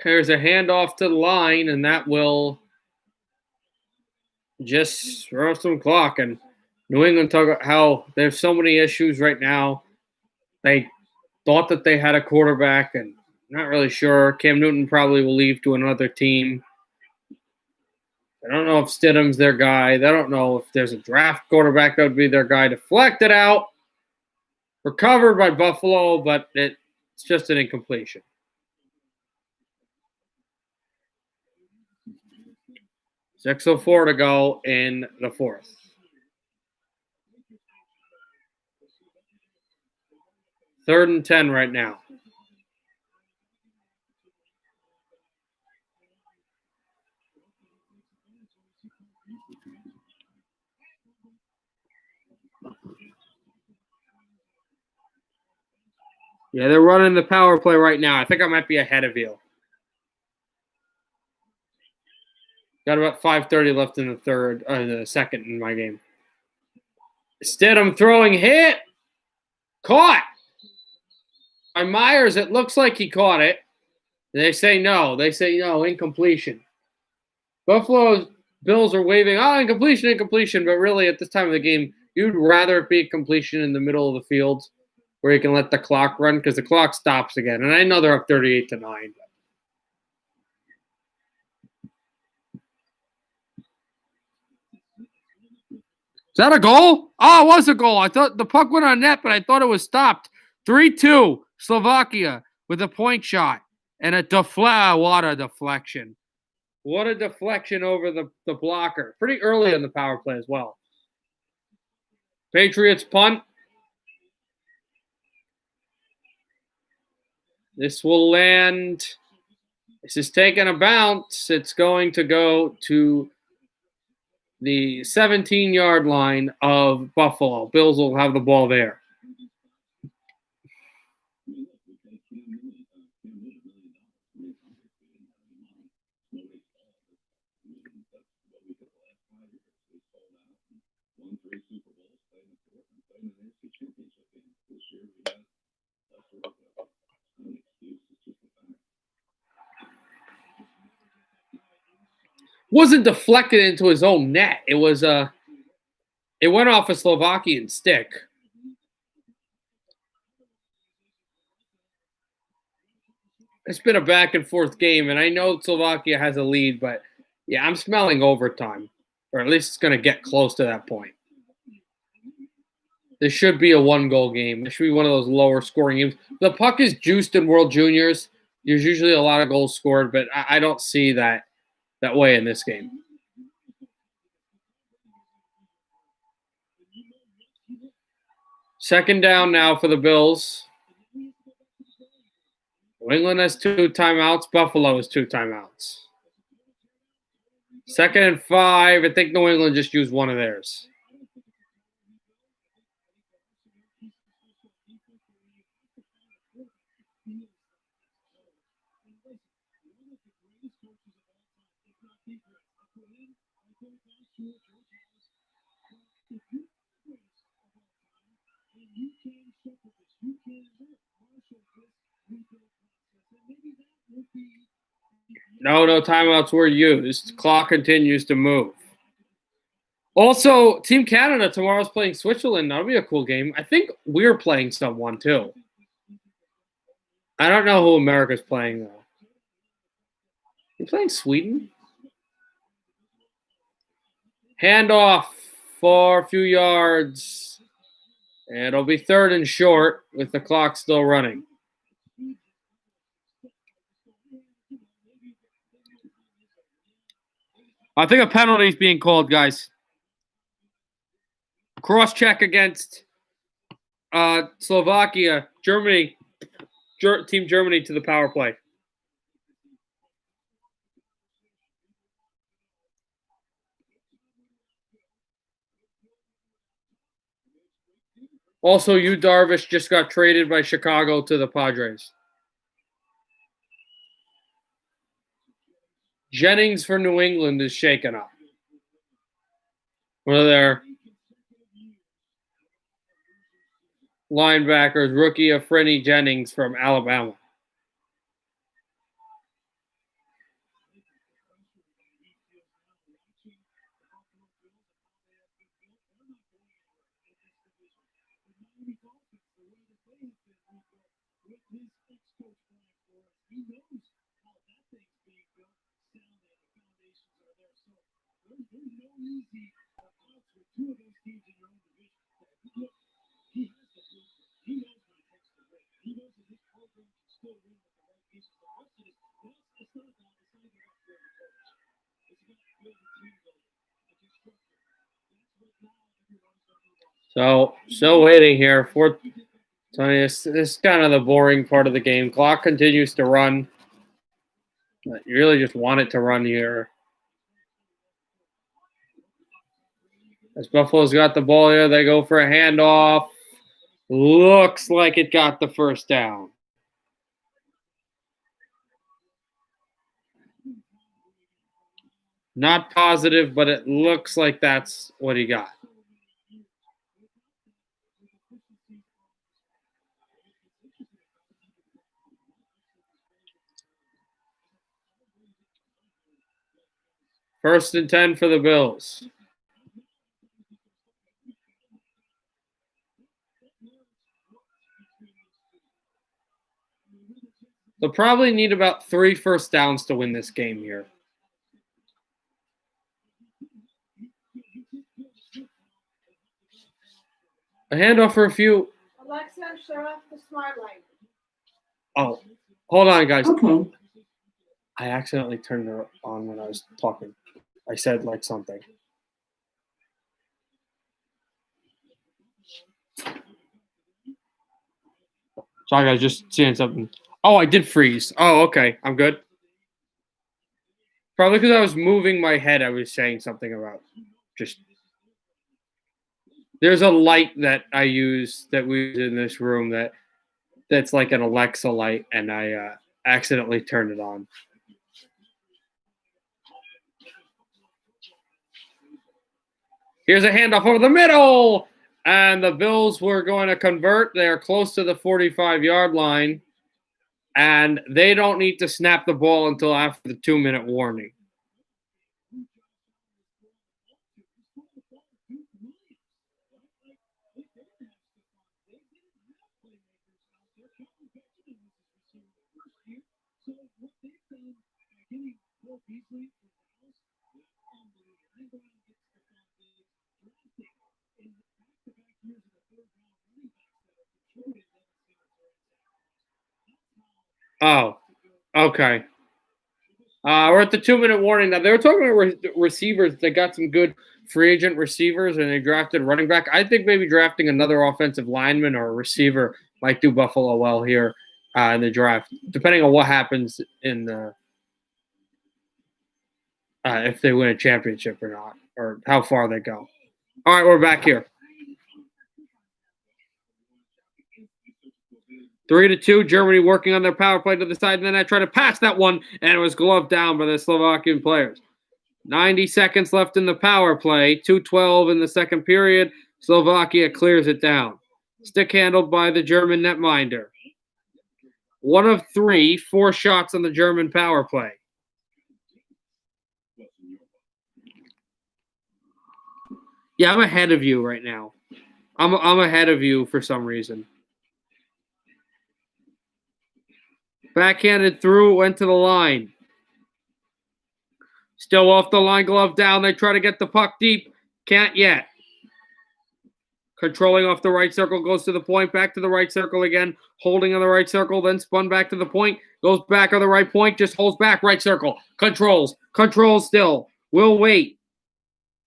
There's a handoff to the line, and that will just throw some clock. And New England talk about how there's so many issues right now. They thought that they had a quarterback, and not really sure. Cam Newton probably will leave to another team. I don't know if Stidham's their guy. They don't know if there's a draft quarterback that would be their guy. Deflected out, recovered by Buffalo, but it's just an incompletion. 6:04 to go in the fourth. Third and 10 right now. Yeah, they're running the power play right now. I think I might be ahead of you. Got about 5:30 left in the second in my game. Stidham throwing hit. Caught by Myers. It looks like he caught it. They say no. They say no, incompletion. Buffalo Bills are waving, incompletion. But really, at this time of the game, you'd rather it be a completion in the middle of the field where you can let the clock run because the clock stops again. And I know they're up 38-9. Is that a goal? Oh, it was a goal. I thought the puck went on net, but I thought it was stopped. 3-2, Slovakia with a point shot and what a deflection. What a deflection over the blocker. Pretty early in the power play as well. Patriots punt. This will land. This is taking a bounce. It's going to go to the 17-yard line of Buffalo. Bills will have the ball there. Wasn't deflected into his own net. It was it went off a Slovakian stick. It's been a back and forth game, and I know Slovakia has a lead, but yeah, I'm smelling overtime, or at least it's going to get close to that point. This should be a one-goal game. This should be one of those lower scoring games. The puck is juiced in World Juniors. There's usually a lot of goals scored, but I don't see that way in this game. Second down now for the Bills. New England has 2 timeouts. Buffalo has 2 timeouts. 2nd and 5. I think New England just used one of theirs. No timeouts were used. Clock continues to move. Also, Team Canada tomorrow's playing Switzerland. That'll be a cool game. I think we're playing someone too. I don't know who America's playing though. You playing Sweden? Handoff for a few yards. And it'll be 3rd and short with the clock still running. I think a penalty is being called, guys. Cross-check against Slovakia. Germany. Team Germany to the power play. Also, Yu Darvish just got traded by Chicago to the Padres. Jennings for New England is shaken up. One of their linebackers, rookie Afreni Jennings from Alabama. So, still waiting here. This is kind of the boring part of the game. Clock continues to run. But you really just want it to run here. As Buffalo's got the ball here, they go for a handoff. Looks like it got the first down. Not positive, but it looks like that's what he got. First and 10 for the Bills. They'll probably need about 3 first downs to win this game here. A handoff for a few. Alexa, shut off the smart light. Oh, hold on, guys. Okay. I accidentally turned it on when I was talking. I said like something. Sorry, guys, just seeing something. Oh, I did freeze. Oh, okay. I'm good. Probably because I was moving my head, I was saying something about just. There's a light that I use that we use in this room that's like an Alexa light, and I accidentally turned it on. Here's a handoff over the middle, and the Bills were going to convert. They're close to the 45-yard line, and they don't need to snap the ball until after the 2-minute warning. Oh, okay. We're at the 2-minute warning now. They were talking about receivers. They got some good free agent receivers, and they drafted running back. I think maybe drafting another offensive lineman or a receiver might do Buffalo well here in the draft, depending on what happens in the if they win a championship or not, or how far they go. All right, we're back here. 3-2, Germany working on their power play to the side, and then I tried to pass that one, and it was gloved down by the Slovakian players. 90 seconds left in the power play, 2:12 in the second period. Slovakia clears it down. Stick handled by the German netminder. 1 of 3, 4 shots on the German power play. Yeah, I'm ahead of you right now. I'm ahead of you for some reason. Backhanded through, went to the line. Still off the line, glove down. They try to get the puck deep. Can't yet. Controlling off the right circle, goes to the point, back to the right circle again. Holding on the right circle, then spun back to the point. Goes back on the right point, just holds back, right circle. Controls still. Will wait.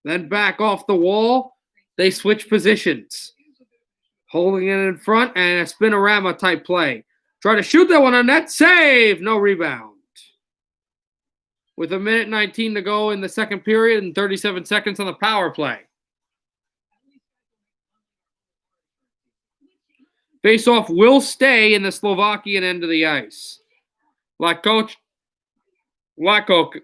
Then back off the wall. They switch positions. Holding it in front and a spinorama type play. Try to shoot that one on net. Save. No rebound. With 1:19 to go in the second period and 37 seconds on the power play. Face-off will stay in the Slovakian end of the ice. Like Coach Latkokic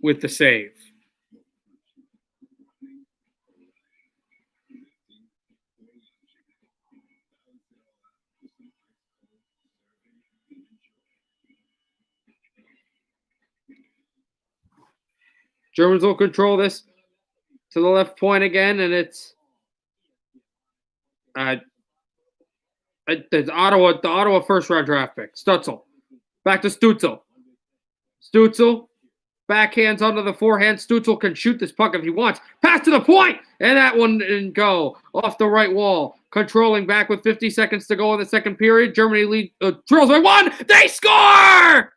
with the save. Germans will control this to the left point again, and it's the Ottawa first round draft pick. Stutzel. Back to Stutzel. Stutzel. Backhands onto the forehand. Stutzel can shoot this puck if he wants. Pass to the point! And that one didn't go. Off the right wall. Controlling back with 50 seconds to go in the second period. Germany lead drills by one. They score!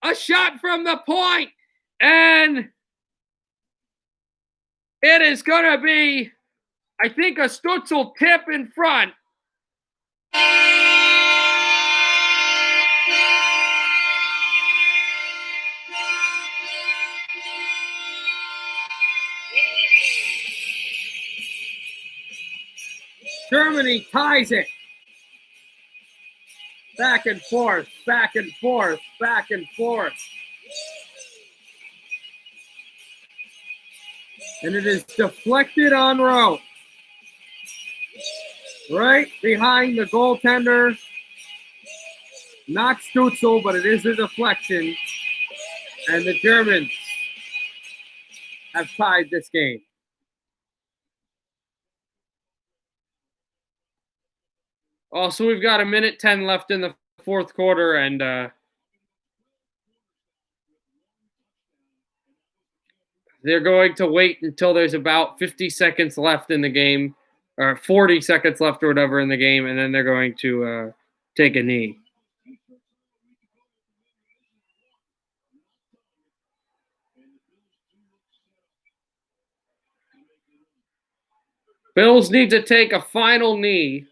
A shot from the point. And it is going to be, I think, a Stutzel tip in front. Germany ties it. Back and forth, back and forth, back and forth. And it is deflected on route. Right behind the goaltender. Not Stutzel, but it is a deflection. And the Germans have tied this game. Also, we've got 1:10 left in the fourth quarter, and they're going to wait until there's about 50 seconds left in the game, or 40 seconds left or whatever in the game, and then they're going to take a knee. Bills need to take a final knee.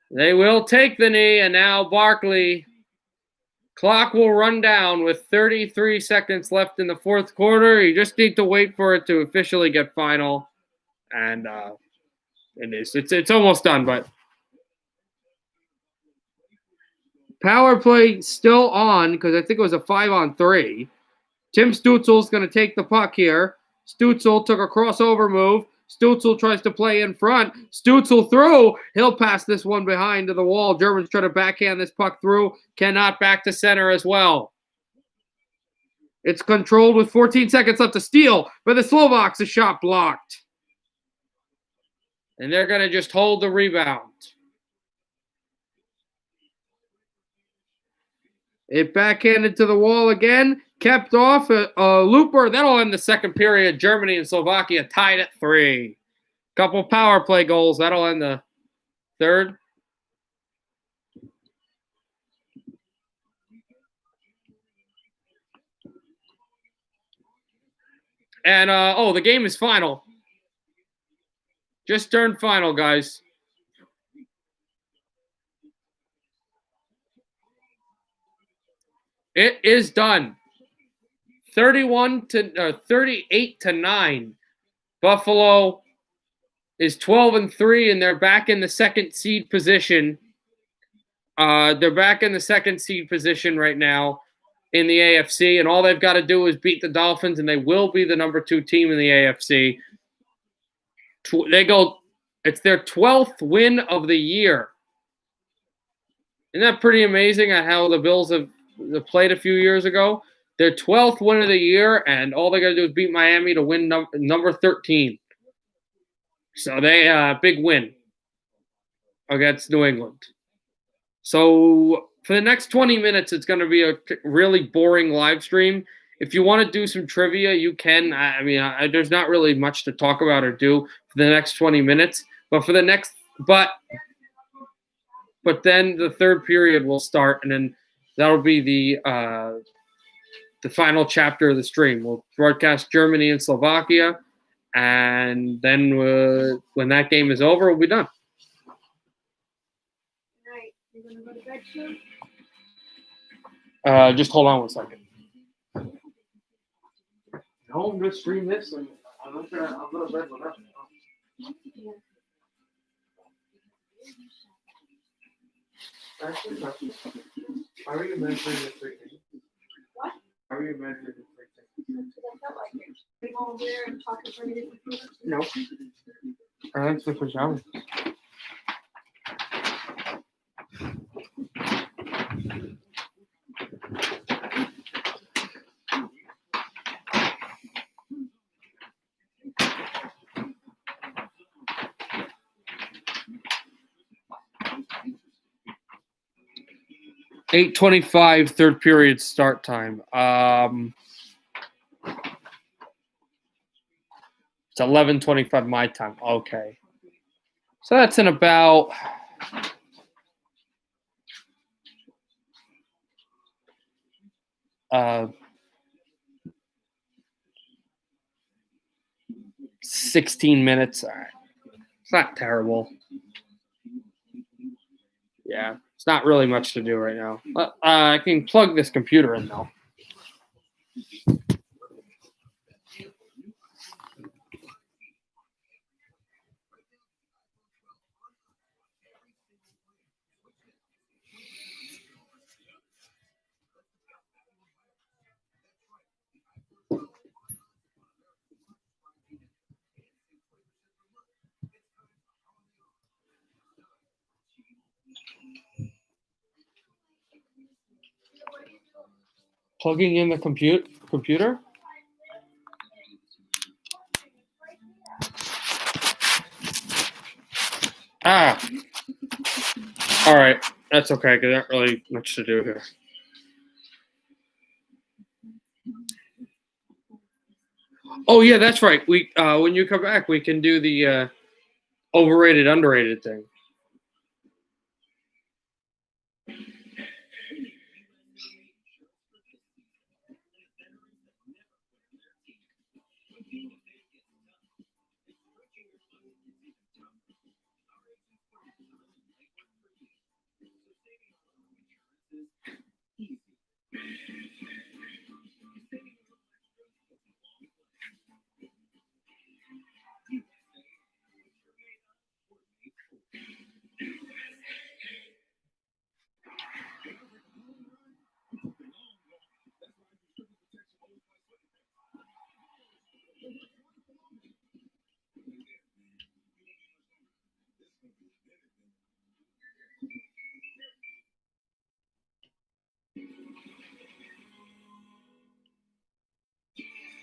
They will take the knee, and now Barkley. Clock will run down with 33 seconds left in the fourth quarter. You just need to wait for it to officially get final. And it is. It's almost done, but power play still on because I think it was a 5-on-3. Tim Stutzel's going to take the puck here. Stutzel took a crossover move. Stutzel tries to play in front. Stutzel through. He'll pass this one behind to the wall. Germans try to backhand this puck through. Cannot back to center as well. It's controlled with 14 seconds left to steal, but the Slovaks, a shot blocked. And they're going to just hold the rebound. It backhanded to the wall again. Kept off a looper. That'll end the second period. Germany and Slovakia tied at 3. Couple power play goals. That'll end the third. And, the game is final. Just turned final, guys. It is done. 38-9. Buffalo is 12-3, and they're back in the second seed position. They're back in the second seed position right now in the AFC, and all they've got to do is beat the Dolphins, and they will be the number 2 team in the AFC. It's their 12th win of the year. Isn't that pretty amazing at how the Bills have played a few years ago? Their 12th win of the year, and all they got to do is beat Miami to win number 13. So they big win against New England. So for the next 20 minutes, it's going to be a really boring live stream. If you want to do some trivia, you can. There's not really much to talk about or do for the next 20 minutes. But then the third period will start, and then that'll be the final chapter of the stream. We'll broadcast Germany and Slovakia, and then when that game is over, we'll be done. All right, you're gonna go to bed soon? Just hold on one second. No, I'm gonna stream this, and I'm gonna go to bed with that. Actually, how are you measuring the three things? What? How are you measuring the three things? Because I felt like it. Are you going over there and talking for a minute with me? No. That's the pajamas. $8:25 third period start time. It's 11:25 my time. Okay, so that's in about 16 minutes. All right. It's not terrible. Yeah, it's not really much to do right now. I can plug this computer in though. Plugging in the computer. Ah, all right. That's okay. Cause not really much to do here. Oh yeah, that's right. We when you come back, we can do the overrated, underrated thing.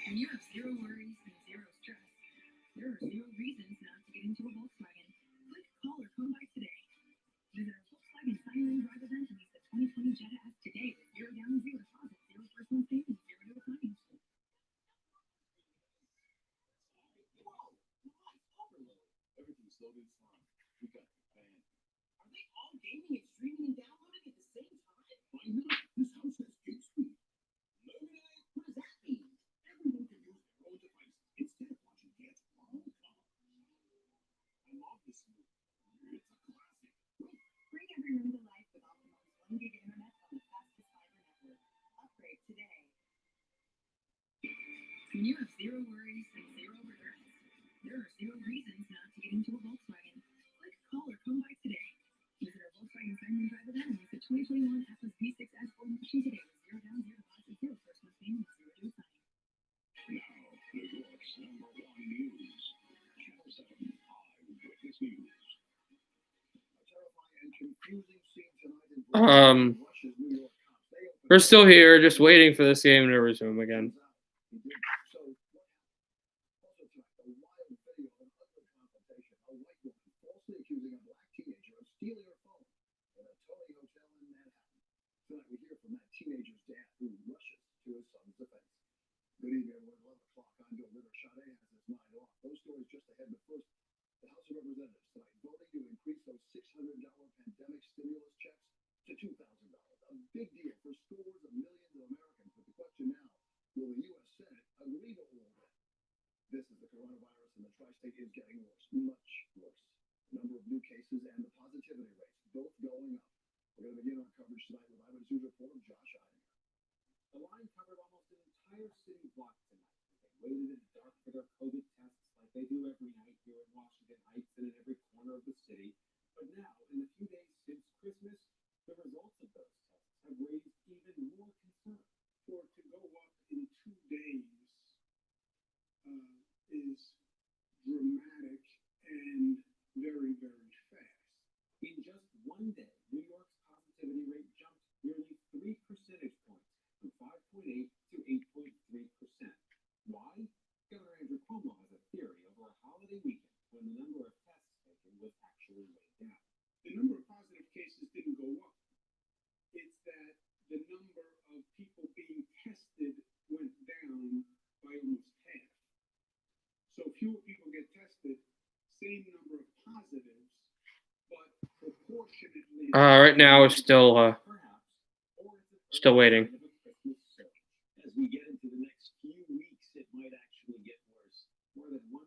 When you have zero worries and zero stress, there are zero reasons not to get into a Volkswagen. Click, call, or come by today. Visit our Volkswagen Sign-In Drive event and lease the 2020 Jetta S today with zero down, zero deposit, zero first month payment, zero to finance. Everything's loaded fine. We got the band. Are they all gaming and streaming and downloading at the same time? Why not? This house has 8 speed. Loaded? What does that mean? Everyone can use their own device instead of watching Dance Rom-Com. I love this movie. It's a classic. Bring every room to life with Optimum's 1 gig internet on the fastest fiber network. Upgrade today. When you have zero worries and zero regrets, there are zero reasons not to get into a Volkswagen. Click, call, or come by today. Visit our Volkswagen Sign-In Drive event and lease the 2021 FS V6 S4 Edition today with zero down, zero deposit, zero first month payment, zero to finance. Now, New York's #1 news. Channel 7 Eyewitness News. A terrifying and confusing scene tonight in Russia's New York cops. They opened We're still here, just waiting for this game to resume again. So, what happened? Also tonight, a wild video of an ugly confrontation. A white woman falsely accusing a black teenager of stealing her phone at a Tony Hotel in Manhattan. Tonight, we hear from that teenager's dad who rushes to his son's defense. Good evening, everyone. 11 o'clock. I'm Joe Ritter. Sade has his mind off. Those stories just ahead, but first, the House of Representatives tonight voting to increase those $600 pandemic stimulus checks to $2,000. A big deal for scores of millions of Americans. But the question now, will the U.S. Senate agree to all that? This is the coronavirus, and the tri-state is getting worse, much worse. The number of new cases and the positivity rates both going up. We're going to begin our coverage tonight with Eyewitness News reporter Josh Eidinger. The line covered almost an entire city block tonight. They waited in the dark for their COVID tests like they do every night here in Washington Heights and in every corner of the city. But now, in the few days since Christmas, the results of those tests have raised even more concern. For it to go up in 2 days is dramatic and very, very fast. In just one day, New York's positivity rate jumped nearly 3 percentage points from 5.8 to 8.3%. Why? Governor Andrew Cuomo has a theory over a holiday weekend when the number of tests taken was actually way down. The number of positive cases didn't go up. It's that the number of people being tested went down by almost half. So fewer people get tested, same number of positives, but proportionately. Right now we're still Perhaps, or it's a still waiting. sign of a Christmas surge. As we get into the next few weeks, it might actually get worse. More than 1.2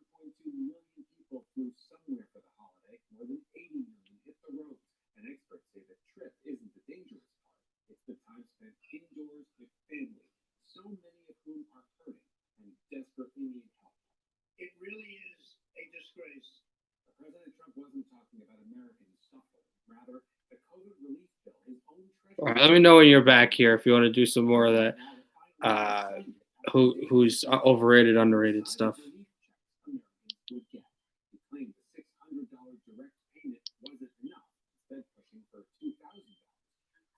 million people flew somewhere for the holiday. More than 80 million hit the roads. And experts say the trip isn't the dangerous part. It's the time spent indoors with family, so many of whom are hurting and desperately need help. It really is a disgrace. But President Trump wasn't talking about Americans suffering. Rather, the COVID relief bill, his own treasury. All right, let me know when you're back here if you want to do some more of that. Who's overrated, underrated stuff. Relief checks Americans would get. He claimed the $600 direct payment wasn't enough, instead pushing for $2,000.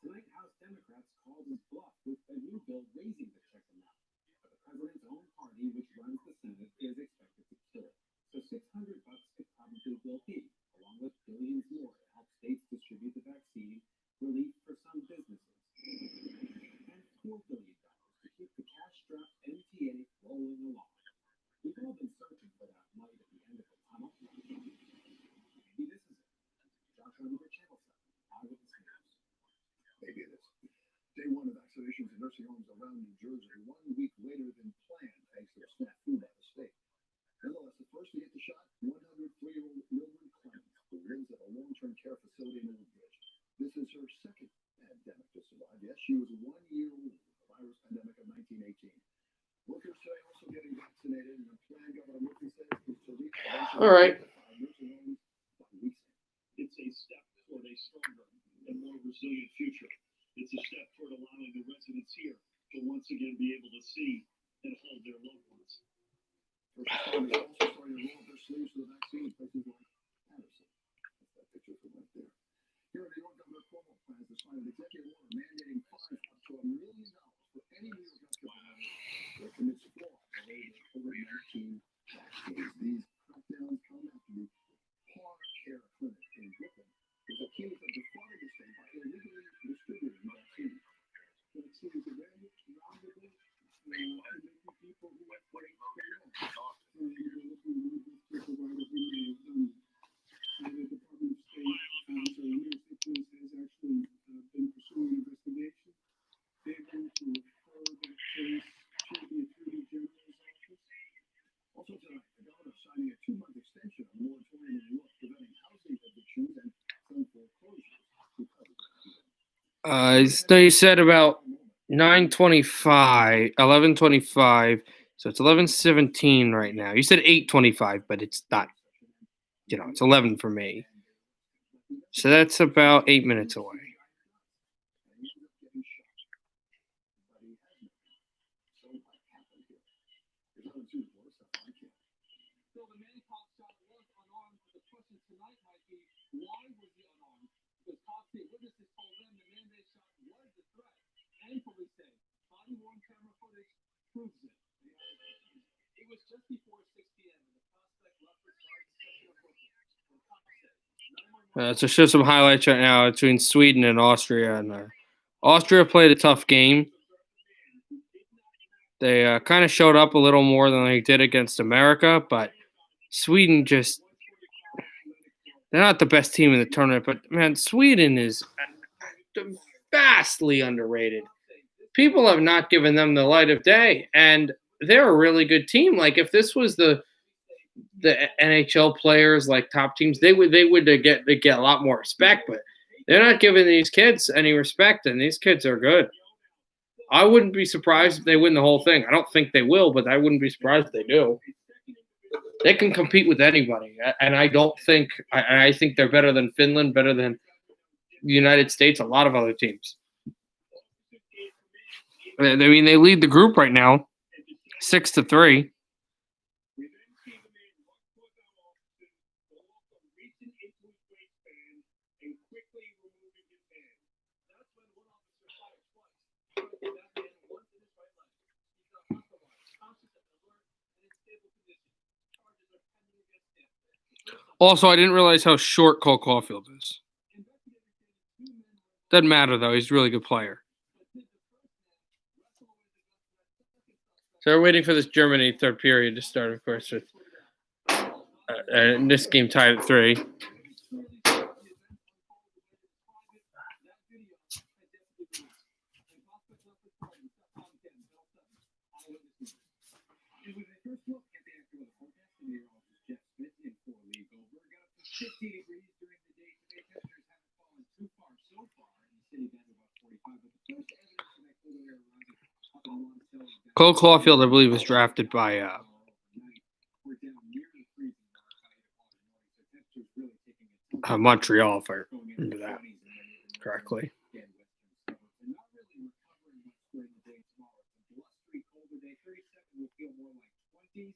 Tonight, House Democrats called his bluff with a new bill raising the check amount. But the president's own party, which runs the Senate, is expected to kill it. So $600 could probably will be, along with billions more to help states distribute the vaccine, relief for some businesses, and $4 billion to keep the cash-strapped MTA rolling along. We've all been searching for that light at the end of the tunnel. Maybe this is it. Josh Oliver, Channel 7, Eyewitness News. Maybe it is. Day one of vaccinations in nursing homes around New Jersey, 1 week later than planned, thanks to a snafu by the state. Nonetheless, the first to get the shot, 103-year-old Mildred Clemens, who lives at a long-term care facility in Woodbridge. This is her second pandemic to survive. Yes, she was 1 year old, the virus pandemic of 1918. Workers today also getting vaccinated, and the plan Governor Murphy says is to reach All right. nursing homes by week's end. It's a step toward a stronger and more resilient future. It's a step toward allowing the residents here to once again be able to see and hold their loved ones. First responders also starting to roll up their sleeves for the vaccine in places like Patterson. That's that picture from right there. Here in New York, Governor Cuomo plans to sign an executive order mandating fines up to $1 million for any New York healthcare provider that commits fraud related to COVID-19 vaccines. These crackdowns come after the Par Care Clinic in Brooklyn was accused of defrauding the state by illegally distributing vaccines. Vaccines are very valuable and making people who have great care. And we're looking at healthcare providers who may have done that. The Department of State, Mayor Nicholas has actually been pursuing an investigation. They're going to refer that case to the Attorney General's office. Also tonight, the governor signing a 2-month extension of moratorium in New York, preventing housing evictions and some foreclosures because of the So you said about 9:25, 11:25. So it's 11:17 right now. You said 8:25, but it's not. It's 11 for me. So that's about 8 minutes away. So the man caught shot was unarmed. The question tonight might be, why was he unarmed? Because cops say witnesses told them the man they shot was the threat. And police say body-worn camera footage proves it. It was just before 6 p.m. and the prospect left the charge section of Brooklyn. And cops said 911 So show some highlights right now between Sweden and Austria. And Austria played a tough game. They kind of showed up a little more than they did against America, but Sweden they're not the best team in the tournament, but man, Sweden is vastly underrated. People have not given them the light of day, and they're a really good team. Like if this was the NHL players, like top teams, they would get a lot more respect, but they're not giving these kids any respect, and these kids are good. I wouldn't be surprised if they win the whole thing. I don't think they will, but I wouldn't be surprised if they do. They can compete with anybody, and I don't think I think they're better than Finland, better than the United States, a lot of other teams. I mean, they lead the group right now, 6-3. We then see the man walk toward the offices, the walker reaching into his waistband and quickly removing his hand. That's when one officer fired twice, targeting that man once in his right leg. He's now hospitalized, conscious and alert, and in stable condition. Charges are pending against him. Also, I didn't realize how short Cole Caulfield is. Investigators say the two men were involved, Doesn't matter though; he's a really good player. but did the first man wrestle away the gun from that second suspect? So we're waiting for this Germany third period to start, of course. With and this game tied at 3. And when they first looked at the actual forecast, the meteorologist Jeff Smith in Fort Lee Goldberg got up to 50 degrees during the day today. Temperatures haven't fallen too far so far in the city down to about 45. But the first evidence of that cold air rising up in Monticello. Cole Caulfield, I believe, was drafted by We're down near the freezing mark by 8 o'clock in the morning, so temperatures really taking a Montreal, if I going into remember the that 20s and then even correctly. again western suburbs. And not really recovering much during the day tomorrow. It's a blustery, colder day. 37 will feel more like 20s.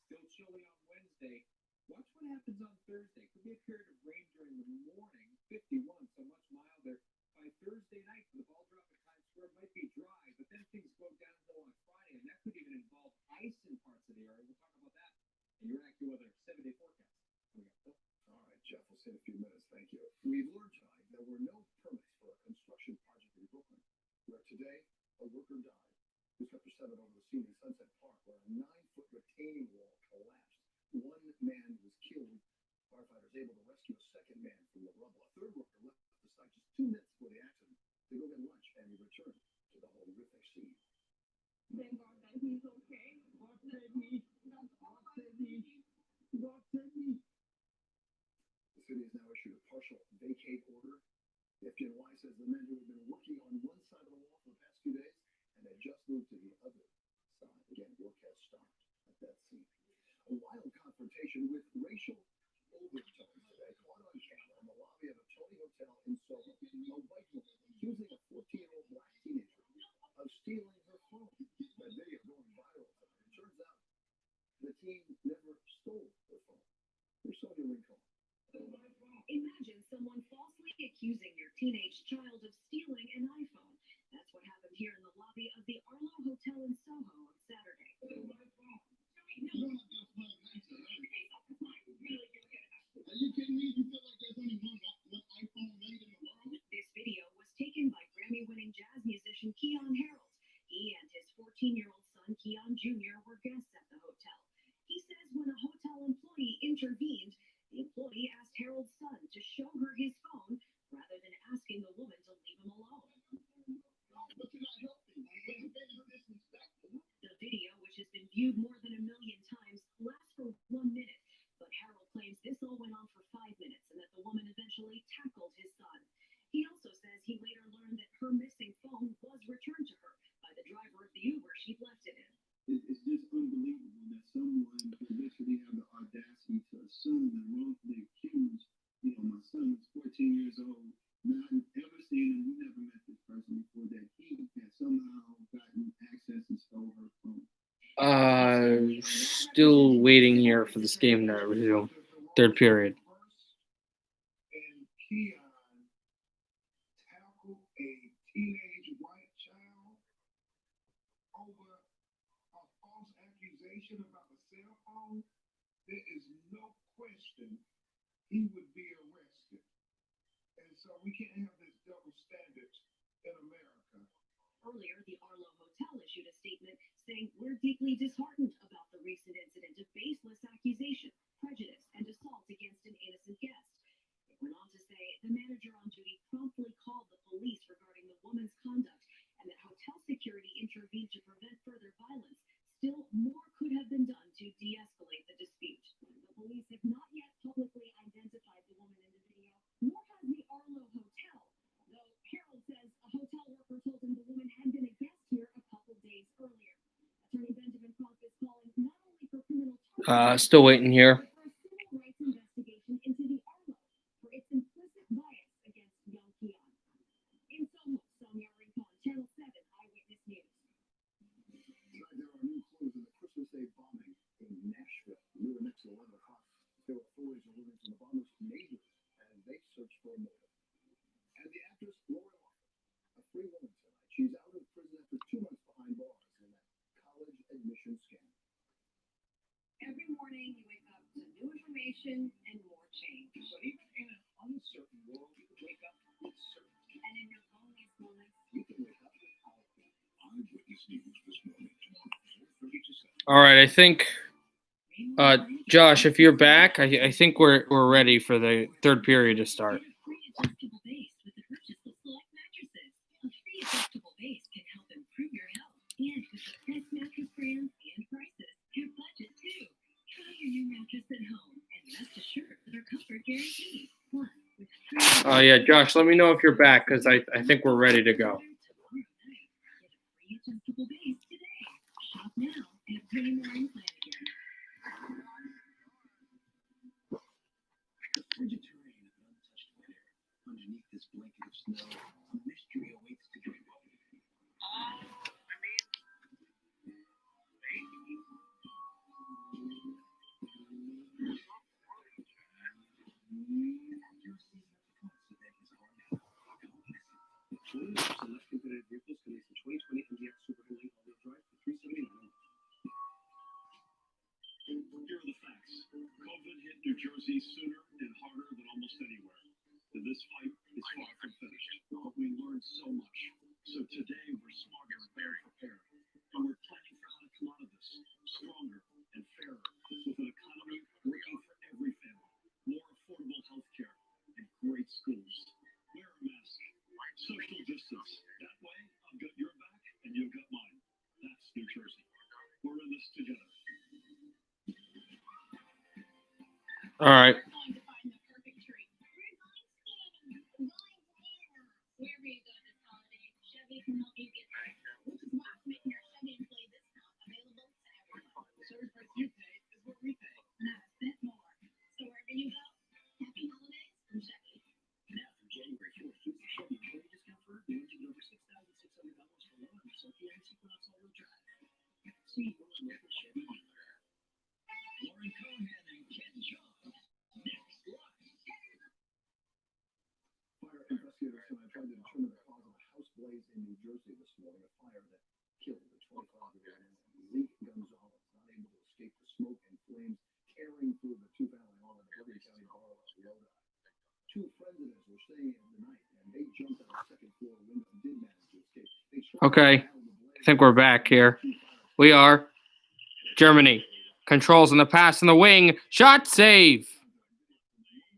Still chilly on Wednesday. Watch what happens on Thursday. Could be a period of rain during the morning. 51, so much milder. By Thursday night, the ball drop at Times Square might be dry, but then things go downhill on Friday, and that could even involve ice in parts of the area. We'll talk about that in your AccuWeather 7-day forecast. Coming up, Phil. All right, Jeff, we'll see in a few minutes. Thank you. We've learned tonight there were no permits for a construction project in Brooklyn, where today a worker died. Newspaper 7 over the scene in Sunset Park, where a 9-foot retaining wall collapsed. One man was killed. Firefighters able to rescue a second man from the rubble. A third worker left the site just 2 minutes before the accident to go get lunch, and he returned to the horrific scene. Thank God that he's okay. God save me. God save me. God save me. The city has now issued a partial vacate order. The FDNY says the men who have been working on one side of the wall for the past few days and they just moved to the other side. Again, work has stopped at that scene. A wild confrontation with racial overtones today caught on camera in the lobby of a Tony Hotel in Soho. A white woman accusing a 14-year-old black teenager of stealing her phone. That video going viral tonight. It turns out the teen never stole her phone. Here's Sonia Rincon. Imagine someone falsely accusing your teenage child of stealing an iPhone. That's what happened here in the lobby of the Arlo Hotel in Soho on Saturday. Are you kidding me? You feel like there's only one iPhone made in the world? This video was taken by Grammy-winning jazz musician Keon Harold. He and his 14-year-old son Keon Jr. were guests at the hotel. He says when a hotel employee intervened, the employee asked Harold's son to show her his phone rather than asking the woman to leave him alone. But you're not helping. You're being disrespectful. The video, which has been viewed more than 1 million times, lasts for 1 minute. But Harold claims this all went on for 5 minutes and that the woman eventually tackled his son. He also says he later learned that her missing phone was returned to her by the driver of the Uber she'd left it in. It's just unbelievable that someone could literally have the audacity to assume and wrongfully accuse, my son was 14 years old, not ever seen him, we never met this person before, that he had somehow gotten access and stole her phone. Still waiting here for this game to resume. Third period. And Keon tackled a teenage white child over a false accusation about a cell phone. There is no question he would be arrested. And so we can't have this double standard in America. Earlier, the Arlo Hotel issued a statement saying, "We're deeply disheartened about the recent incident of baseless accusation, prejudice, and assault against an innocent guest." It went on to say the manager on duty promptly called the police regarding the woman's conduct and that hotel security intervened to prevent further violence. Still, more could have been done to de-escalate the dispute. The police have not yet publicly identified the woman in the video, nor has the Arlo Hotel. Though Harold says a hotel worker told him the woman had been a guest here a couple days earlier. Attorney Benjamin Crump is calling not only for criminal charges, Still waiting here. For a civil rights investigation into the Armo for its implicit bias against young Keon. In Soho, Sonia Rincon, Channel 7 Eyewitness News. Tonight, there are new clues in the Christmas Day bombing in Nashville. Near the next 11 o'clock, there were authorities are learning from the bomber's neighbors as they search for a motive. And the actress Laura Loughlin, a free woman tonight, she's out of prison after 2 months behind bars in that college admission scandal. Every morning you wake up to new information and more change. But even in an uncertain world, you can wake up with certainty. And in your loneliest moments, You can wake up with power. Eyewitness News this morning, 4:30 to 7. All right, I think, Josh, if you're back, I think we're ready for the third period to start. get a free adjustable base with the purchase of select mattresses. A free adjustable base can help improve your health. And with the best mattress brands and prices, your budget too. Try your new mattress at home and rest assured with our comfort guarantee. Plus, with free Oh yeah, Josh, let me know if you're back because I think we're ready to go. tomorrow night, get a free adjustable base today. Shop now and pay more in Flanagan. The frigid terrain of an untouched winter. Underneath this blanket of snow, a mystery awaits to dream of. Your season of the Coast event is on now. Don't miss it. 40 select competitive vehicles commence the 2020 MDX Super Elite all-wheel drive for $379. Here are the facts. COVID hit New Jersey sooner and harder than almost anywhere. And this fight is far from finished, but we learned so much. So today we're smarter and better prepared. And we're planning for how to come out of this stronger and fairer, with an economy working for every family, more affordable health care, and great schools. Wear a mask. Social distance. That way, I've got your back and you've got mine. That's New Jersey. We're in this together. All right. Going to find the perfect tree. We're going skiing. Wherever you go this holiday, Chevy can help you get there. Which is why we're making our Chevy employee discount available to everyone. So every price you pay is what we pay. Not a bit more. So wherever you go, happy holidays from Chevy. Now, from January 4th, use the Chevy employee discount for new engine over $6,600 for loan on Sophia and Sequence all-wheel drive. See your local Chevy dealer. Lauren Cohan and Ken Shaw. Next live. Fire investigators tonight tried to determine the cause of a house blaze in New Jersey this morning, a fire that killed the 25-year-old man, Zeke Gonzalez, not able to escape the smoke and flames tearing through the two-family home in Liberty County borough of Lodi. Two residents were staying in the night, and they jumped out a second-floor window and did manage to escape. They struggled Okay, to battle the blaze. I think we're back here. We are. Germany controls in the pass in the wing. Shot save.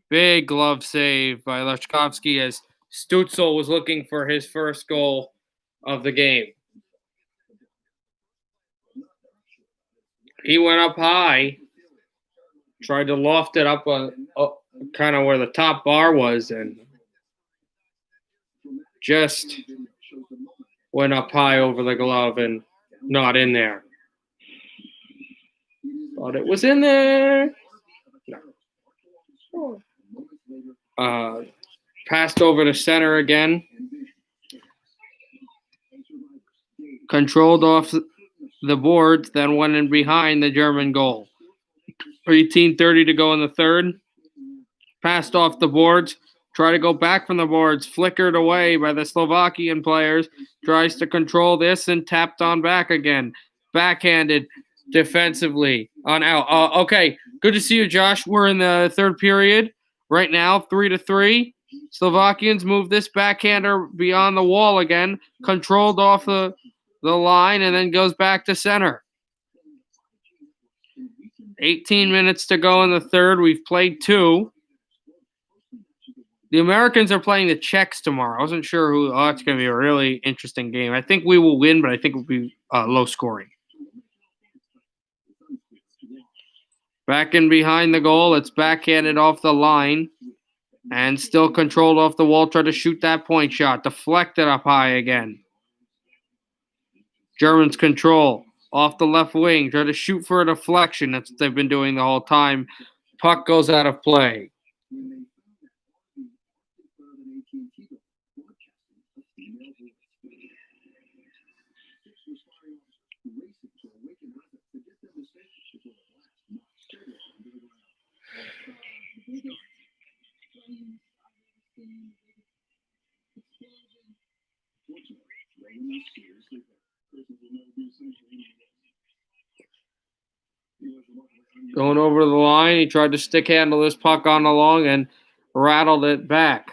Big glove save by Leshkovsky as Stutzel was looking for his first goal of the game. He went up high, tried to loft it up on kind of where the top bar was, and just went up high over the glove and not in there. Thought it was in there. No. Passed over to center again. Controlled off the boards, then went in behind the German goal. 18:30 to go in the third. Passed off the boards. Try to go back from the boards. Flickered away by the Slovakian players. Tries to control this and tapped on back again. Backhanded defensively on out. Okay, good to see you, Josh. We're in the third period right now, 3-3. Slovakians move this backhander beyond the wall again, controlled off the line, and then goes back to center. 18 minutes to go in the third. We've played 2. The Americans are playing the Czechs tomorrow. I wasn't sure who. Oh, it's going to be a really interesting game. I think we will win, but I think it will be low scoring. Back in behind the goal. It's backhanded off the line. And still controlled off the wall. Try to shoot that point shot. Deflected up high again. Germans control. off the left wing. Try to shoot for a deflection. That's what they've been doing the whole time. Puck goes out of play. When they found that RV in front of an AT&T broadcasting a female voice. 6 responding officers racing to awaken residents to get them to safety before the blast knocked several into the ground. The biggest flames I've ever seen, the biggest explosion. Fortunately, no one was seriously hurt. Persons will never be the same for anyone else. He was remarkably unusual. Going over the line, he tried to stick handle this puck on the long and rattled it back.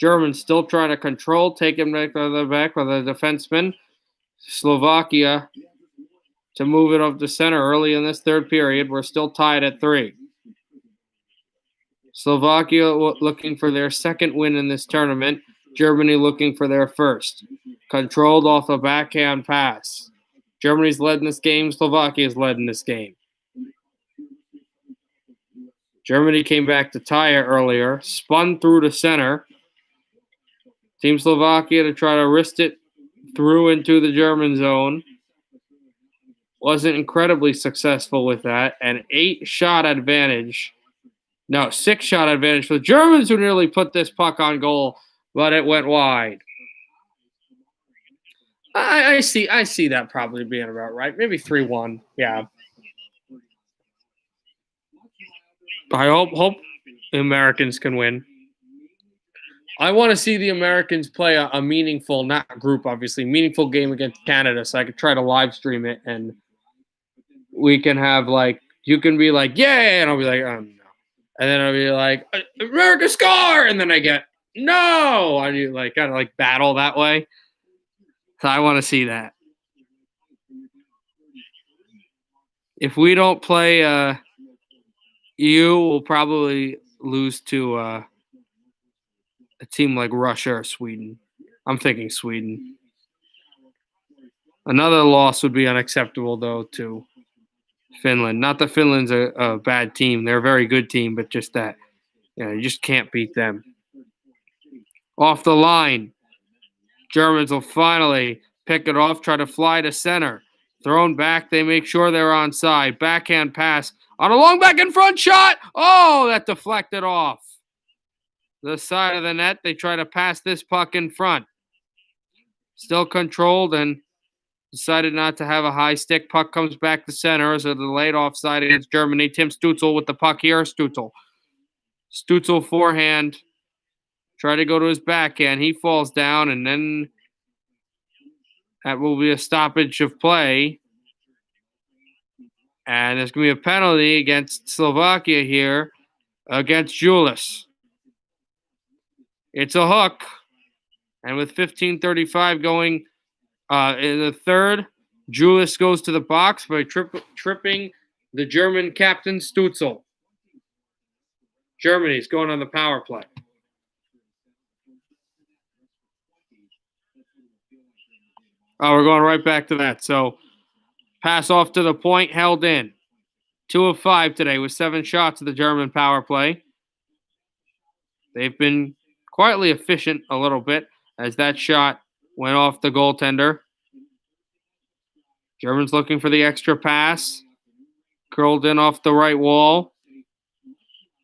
Germans still trying to control, take him back to the back with a defenseman. Slovakia to move it up the center early in this third period. We're still tied at 3. Slovakia looking for their second win in this tournament. Germany looking for their first. Controlled off a backhand pass. Germany's led in this game. Slovakia's led in this game. Germany came back to tie it earlier. Spun through to center. Team Slovakia to try to wrist it through into the German zone. Wasn't incredibly successful with that. An 6-shot advantage for the Germans, who nearly put this puck on goal, but it went wide. I see that probably being about right. Maybe 3-1. Yeah. I hope the Americans can win. I want to see the Americans play a meaningful, not group, obviously, meaningful game against Canada, so I could try to live stream it, and we can have, like, you can be like, yeah, and I'll be like, no. And then I'll be like, America score! And then I get, no! And you, like, kind of, like, battle that way. So I want to see that. If we don't play EU, we'll probably lose to a team like Russia or Sweden. I'm thinking Sweden. Another loss would be unacceptable, though, to Finland. Not that Finland's a bad team. They're a very good team, but just that, you just can't beat them. Off the line. Germans will finally pick it off, try to fly to center. Thrown back, they make sure they're onside. Backhand pass on a long back in front shot. Oh, that deflected off the side of the net. They try to pass this puck in front. Still controlled and decided not to have a high stick. Puck comes back to center as a delayed offside against Germany. Tim Stützle with the puck here. Stützle forehand. Try to go to his backhand. He falls down, and then that will be a stoppage of play. And there's going to be a penalty against Slovakia here against Julius. It's a hook. And with 15:35 going in the third, Julius goes to the box by tripping the German captain Stützle. Germany's going on the power play. Oh, we're going right back to that. So, pass off to the point, held in. 2 of 5 today with 7 shots of the German power play. They've been quietly efficient a little bit as that shot went off the goaltender. Germans looking for the extra pass. Curled in off the right wall.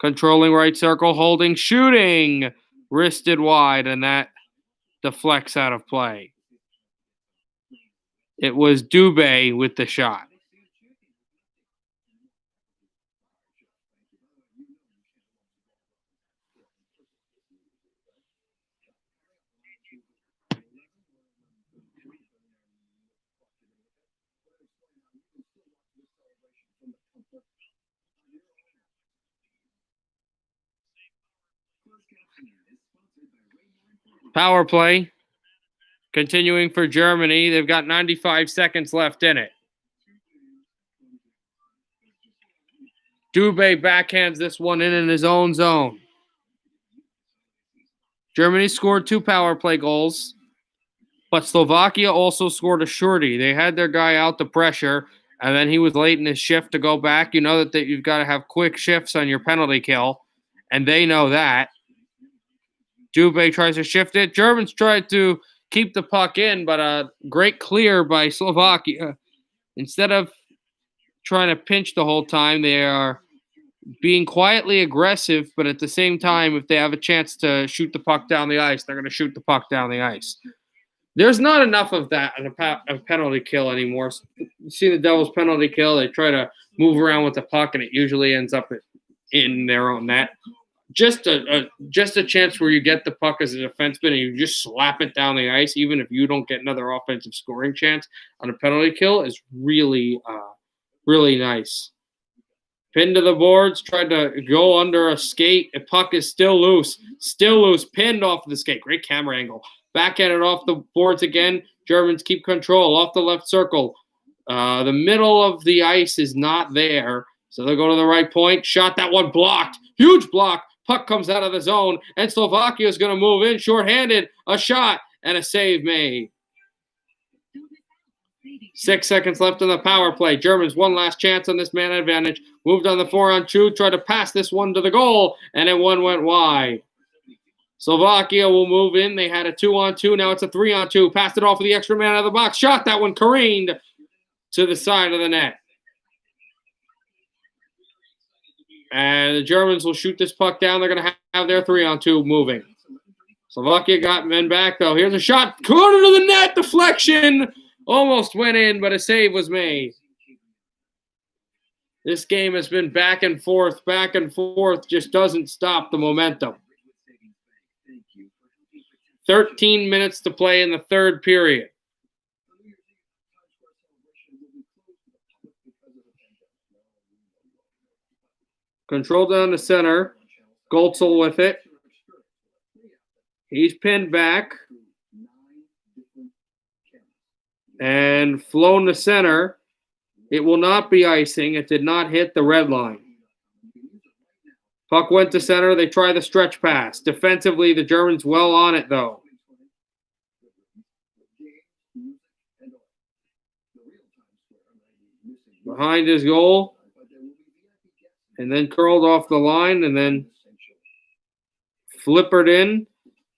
Controlling right circle, holding, shooting. Wristed wide, and that deflects out of play. It was Dubé with the shot. Power play. Continuing for Germany. They've got 95 seconds left in it. Dubé backhands this one in his own zone. Germany scored 2 power play goals, but Slovakia also scored a shorty. They had their guy out to pressure, and then he was late in his shift to go back. You know that you've got to have quick shifts on your penalty kill, and they know that. Dubé tries to shift it. Germans tried to keep the puck in, but a great clear by Slovakia Instead of trying to pinch the whole time, they are being quietly aggressive, but at the same time, if they have a chance to shoot the puck down the ice, they're going to shoot the puck down the ice. There's not enough of that in a penalty kill anymore. You see the Devils' penalty kill, they try to move around with the puck, and it usually ends up in their own net. Just a chance where you get the puck as a defenseman and you just slap it down the ice, even if you don't get another offensive scoring chance on a penalty kill, is really, really nice. Pinned to the boards, tried to go under a skate. The puck is still loose, pinned off of the skate. Great camera angle. Backhanded off the boards again. Germans keep control off the left circle. The middle of the ice is not there, so they'll go to the right point. Shot, that one blocked. Huge block. Puck comes out of the zone, and Slovakia is going to move in shorthanded. A shot and a save made. 6 seconds left on the power play. Germans one last chance on this man advantage. Moved on the 4-on-2, tried to pass this one to the goal, and it one went wide. Slovakia will move in. They had a 2-on-2. Now it's a 3-on-2. Passed it off of the extra man out of the box. Shot, that one careened to the side of the net. And the Germans will shoot this puck down. They're going to have their 3-on-2 moving. Slovakia got men back, though. Here's a shot. Corner to the net. Deflection. Almost went in, but a save was made. This game has been back and forth, just doesn't stop the momentum. 13 minutes to play in the third period. Control down the center. Goltzel with it. He's pinned back. And flown to center. It will not be icing. It did not hit the red line. Puck went to center. They try the stretch pass. Defensively, the Germans well on it, though. Behind his goal. And then curled off the line and then flippered in.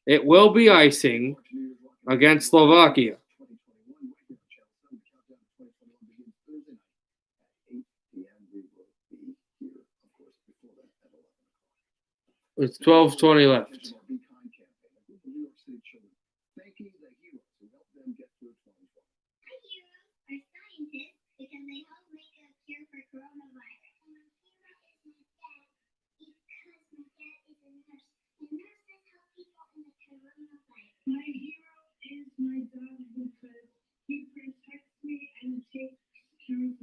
It will be icing against Slovakia. With 12:20 left. My hero is my dog because he protects me and takes care of me.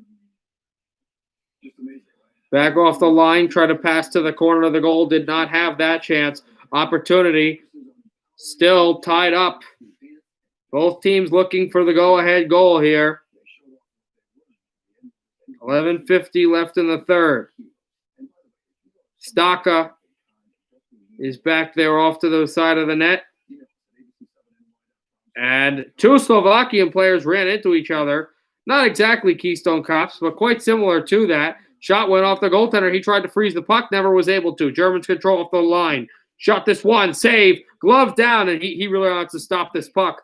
Just amazing, right? Back off the line, try to pass to the corner of the goal. Did not have that chance. Opportunity. Still tied up. Both teams looking for the go-ahead goal here. 11:50 left in the third. Staka is back there off to the side of the net. And two Slovakian players ran into each other. Not exactly Keystone Cops, but quite similar to that. Shot went off the goaltender. He tried to freeze the puck, never was able to. Germans control off the line. Shot this one, save, glove down, and he really wants to stop this puck.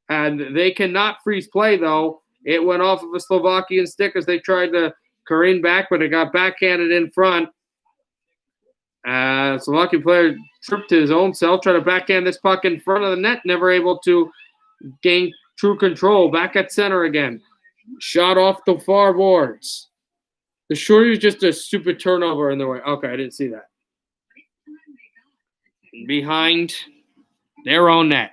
And they cannot freeze play, though. It went off of a Slovakian stick as they tried to careen back, but it got backhanded in front. Slovakian player tripped to his own self, tried to backhand this puck in front of the net, never able to gain true control. Back at center again. Shot off the far boards. The shorty was just a stupid turnover in the way. Okay, I didn't see that. Behind their own net.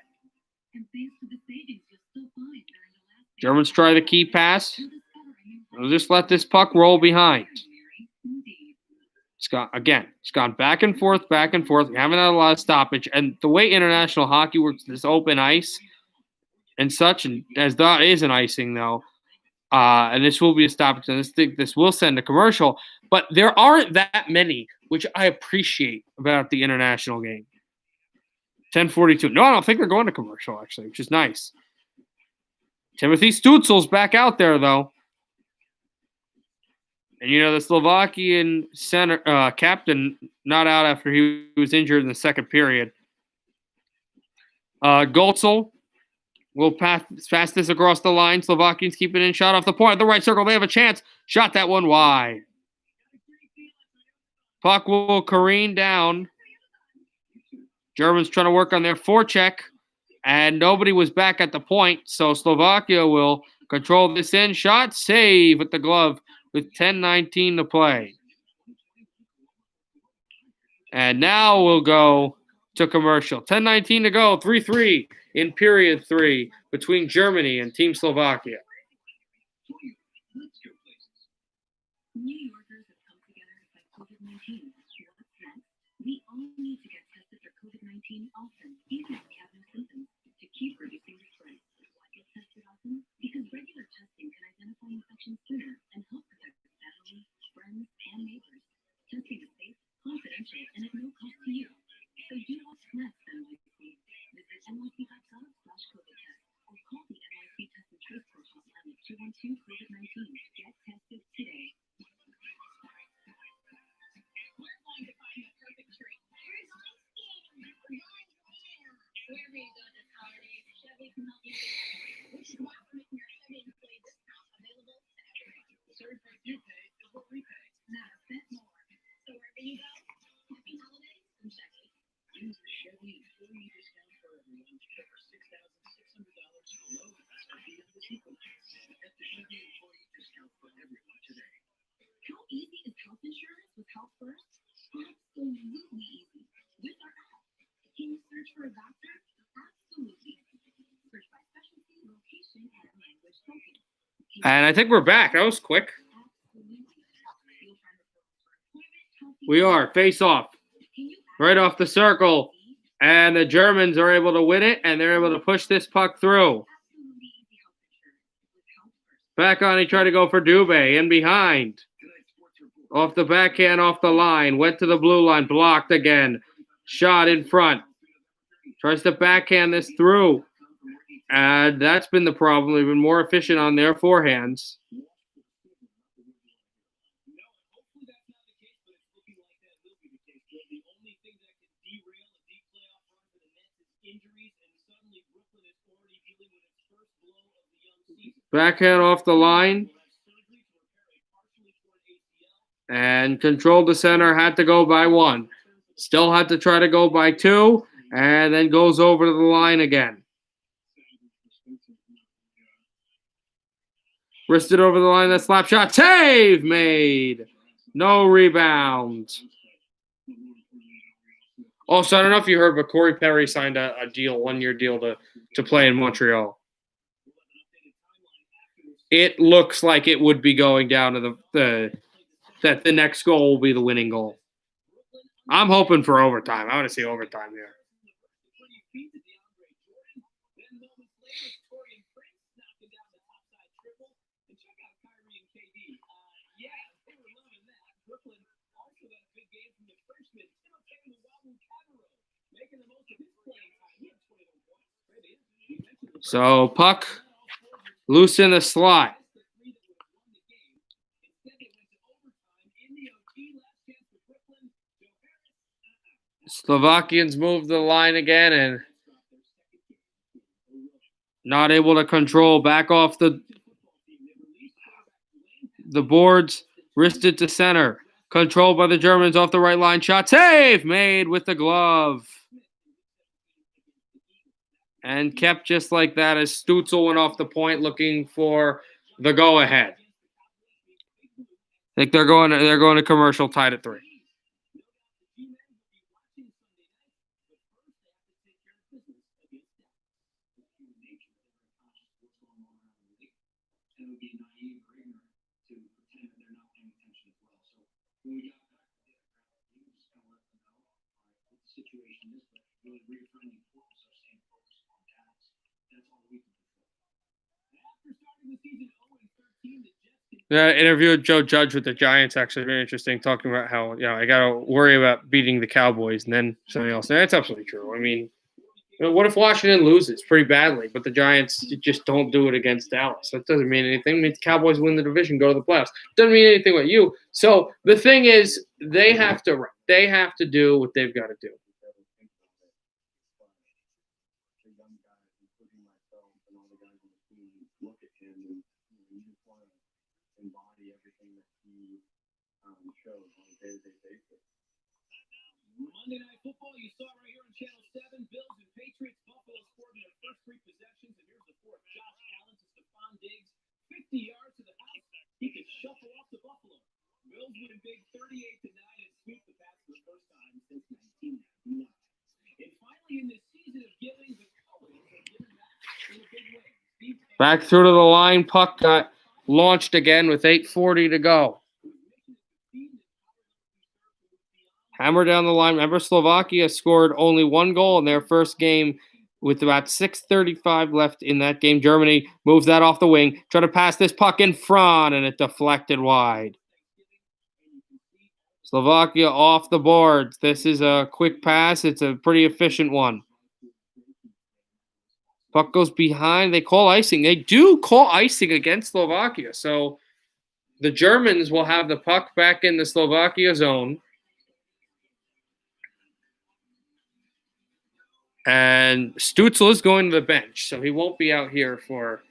Germans try the key pass. They'll just let this puck roll behind. It's gone back and forth. We haven't had a lot of stoppage. And the way international hockey works, this open ice and such, and as that is an icing, though, and this will be a stoppage, and this will send a commercial, but there aren't that many, which I appreciate about the international game. 10:42. No, I don't think they're going to commercial, actually, which is nice. Timothy Stutzel's back out there, though. And, the Slovakian center captain not out after he was injured in the second period. Goltzel Will pass this across the line. Slovakians keep it in. Shot off the point at the right circle. They have a chance. Shot that one wide. Puck will careen down. Germans trying to work on their forecheck. And nobody was back at the point. So Slovakia will control this in. Shot save with the glove with 10:19 to play. And now we'll go to commercial. 10:19 to go. 3-3 in period 3 between Germany and Team Slovakia. New Yorkers have come together to fight COVID-19. What's next? We all need to get tested for COVID-19 often, even if we have no symptoms, to keep reducing the spread. Why get tested often? Because regular testing can identify infections sooner and help protect family, friends, and neighbors. Testing is safe, confidential, and at no cost to you. So do what's next, NYC. Visit nyc.gov/COVID-test or call the NYC Test and Trace Force hotline at 212 COVID-19. Get tested today. We're going to find the perfect tree. Wherever you go this holiday, Chevy can help you save. Which is why we're making our Chevy employee discount available to everyone. So the price you pay is what we pay. Not a cent more. So wherever you go, happy holidays from Chevy. Use the Chevy employee discount for everyone for $6,600 below MSRP on this Equinox. Get the Chevy employee discount for everyone today. How easy is health insurance with Health First? Absolutely easy. With our app. Can you search for a doctor? Absolutely. Search by specialty, location, and language spoken. And I think we're back. That was quick. Absolutely. You'll find referrals for employment, healthy. We are. Face off. Can you Right off the circle. And the Germans are able to win it, and they're able to push this puck through. absolutely easy health insurance with Health First. Back on, he tried to go for Dubé. In behind. Off the backhand, off the line. Went to the blue line. Blocked again. Shot in front. Tries to backhand this through. And that's been the problem. They've been more efficient on their forehands. No, hopefully that's not the case, but it's looking like that will be the case. Bill. The only thing that can derail a deep playoff run for the Nets is injuries, and suddenly Brooklyn is already dealing with its first blow of the young season. Backhand off the line. Will have surgery to repair a partially torn ACL. And controlled the center. Had to go by one. Still had to try to go by two. And then goes over to the line again. Wristed over the line. That slap shot. Save made. No rebound. Also, I don't know if you heard, but Corey Perry signed a deal, 1-year deal to play in Montreal. It looks like it would be going down to that the next goal will be the winning goal. I'm hoping for overtime. I want to see overtime here. So puck loose in the slot. Slovakians move the line again and not able to control. Back off the boards. Wristed to center. Controlled by the Germans off the right line. Shot save made with the glove. And kept just like that as Stutzel went off the point looking for the go-ahead. I think they're going to commercial, tied at 3. The interview with Joe Judge with the Giants actually very interesting, talking about how I got to worry about beating the Cowboys, and then something else. And that's absolutely true. I mean, what if Washington loses pretty badly, but the Giants just don't do it against Dallas? That doesn't mean anything. It means the Cowboys win the division, go to the playoffs. Doesn't mean anything with you. So the thing is, they have to do what they've got to do. including myself and all the guys on the team, look at him and you just want to embody everything that he shows on a day-to-day basis. Monday Night Football, you saw right here on Channel 7, Bills and Patriots. Buffalo scored in their first 3 possessions, and here's the fourth. Josh Allen to Stephon Diggs, 50 yards to the house. He could shuffle off to Buffalo. Bills win big 38-9 and sweep the Pats for the first time since 1999. And finally, in this season of giving, the Cowboys are giving back in a big way. Back through to the line. Puck got launched again with 8:40 to go. Hammer down the line. Remember, Slovakia scored only 1 goal in their first game with about 6:35 left in that game. Germany moves that off the wing. Try to pass this puck in front, and it deflected wide. Slovakia off the boards. This is a quick pass. It's a pretty efficient one. Puck goes behind. They call icing. They do call icing against Slovakia. So the Germans will have the puck back in the Slovakia zone. And Stützle is going to the bench, so he won't be out here for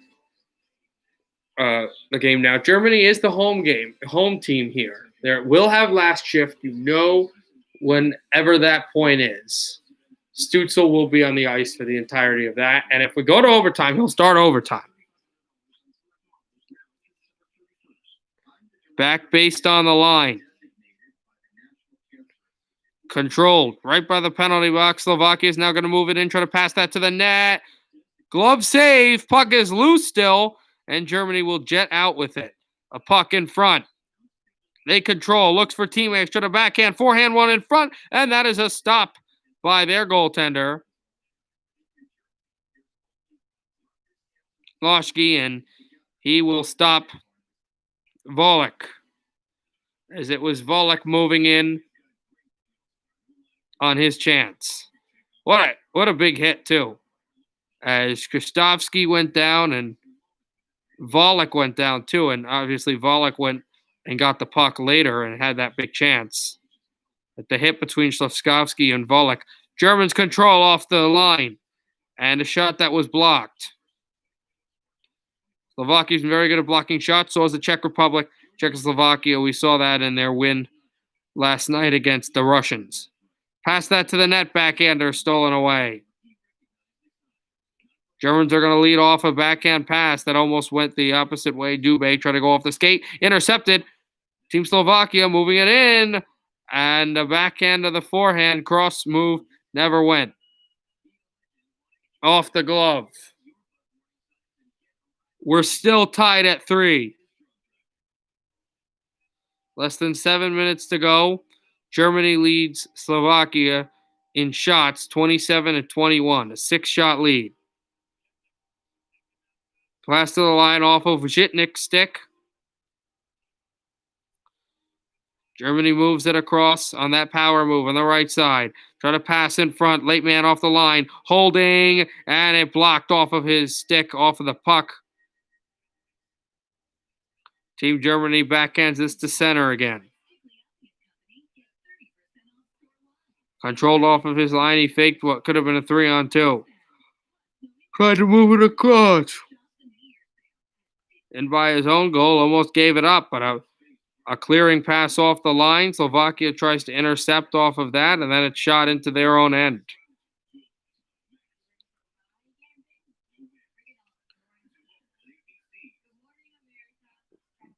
the game now. Germany is the home team here. They will have last shift. You know whenever that point is. Stützle will be on the ice for the entirety of that. And if we go to overtime, he'll start overtime. Back based on the line. Controlled right by the penalty box. Slovakia is now going to move it in, try to pass that to the net. Glove save. Puck is loose still, and Germany will jet out with it. A puck in front. They control, looks for teammates, try to backhand, forehand one in front, and that is a stop by their goaltender. Loschke, and he will stop Volek, as it was Volek moving in on his chance. What a big hit, too. As Krastovsky went down and Volek went down, too. And obviously Volek went and got the puck later and had that big chance. But the hit between Slavskovsky and Volek. Germans control off the line. And a shot that was blocked. Slovakia's been very good at blocking shots. So is the Czech Republic. Czechoslovakia, we saw that in their win last night against the Russians. Pass that to the net, backhander, stolen away. Germans are going to lead off a backhand pass that almost went the opposite way. Dubé tried to go off the skate. Intercepted. Team Slovakia moving it in. And the backhand of the forehand cross move never went. Off the glove. We're still tied at 3. Less than 7 minutes to go. Germany leads Slovakia in shots, 27-21, a 6-shot lead. Pass to the line off of Zhitnik's stick. Germany moves it across on that power move on the right side. Try to pass in front, late man off the line, holding, and it blocked off of his stick, off of the puck. Team Germany backhands this to center again. Controlled off of his line. He faked what could have been a 3-on-2. Tried to move it across. And by his own goal, almost gave it up. But a clearing pass off the line. Slovakia tries to intercept off of that, and then it's shot into their own end.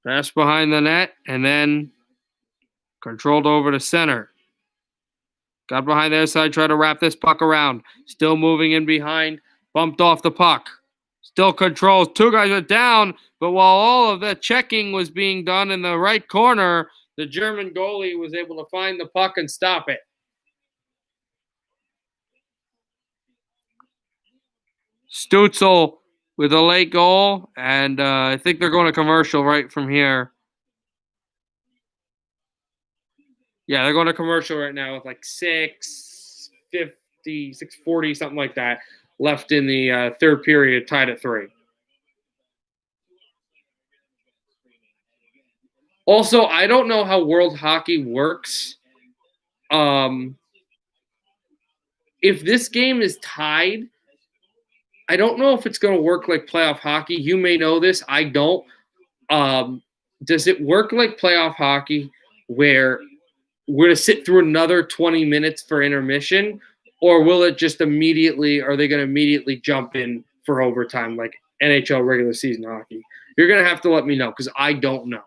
Pass behind the net, and then controlled over to center. Got behind their side, tried to wrap this puck around. Still moving in behind, bumped off the puck. Still controls. 2 guys are down, but while all of the checking was being done in the right corner, the German goalie was able to find the puck and stop it. Stützle with a late goal, and I think they're going to commercial right from here. Yeah, they're going to commercial right now with like 6:50, 6:40, something like that, left in the third period, tied at 3. Also, I don't know how World Hockey works. If this game is tied, I don't know if it's going to work like playoff hockey. You may know this. I don't. Does it work like playoff hockey where we're going to sit through another 20 minutes for intermission, or will it just immediately, are they going to immediately jump in for overtime like NHL regular season hockey? You're going to have to let me know because I don't know.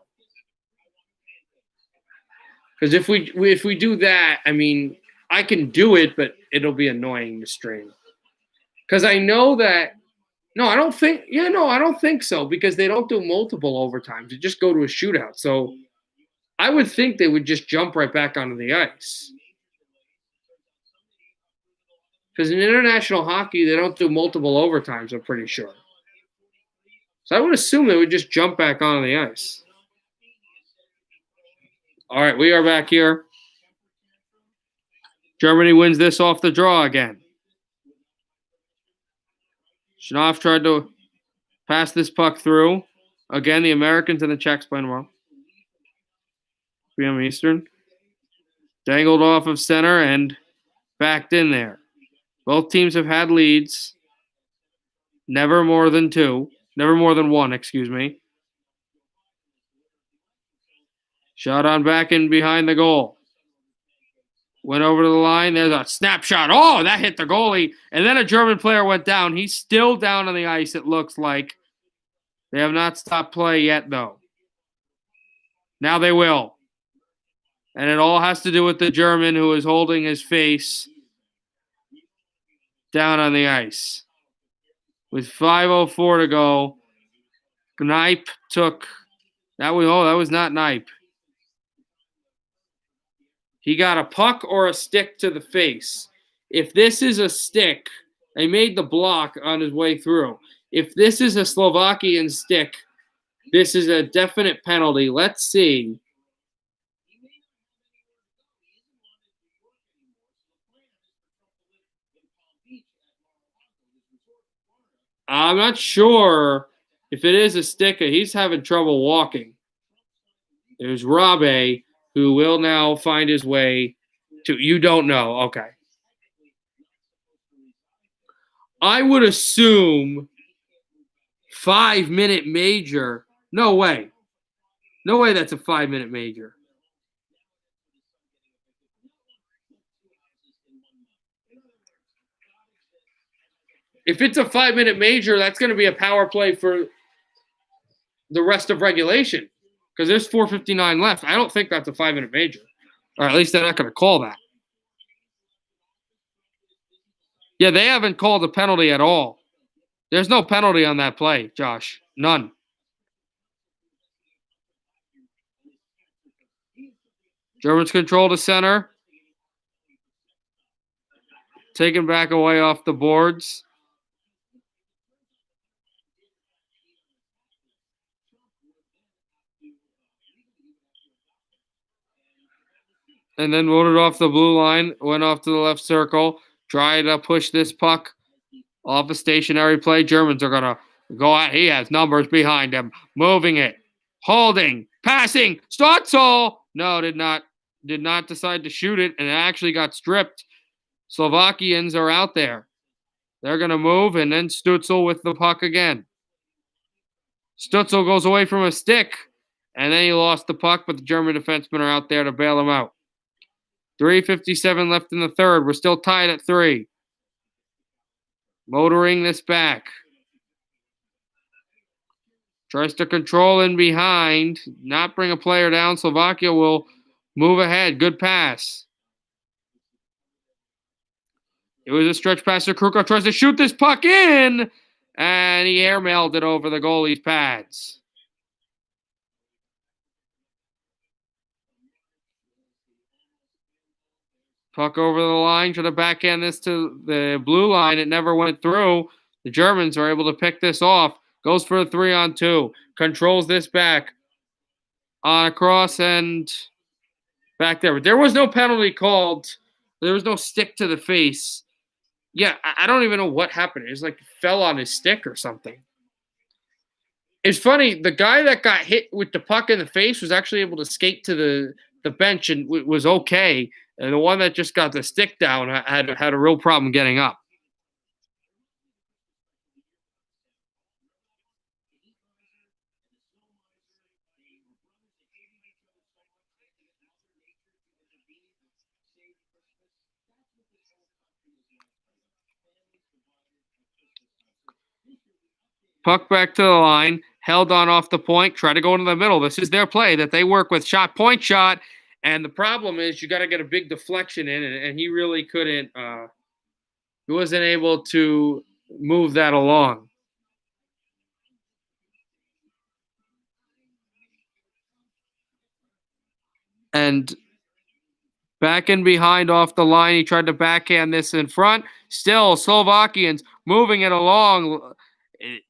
Because if we do that, I mean, I can do it, but it'll be annoying to stream. Because I know that I don't think so because they don't do multiple overtimes. They just go to a shootout. So I would think they would just jump right back onto the ice. Because in international hockey, they don't do multiple overtimes, I'm pretty sure. So I would assume they would just jump back onto the ice. All right, we are back here. Germany wins this off the draw again. Schnauf tried to pass this puck through. Again, the Americans and the Czechs playing well. 3 p.m. Eastern. Dangled off of center and backed in there. Both teams have had leads. Never more than one, excuse me. Shot on back in behind the goal. Went over to the line. There's a snapshot. Oh, that hit the goalie. And then a German player went down. He's still down on the ice, it looks like. They have not stopped play yet, though. Now they will. And it all has to do with the German who is holding his face down on the ice. With 5:04 to go, Knipe took... that was not Knipe. He got a puck or a stick to the face. If this is a stick, they made the block on his way through. If this is a Slovakian stick, this is a definite penalty. Let's see. I'm not sure if it is a stick. He's having trouble walking. There's Rabe, who will now find his way to... You don't know. Okay. I would assume 5-minute major. No way. No way that's a 5-minute major. If it's a 5-minute major, that's going to be a power play for the rest of regulation because there's 4:59 left. I don't think that's a 5-minute major, or at least they're not going to call that. Yeah, they haven't called a penalty at all. There's no penalty on that play, Josh. None. Germans control the center. Taken back away off the boards. And then voted off the blue line, went off to the left circle, tried to push this puck off a stationary play. Germans are going to go out. He has numbers behind him. Moving it. Holding. Passing. Stutzel. No, did not decide to shoot it, and it actually got stripped. Slovakians are out there. They're going to move, and then Stutzel with the puck again. Stutzel goes away from a stick, and then he lost the puck, but the German defensemen are out there to bail him out. 3:57 left in the third. We're still tied at 3. Motoring this back. Tries to control in behind. Not bring a player down. Slovakia will move ahead. Good pass. It was a stretch pass to Krukov. Tries to shoot this puck in. And he airmailed it over the goalie's pads. Puck over the line, try to backhand this to the blue line. It never went through. The Germans are able to pick this off. Goes for a 3-on-2. Controls this back. On a cross and back there. But there was no penalty called. There was no stick to the face. Yeah, I don't even know what happened. It was like fell on his stick or something. It's funny. The guy that got hit with the puck in the face was actually able to skate to the bench and was okay. And the one that just got the stick down had a real problem getting up. Puck back to the line, held on off the point, try to go into the middle. This is their play that they work with, point shot. And the problem is you got to get a big deflection in, and he really couldn't. He wasn't able to move that along. And back in behind off the line, he tried to backhand this in front. Still, Slovakians moving it along.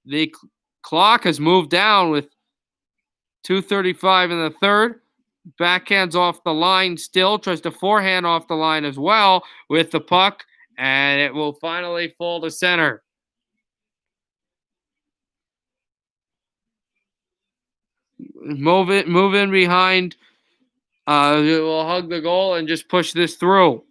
The clock has moved down with 2:35 in the third. Backhands off the line still. Tries to forehand off the line as well with the puck. And it will finally fall to center. Move in behind. It will hug the goal and just push this through.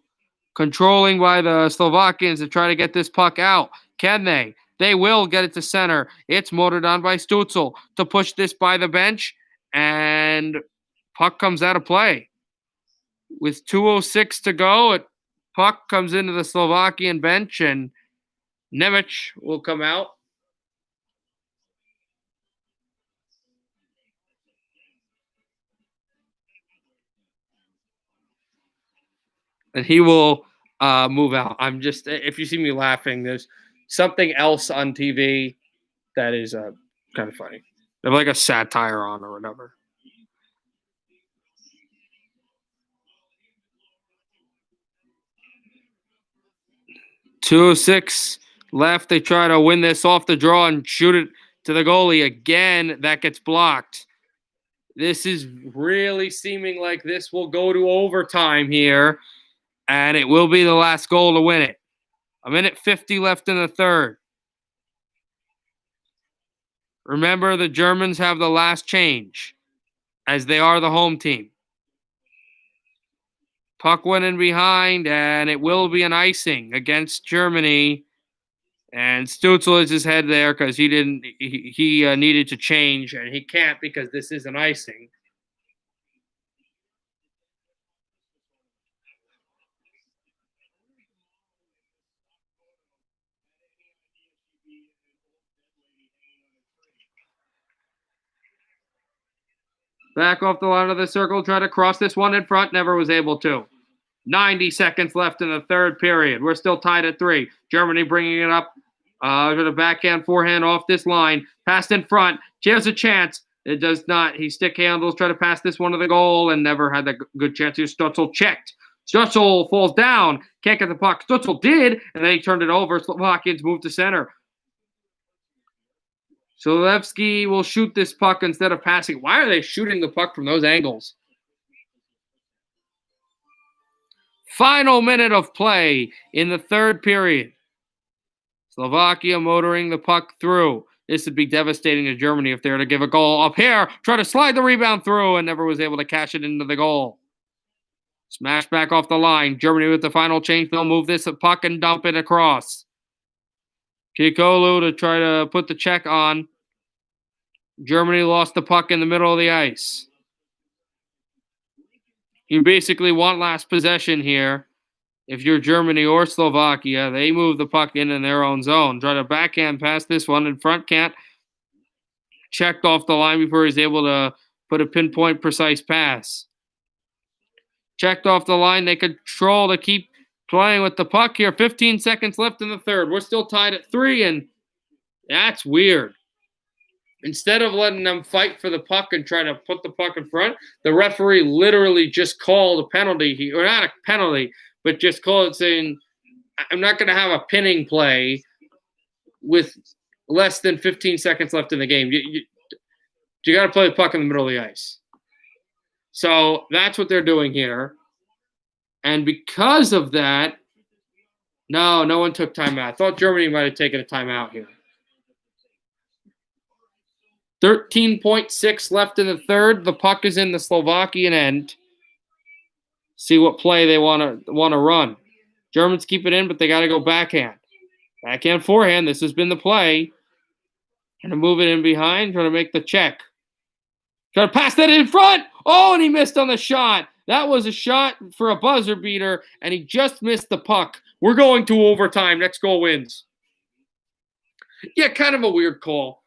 Controlling by the Slovakians to try to get this puck out. Can they? They will get it to center. It's motored on by Stützle to push this by the bench. And puck comes out of play. With 2:06 to go, puck comes into the Slovakian bench, and Nemec will come out. And he will move out. I'm just, if you see me laughing, there's something else on TV that is kind of funny. They have like a satire on or whatever. 2:06 left. They try to win this off the draw and shoot it to the goalie. Again, that gets blocked. This is really seeming like this will go to overtime here, and it will be the last goal to win it. 1:50 left in the third. Remember, the Germans have the last change, as they are the home team. Puck went in behind, and it will be an icing against Germany. And Stützle is his head there because he needed to change, and he can't because this is an icing. Back off the line of the circle, try to cross this one in front, never was able to. 90 seconds left in the third period. We're still tied at 3. Germany bringing it up to the backhand, forehand off this line. Passed in front. She has a chance. It does not. He stick handles, try to pass this one to the goal, and never had that good chance. Stützle checked. Stützle falls down. Can't get the puck. Stützle did, and then he turned it over. Slovakians moved to center. Zalewski will shoot this puck instead of passing. Why are they shooting the puck from those angles? Final minute of play in the third period. Slovakia motoring the puck through. This would be devastating to Germany if they were to give a goal up here. Try to slide the rebound through and never was able to cash it into the goal. Smash back off the line. Germany with the final change. They'll move this puck and dump it across. Kikolu to try to put the check on. Germany lost the puck in the middle of the ice. You basically want last possession here. If you're Germany or Slovakia, they move the puck in their own zone. Try to backhand pass this one in front, can't. Checked off the line before he's able to put a pinpoint precise pass. Checked off the line. They control to keep playing with the puck here. 15 seconds left in the third. We're still tied at 3, and that's weird. Instead of letting them fight for the puck and try to put the puck in front, the referee literally just called a penalty, or not a penalty, but just called it saying, I'm not going to have a pinning play with less than 15 seconds left in the game. You got to play the puck in the middle of the ice. So that's what they're doing here. And because of that, no one took timeout. I thought Germany might have taken a timeout here. 13.6 left in the third. The puck is in the Slovakian end. See what play they want to run. Germans keep it in, but they got to go backhand. Backhand, forehand. This has been the play. Trying to move it in behind. Trying to make the check. Trying to pass that in front. Oh, and he missed on the shot. That was a shot for a buzzer beater, and he just missed the puck. We're going to overtime. Next goal wins. Yeah, kind of a weird call.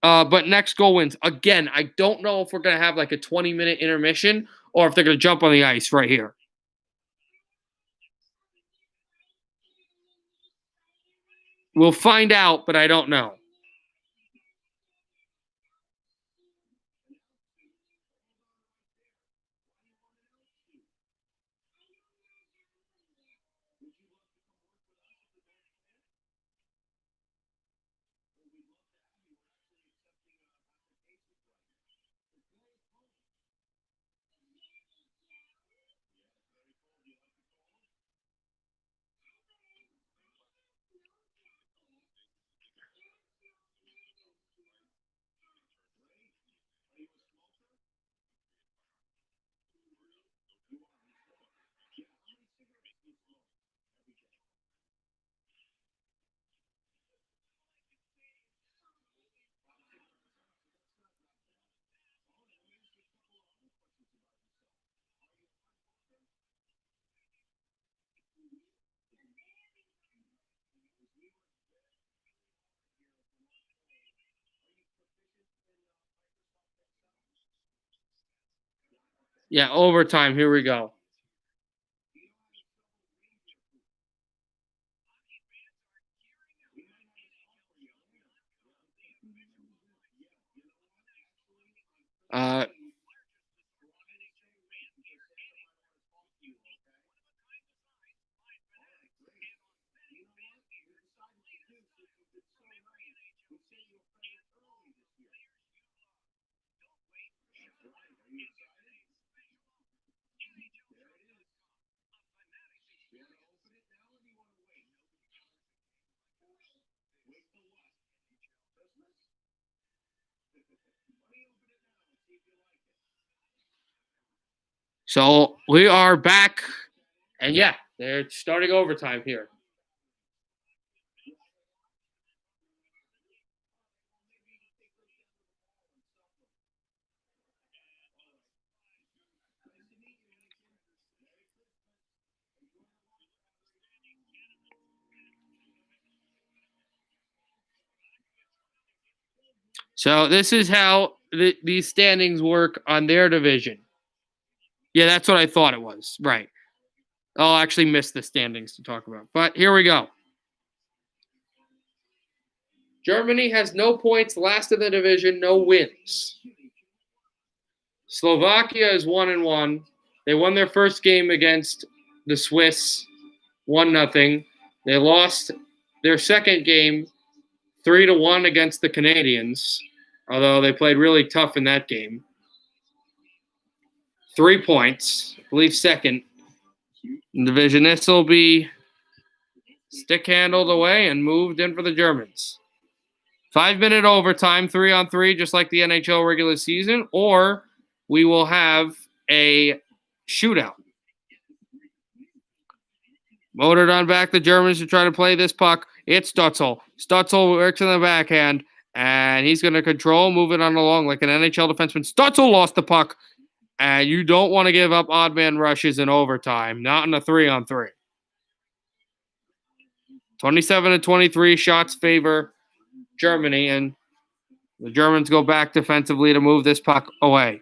But next goal wins. Again, I don't know if we're going to have like a 20-minute intermission or if they're going to jump on the ice right here. We'll find out, but I don't know. Yeah, overtime. Here we go. Uh, so we are back, and yeah, they're starting overtime here. So this is how these standings work on their division. Yeah, that's what I thought it was. Right. I'll actually miss the standings to talk about. But here we go. Germany has no points, last in the division, no wins. Slovakia is 1-1. They won their first game against the Swiss 1-0. They lost their second game 3-1 against the Canadians, although they played really tough in that game. 3 points, I believe second in the division. This will be stick handled away and moved in for the Germans. 5-minute overtime, 3-on-3, just like the NHL regular season, or we will have a shootout. Motored on back the Germans to try to play this puck. It's Stutzel. Stutzel works in the backhand, and he's going to control, move it on along like an NHL defenseman. Stutzel lost the puck, and you don't want to give up odd man rushes in overtime, not in a 3-on-3. 27-23 shots favor Germany, and the Germans go back defensively to move this puck away.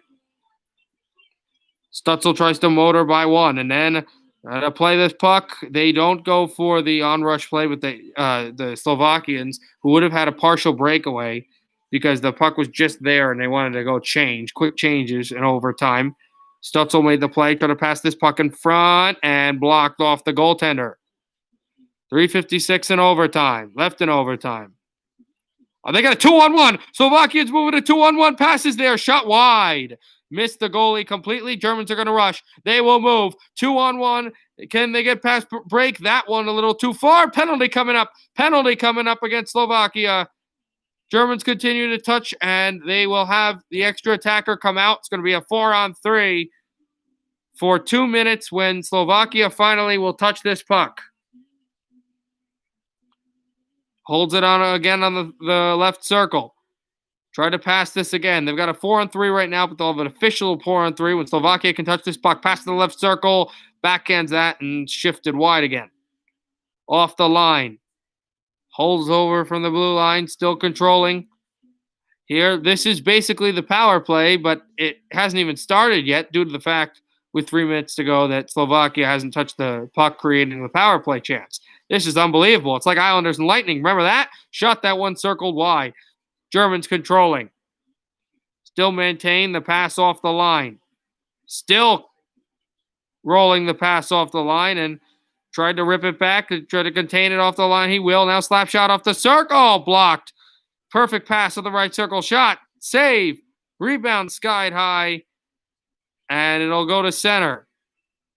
Stutzel tries to motor by one, and then to play this puck, they don't go for the on-rush play with the Slovakians, who would have had a partial breakaway because the puck was just there and they wanted to go change. Quick changes in overtime. Stutzel made the play, tried to pass this puck in front, and blocked off the goaltender. 3:56 in overtime, left in overtime. Oh, they got a 2-on-1. Slovakians moving to 2-on-1. Passes there, shot wide. Missed the goalie completely. Germans are going to rush. They will move. 2-on-1. Can they get past break? That one a little too far. Penalty coming up. Penalty coming up against Slovakia. Germans continue to touch, and they will have the extra attacker come out. It's going to be a 4-on-3 for 2 minutes when Slovakia finally will touch this puck. Holds it on again on the left circle. Try to pass this again. They've got a 4-on-3 right now, but they'll have an official 4-on-3 when Slovakia can touch this puck. Pass to the left circle. Backhands that and shifted wide again. Off the line. Holds over from the blue line. Still controlling. here. This is basically the power play, but it hasn't even started yet due to the fact with 3 minutes to go that Slovakia hasn't touched the puck, creating the power play chance. This is unbelievable. It's like Islanders and Lightning. Remember that? Shot that one circled wide. Germans controlling. Still maintain the pass off the line. Still rolling the pass off the line and tried to rip it back, try to contain it off the line. He will. Now slap shot off the circle. Blocked. Perfect pass to the right circle. Shot. Save. Rebound skied high. And it'll go to center.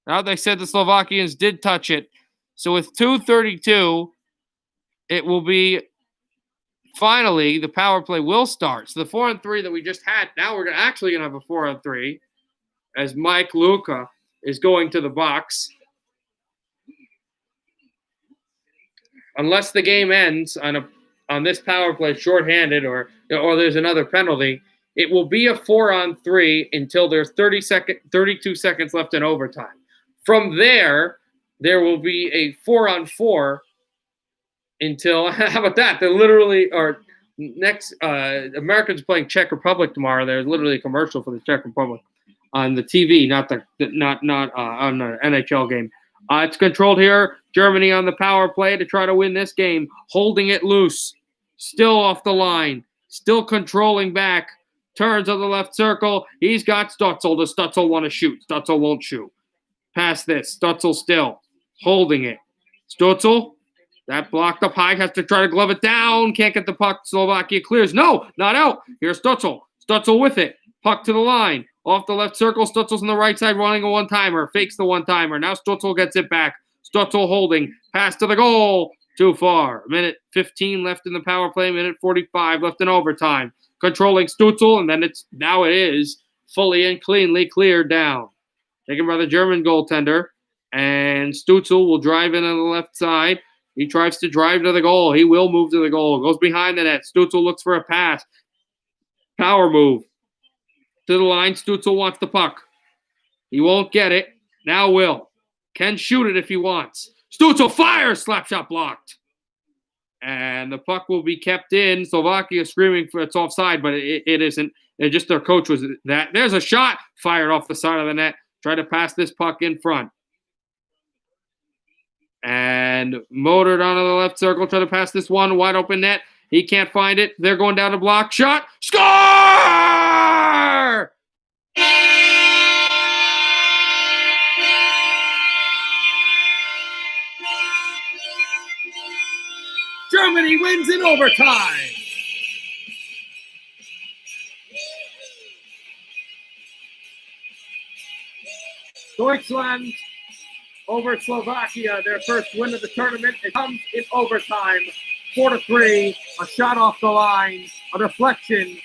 Now they said the Slovakians did touch it. So with 2:32, it will be finally the power play will start. So the 4-on-3 that we just had, now we're actually going to have a 4-on-3 as Mike Luca is going to the box. Unless the game ends on this power play shorthanded or there's another penalty, it will be a 4-on-3 until there's 32 seconds left in overtime. From there will be a 4-on-4 until, how about that? They're literally, or next, Americans playing Czech Republic tomorrow. There's literally a commercial for the Czech Republic on the TV, not on the NHL game. It's controlled here. Germany on the power play to try to win this game, holding it loose, still off the line, still controlling back. Turns on the left circle. He's got Stutzel. Does Stutzel want to shoot? Stutzel won't shoot. Pass this. Stutzel still holding it. Stutzel, that blocked up high, has to try to glove it down. Can't get the puck. Slovakia clears. No, not out. Here's Stutzel. Stutzel with it. Puck to the line. Off the left circle. Stutzel's on the right side running a one-timer. Fakes the one-timer. Now Stutzel gets it back. Stutzel holding. Pass to the goal. Too far. Minute 15 left in the power play. Minute 45 left in overtime. Controlling Stutzel, and then now it is fully and cleanly cleared down. Taken by the German goaltender. And Stutzel will drive in on the left side. He tries to drive to the goal. He will move to the goal. Goes behind the net. Stutzel looks for a pass. Power move. To the line. Stutzel wants the puck. He won't get it. Now will. Can shoot it if he wants. Stutzel fires. Slap shot blocked. And the puck will be kept in. Slovakia screaming for it's offside, but it isn't. It just their coach was that. There's a shot fired off the side of the net. Try to pass this puck in front. And motored onto the left circle. Try to pass this one. Wide open net. He can't find it. They're going down to block. Shot. Score! Germany wins in overtime. Deutschland over Slovakia, their first win of the tournament. It comes in overtime, 4-3. A shot off the line, a deflection.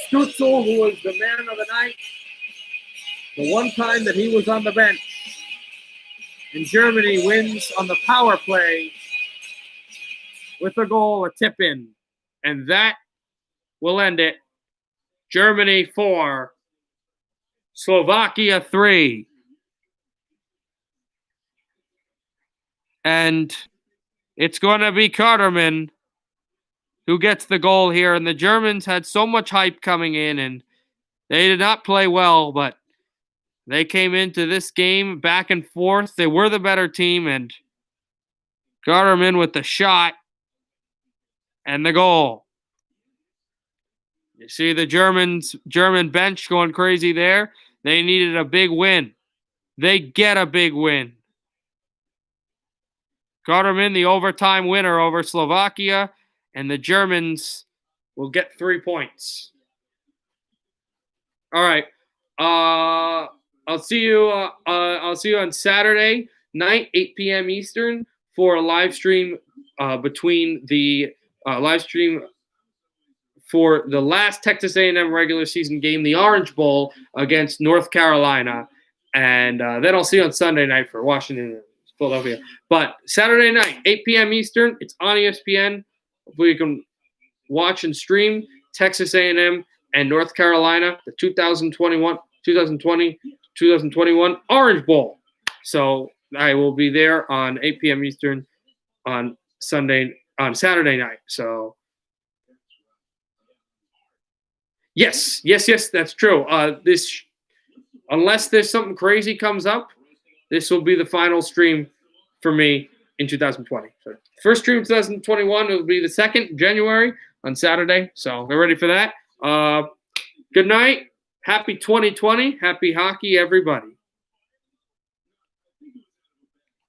Stutzel, who was the man of the night, the one time that he was on the bench. And Germany wins on the power play with a goal, a tip in. And that will end it. Germany 4, Slovakia 3. And it's going to be Carterman who gets the goal here. And the Germans had so much hype coming in, and they did not play well, but they came into this game back and forth. They were the better team, and Carterman with the shot and the goal. You see the German bench going crazy there. They needed a big win. They get a big win. Carterman, the overtime winner over Slovakia, and the Germans will get 3 points. All right. I'll see you on Saturday night, 8 p.m. Eastern, for a live stream between the live stream for the last Texas A&M regular season game, the Orange Bowl against North Carolina, and then I'll see you on Sunday night for Washington, Philadelphia. But Saturday night, 8 p.m. Eastern, it's on ESPN. Hopefully you can watch and stream Texas A&M and North Carolina, the 2021 Orange Bowl. So I will be there on 8 p.m. Eastern on Saturday night. So Yes, that's true. Unless there's something crazy comes up, this will be the final stream for me in 2020. So first stream 2021 will be the 2nd January on Saturday. So get ready for that. Good night. Happy 2020. Happy hockey, everybody.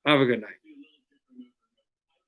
Have a good night.